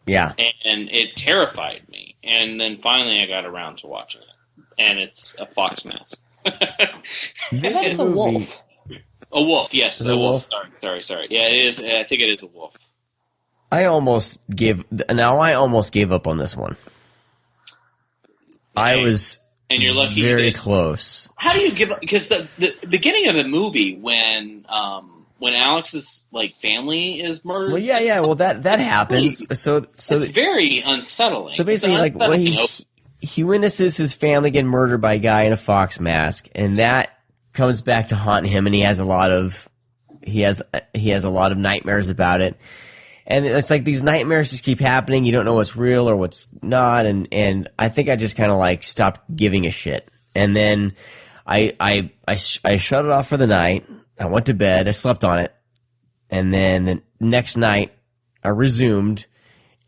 Yeah. And it terrified me. And then finally I got around to watching it. And it's a fox mask. It's a wolf. A wolf, yes. Is it a wolf? Sorry. Yeah, it is. I think it is a wolf. I almost gave up on this one. I was and you're lucky very close. How do you give up? Because the beginning of the movie when Alex's like family is murdered. Well, yeah. Well, that happens. So it's very unsettling. So basically, like when he witnesses his family get murdered by a guy in a fox mask, and that comes back to haunt him, and he has a lot of nightmares about it. And it's like these nightmares just keep happening. You don't know what's real or what's not. And I think I just kind of like stopped giving a shit. And then I shut it off for the night. I went to bed. I slept on it. And then the next night I resumed.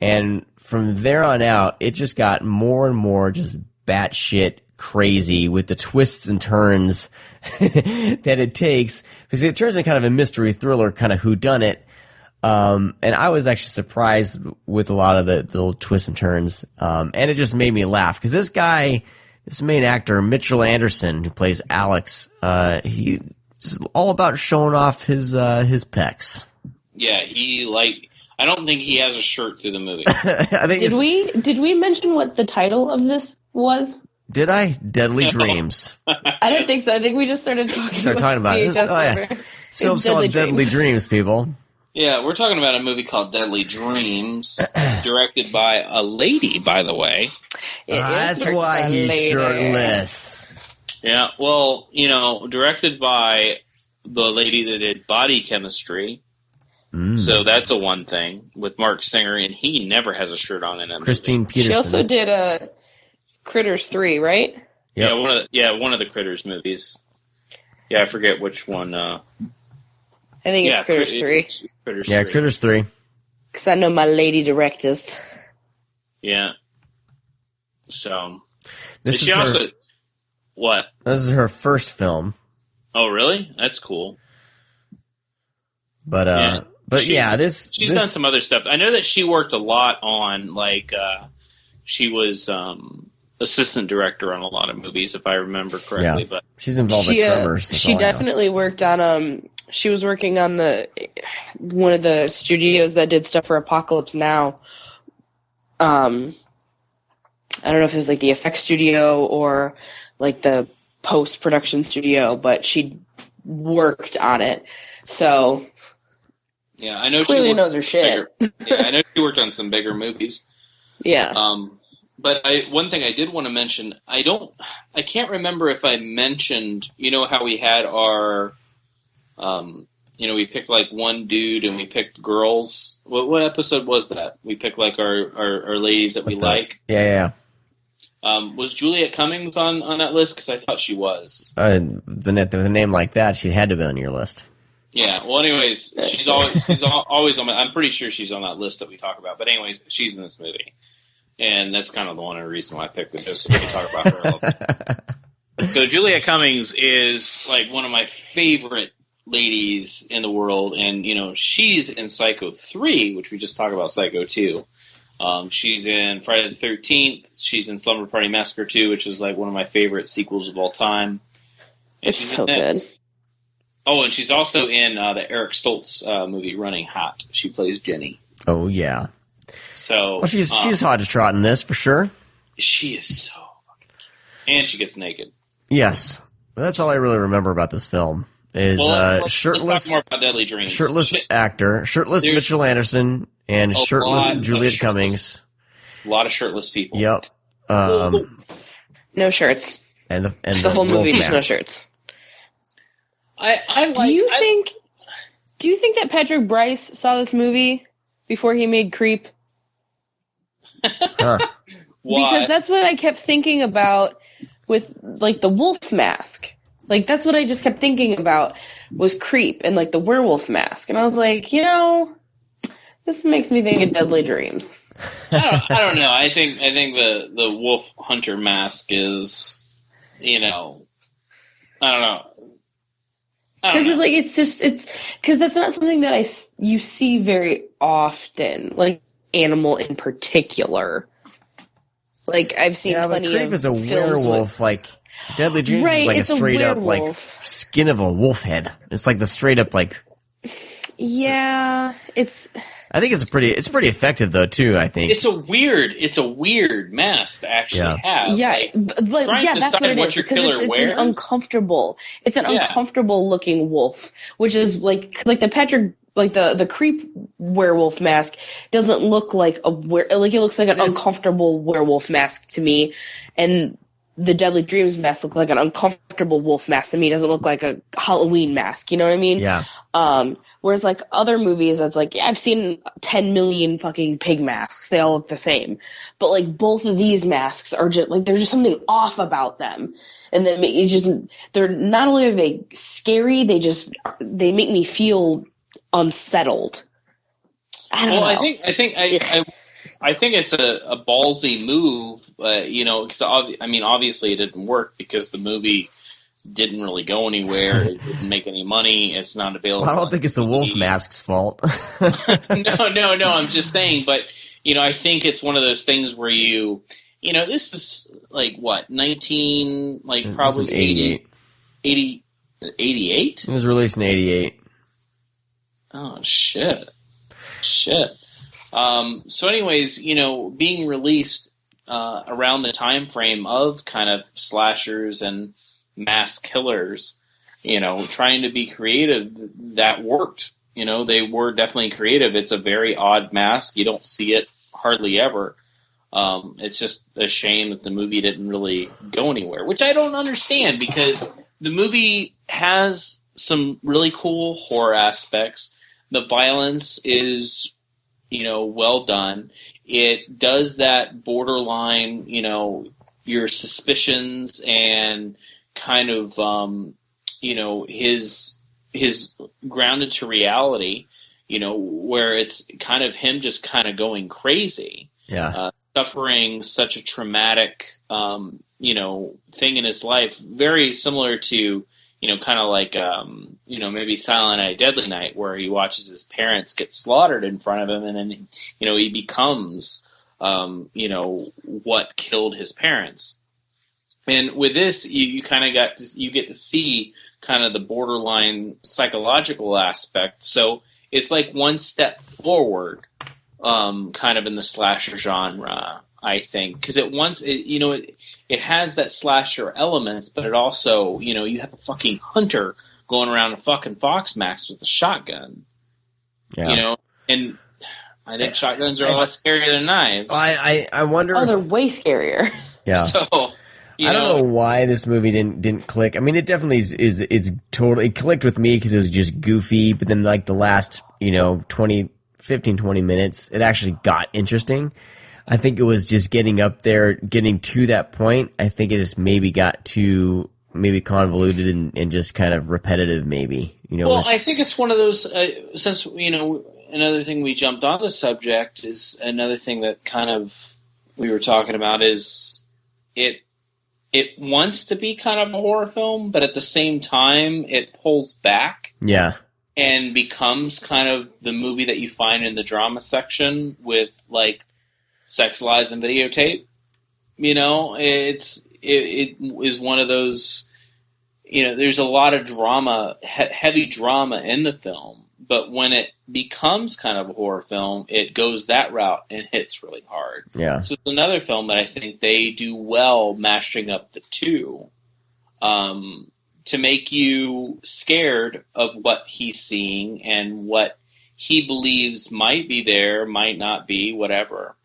And from there on out, it just got more and more just batshit crazy with the twists and turns that it takes. Because it turns into kind of a mystery thriller, kind of whodunit. And I was actually surprised with a lot of the little twists and turns. And it just made me laugh because this main actor, Mitchell Anderson, who plays Alex, he's all about showing off his pecs. Yeah, I don't think he has a shirt through the movie. Did we mention what the title of this was? Did I? Deadly Dreams. I don't think so. I think we just started talking about it. This film's called Deadly Dreams, people. Yeah, we're talking about a movie called Deadly Dreams, directed by a lady, by the way. That's why he's shirtless. Yeah, well, directed by the lady that did Body Chemistry, So that's a one thing with Mark Singer, and he never has a shirt on in a Christine movie. Peterson. She also did Critters 3, right? Yep. Yeah, one of the Critters movies. Yeah, I forget which one. I think it's Critters 3. Critters 3. Critters 3. Because I know my lady directors. Yeah. So. This is she her, also. What? This is her first film. Oh, really? That's cool. But she's done some other stuff. I know that she worked a lot on, she was assistant director on a lot of movies, if I remember correctly. Yeah. But she's involved with Tremors. She definitely worked on she was working on one of the studios that did stuff for Apocalypse Now. I don't know if it was like the effects studio or like the post-production studio, but she worked on it. So yeah, I know clearly knows her shit. I know she worked on some bigger movies. Yeah. But one thing I did want to mention, I can't remember if I mentioned, how we had our, we picked like one dude and we picked girls. What episode was that? We picked like our ladies that we like. Yeah. Was Juliet Cummings on that list? Because I thought she was. With a name like that, she had to be on your list. Yeah. Well, anyways, she's always on. I'm pretty sure she's on that list that we talk about. But anyways, she's in this movie, and that's kind of the one reason why I picked it, just so we can talk about her a little bit. So Juliet Cummings is like one of my favorite ladies in the world, and she's in Psycho 3, which we just talked about. Psycho 2. She's in Friday the 13th. She's in Slumber Party Massacre 2, which is like one of my favorite sequels of all time. And it's so good. Oh, and she's also in the Eric Stoltz movie Running Hot. She plays Jenny. Oh yeah. So she's hot to trot in this for sure. She is so fucking cute. And she gets naked. Yes, that's all I really remember about this film. Is shirtless. Let's talk more about Deadly Dreams. Shirtless actor, shirtless Mitchell Anderson, and shirtless Juliet Cummings. A lot of shirtless people. Yep. No shirts. And the whole movie just no shirts. Do you think that Patrick Bryce saw this movie before he made Creep? Huh. Because that's what I kept thinking about with like the wolf mask. Like that's what I just kept thinking about was Creep and like the werewolf mask. And I was like, this makes me think of Deadly Dreams. I don't know. I think the wolf hunter mask is, I don't know. Because because that's not something that you see very often, like animal in particular. Like I've seen plenty of Creep is a werewolf, like Deadly Dreams is like a straight up like skin of a wolf head. It's like the straight up like. Yeah, I think it's pretty effective though too. I think it's a weird mask to actually have. Yeah, but that's what it is because it's an uncomfortable. It's an uncomfortable looking wolf, which is like the Patrick. Like the Creep werewolf mask doesn't look like it looks like an uncomfortable werewolf mask to me, and the Deadly Dreams mask looks like an uncomfortable wolf mask to me. It doesn't look like a Halloween mask. You know what I mean? Yeah. Whereas like other movies, it's like I've seen 10 million fucking pig masks. They all look the same, but like both of these masks are just like there's just something off about them, and then they're not only are they scary, they make me feel unsettled. I don't know. I think it's a ballsy move, because obviously it didn't work because the movie didn't really go anywhere. It didn't make any money. It's not available. I don't think it's the wolf mask's fault. No. I'm just saying, but I think it's one of those things where this is like what 19, like probably 88. 88. It was released in 88. Oh, shit. So anyways, being released around the time frame of kind of slashers and mass killers, trying to be creative, that worked. They were definitely creative. It's a very odd mask. You don't see it hardly ever. It's just a shame that the movie didn't really go anywhere, which I don't understand because the movie has some really cool horror aspects. The violence is, well done. It does that borderline, your suspicions and kind of, his grounded to reality, where it's kind of him just kind of going crazy. Yeah. Suffering such a traumatic, thing in his life, very similar to, kind of like, maybe Silent Night, Deadly Night, where he watches his parents get slaughtered in front of him, and then, he becomes, what killed his parents. And with this, you kind of you get to see kind of the borderline psychological aspect. So it's like one step forward, kind of in the slasher genre, I think, because it has that slasher elements, but it also, you have a fucking hunter going around a fucking Fox Max with a shotgun, and I think shotguns are a lot scarier than knives. I wonder. Oh, they're way scarier. Yeah. So I don't know why this movie didn't click. I mean, it definitely is totally, it clicked with me because it was just goofy, but then like the last, 15, 20 minutes, it actually got interesting. I think it was just getting up there, getting to that point. I think it just maybe got too convoluted and just kind of repetitive, maybe. Well, I think it's one of those, since, another thing we jumped on the subject is another thing that kind of we were talking about is it wants to be kind of a horror film, but at the same time, it pulls back. Yeah. And becomes kind of the movie that you find in the drama section with, like, Sex, Lies, and Videotape. It is one of those, there's a lot of drama, heavy drama in the film, but when it becomes kind of a horror film, it goes that route and hits really hard. Yeah. So it's another film that I think they do well mashing up the two, to make you scared of what he's seeing and what he believes might be there, might not be, whatever.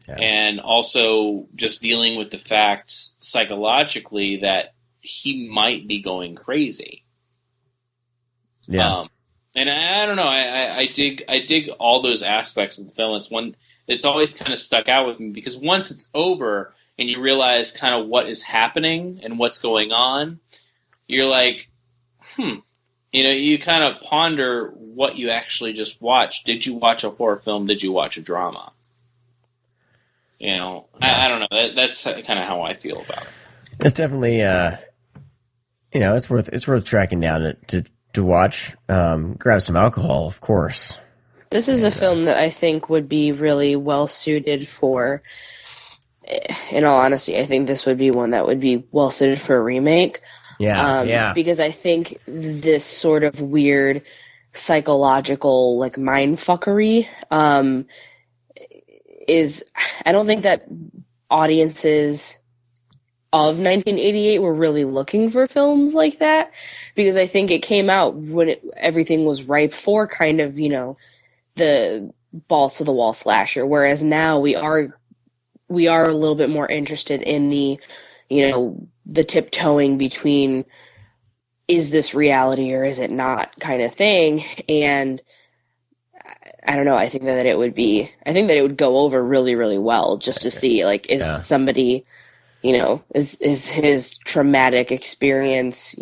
Yeah. And also just dealing with the fact psychologically that he might be going crazy. Yeah. And I don't know. I dig all those aspects of the film. It's always kind of stuck out with me because once it's over and you realize kind of what is happening and what's going on, you're like, you kind of ponder what you actually just watched. Did you watch a horror film? Did you watch a drama? I don't know. That's kind of how I feel about it. It's definitely, it's worth tracking down to watch. Grab some alcohol, of course. This is a film that I think would be really well suited for, in all honesty, I think this would be one that would be well suited for a remake. Yeah. Because I think this sort of weird psychological, like, mindfuckery, I don't think that audiences of 1988 were really looking for films like that, because I think it came out when everything was ripe for kind of, the balls to the wall slasher, whereas now we are a little bit more interested in the, the tiptoeing between, is this reality or is it not kind of thing. And I don't know, I think that it would go over really, really well just to see, like, is somebody, is his traumatic experience,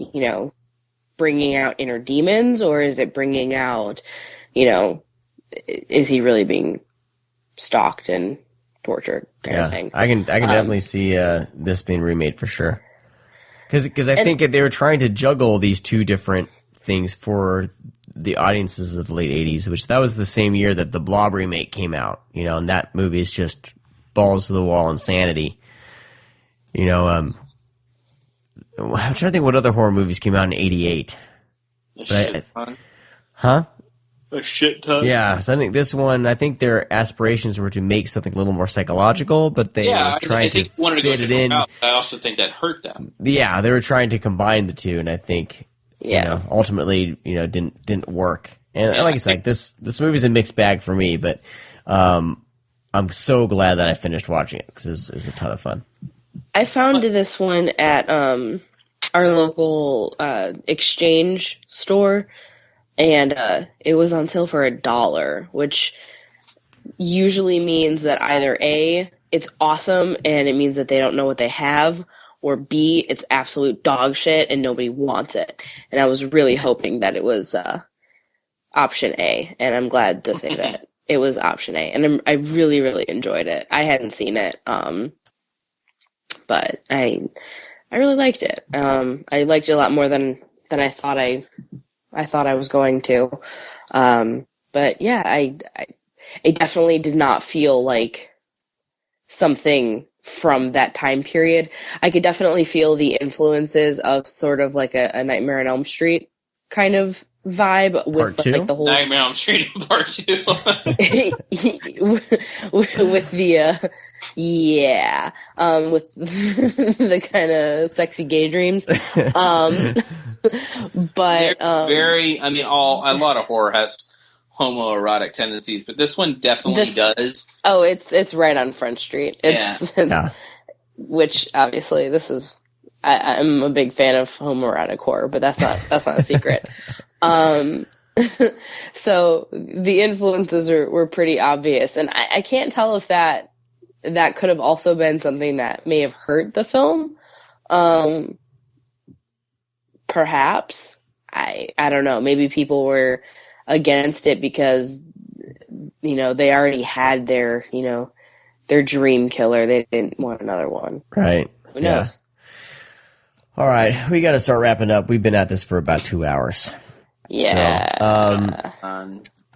bringing out inner demons, or is it bringing out, is he really being stalked and tortured kind of thing? I can definitely see this being remade for sure. Because I think they were trying to juggle these two different things for the audiences of the late 80s, which that was the same year that the Blob remake came out, and that movie is just balls to the wall insanity. I'm trying to think what other horror movies came out in 88. A shit ton. Yeah, so I think this one, their aspirations were to make something a little more psychological, but they were trying to fit it in. I also think that hurt them. Yeah, they were trying to combine the two, and I think ultimately, didn't work. And like I said, this movie's a mixed bag for me, but I'm so glad that I finished watching it because it was a ton of fun. I found this one at our local exchange store. and it was on sale for $1, which usually means that either A, it's awesome and it means that they don't know what they have, or B, it's absolute dog shit and nobody wants it. And I was really hoping that it was option A, and I'm glad to say that it was option A. And I really, really enjoyed it. I hadn't seen it, but I really liked it. I liked it a lot more than I thought I was going to. But yeah, I definitely did not feel like something from that time period. I could definitely feel the influences of sort of like a Nightmare on Elm Street kind of vibe with like the whole Nightmare on Elm Street Part 2. with the with the kind of sexy gay dreams. But a lot of horror has homoerotic tendencies, but this one definitely does. Oh, it's right on Front Street. Which obviously this is. I'm a big fan of homoerotic horror, but that's not a secret. So the influences were pretty obvious, and I can't tell if that could have also been something that may have hurt the film. Perhaps. I don't know. Maybe people were against it because, they already had their dream killer. They didn't want another one. Right. Who knows? Yeah. All right. We got to start wrapping up. We've been at this for about 2 hours. Yeah.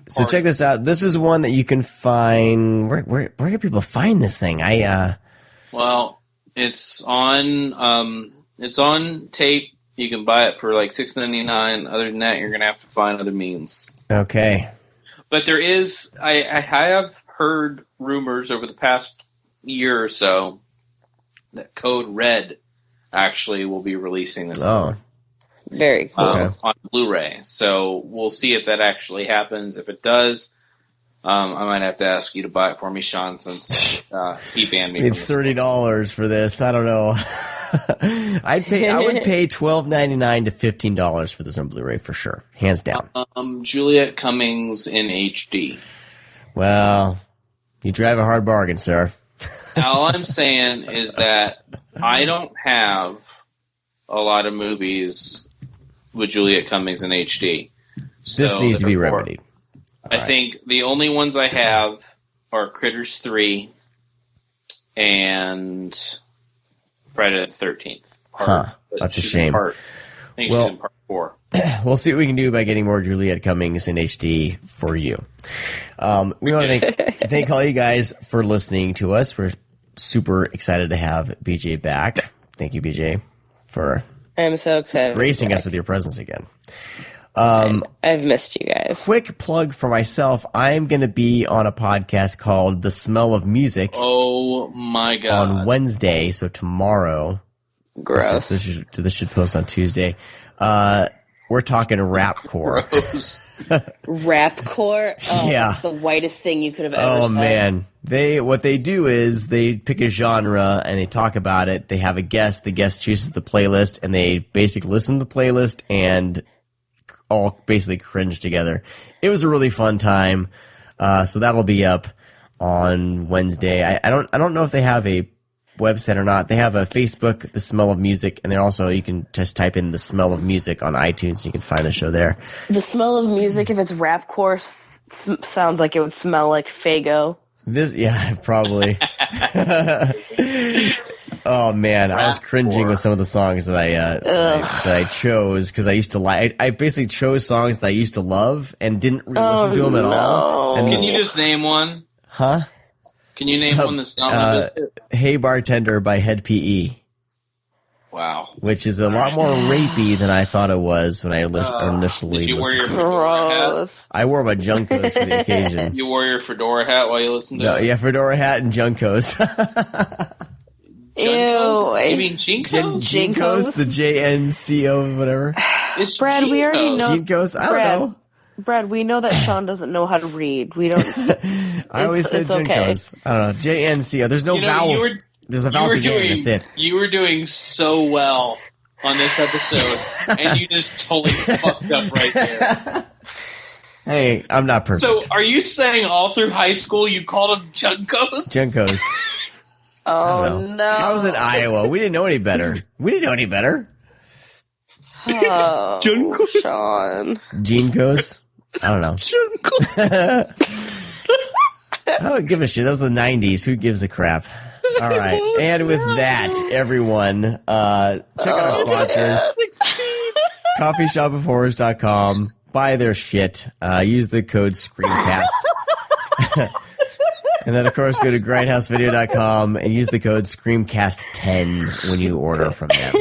So check this out. This is one that you can find. Where can people find this thing? Well, it's on tape. You can buy it for like $6.99. Other than that, you're gonna have to find other means. Okay. But there is. I have heard rumors over the past year or so that Code Red actually will be releasing this. Oh. Very cool. On Blu-ray. So we'll see if that actually happens. If it does, I might have to ask you to buy it for me, Sean, since he banned me. Need $30 for this. I don't know. I would pay $12.99 to $15 for this on Blu-ray for sure, hands down. Juliet Cummings in HD. Well, you drive a hard bargain, sir. All I'm saying is that I don't have a lot of movies with Juliet Cummings in HD. This needs to be remedied. I think the only ones I have are Critters 3 and Friday the 13th. That's a shame. I think she's in part 4. We'll see what we can do by getting more Juliet Cummings in HD for you. We want to thank all you guys for listening to us. We're super excited to have BJ back. Thank you, BJ, for I'm so excited gracing us with your presence again. I've missed you guys. Quick plug for myself. I'm going to be on a podcast called The Smell of Music. Oh my God. On Wednesday, so tomorrow. Gross. This should post on Tuesday. We're talking rapcore. Rapcore? Oh, yeah. That's the whitest thing you could have ever said. Oh, man. What they do is they pick a genre and they talk about it. They have a guest. The guest chooses the playlist, and they basically listen to the playlist and all basically cringe together. It was a really fun time. So that'll be up on Wednesday. I don't know if they have a website or not. They have a Facebook, The Smell of Music, and you can just type in The Smell of Music on iTunes and you can find the show there. The Smell of Music, if it's rapcore, sounds like it would smell like Faygo. Probably. Oh man, I was cringing with some of the songs that I chose because I used to like. I basically chose songs that I used to love and didn't really listen to them at all. And can you just name one? Huh? Can you name one that's not on this? Hey Bartender by Head PE. Wow. Which is a lot more rapey than I thought it was when I initially Did you wear your fedora hat? I wore my Junkos for the occasion. You wore your fedora hat while you listened to it? Yeah, fedora hat and Junkos. Junkos? You mean Jinkos? Jinkos, the JNCO, whatever. It's Brad, we already know. Jinkos? I don't know. Brad, we know that Sean doesn't know how to read. We don't. I always said Jinkos. Okay. I don't know. JNCO. There's no vowels. There's a vowel at the end. That's it. You were doing so well on this episode, and you just totally fucked up right there. Hey, I'm not perfect. So, are you saying all through high school you called them Junkos? Junkos. Oh, no. I was in Iowa. We didn't know any better. Oh, Junkos? Sean. Jeankos? I don't know. Junkos. I don't give a shit. That was the 90s. Who gives a crap? All right. And with that, everyone, check out our sponsors. 16. CoffeeShopOfHorrors.com. Buy their shit. Use the code ScreamCast. And then, of course, go to GrindhouseVideo.com and use the code ScreamCast10 when you order from them.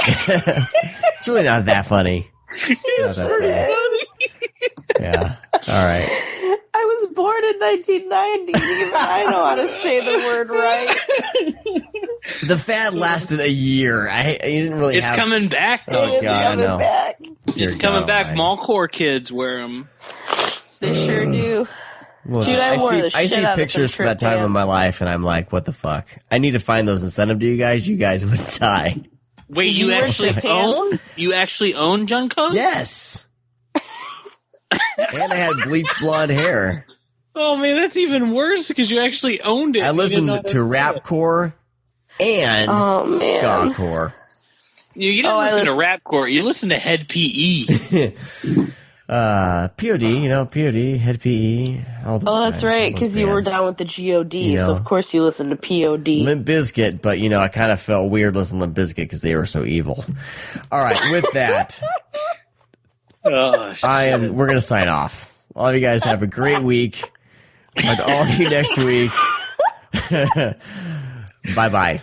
It's really not that funny. It's pretty funny. Yeah. All right. I was born in 1990. Even I know how to say the word right. The fad lasted a year. I didn't really. It's coming back. Oh God, I know. Back. It's coming back. Mallcore kids wear them. They sure do. Well, Dude, I see pictures from that time in my life, and I'm like, what the fuck? I need to find those and send them to you guys. You guys would die. Wait, you actually own? You actually own Junkos? Yes. And I had bleached blonde hair. Oh man, that's even worse because you actually owned it. I listened to rapcore and skacore. You didn't listen to rapcore. You listened to Head PE. POD, POD, Head PE. All those that's right, because you were down with the GOD, so of course you listened to POD. Limp Bizkit, but I kind of felt weird listening to Limp Bizkit because they were so evil. All right, with that. We're going to sign off. All of you guys have a great week. Talk to all of you next week. Bye-bye.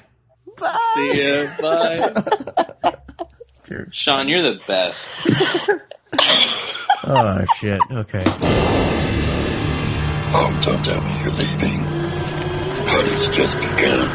Bye. See ya. Bye. Sean, you're the best. Oh, shit. Okay. Oh, don't tell me you're leaving. The party's just begun.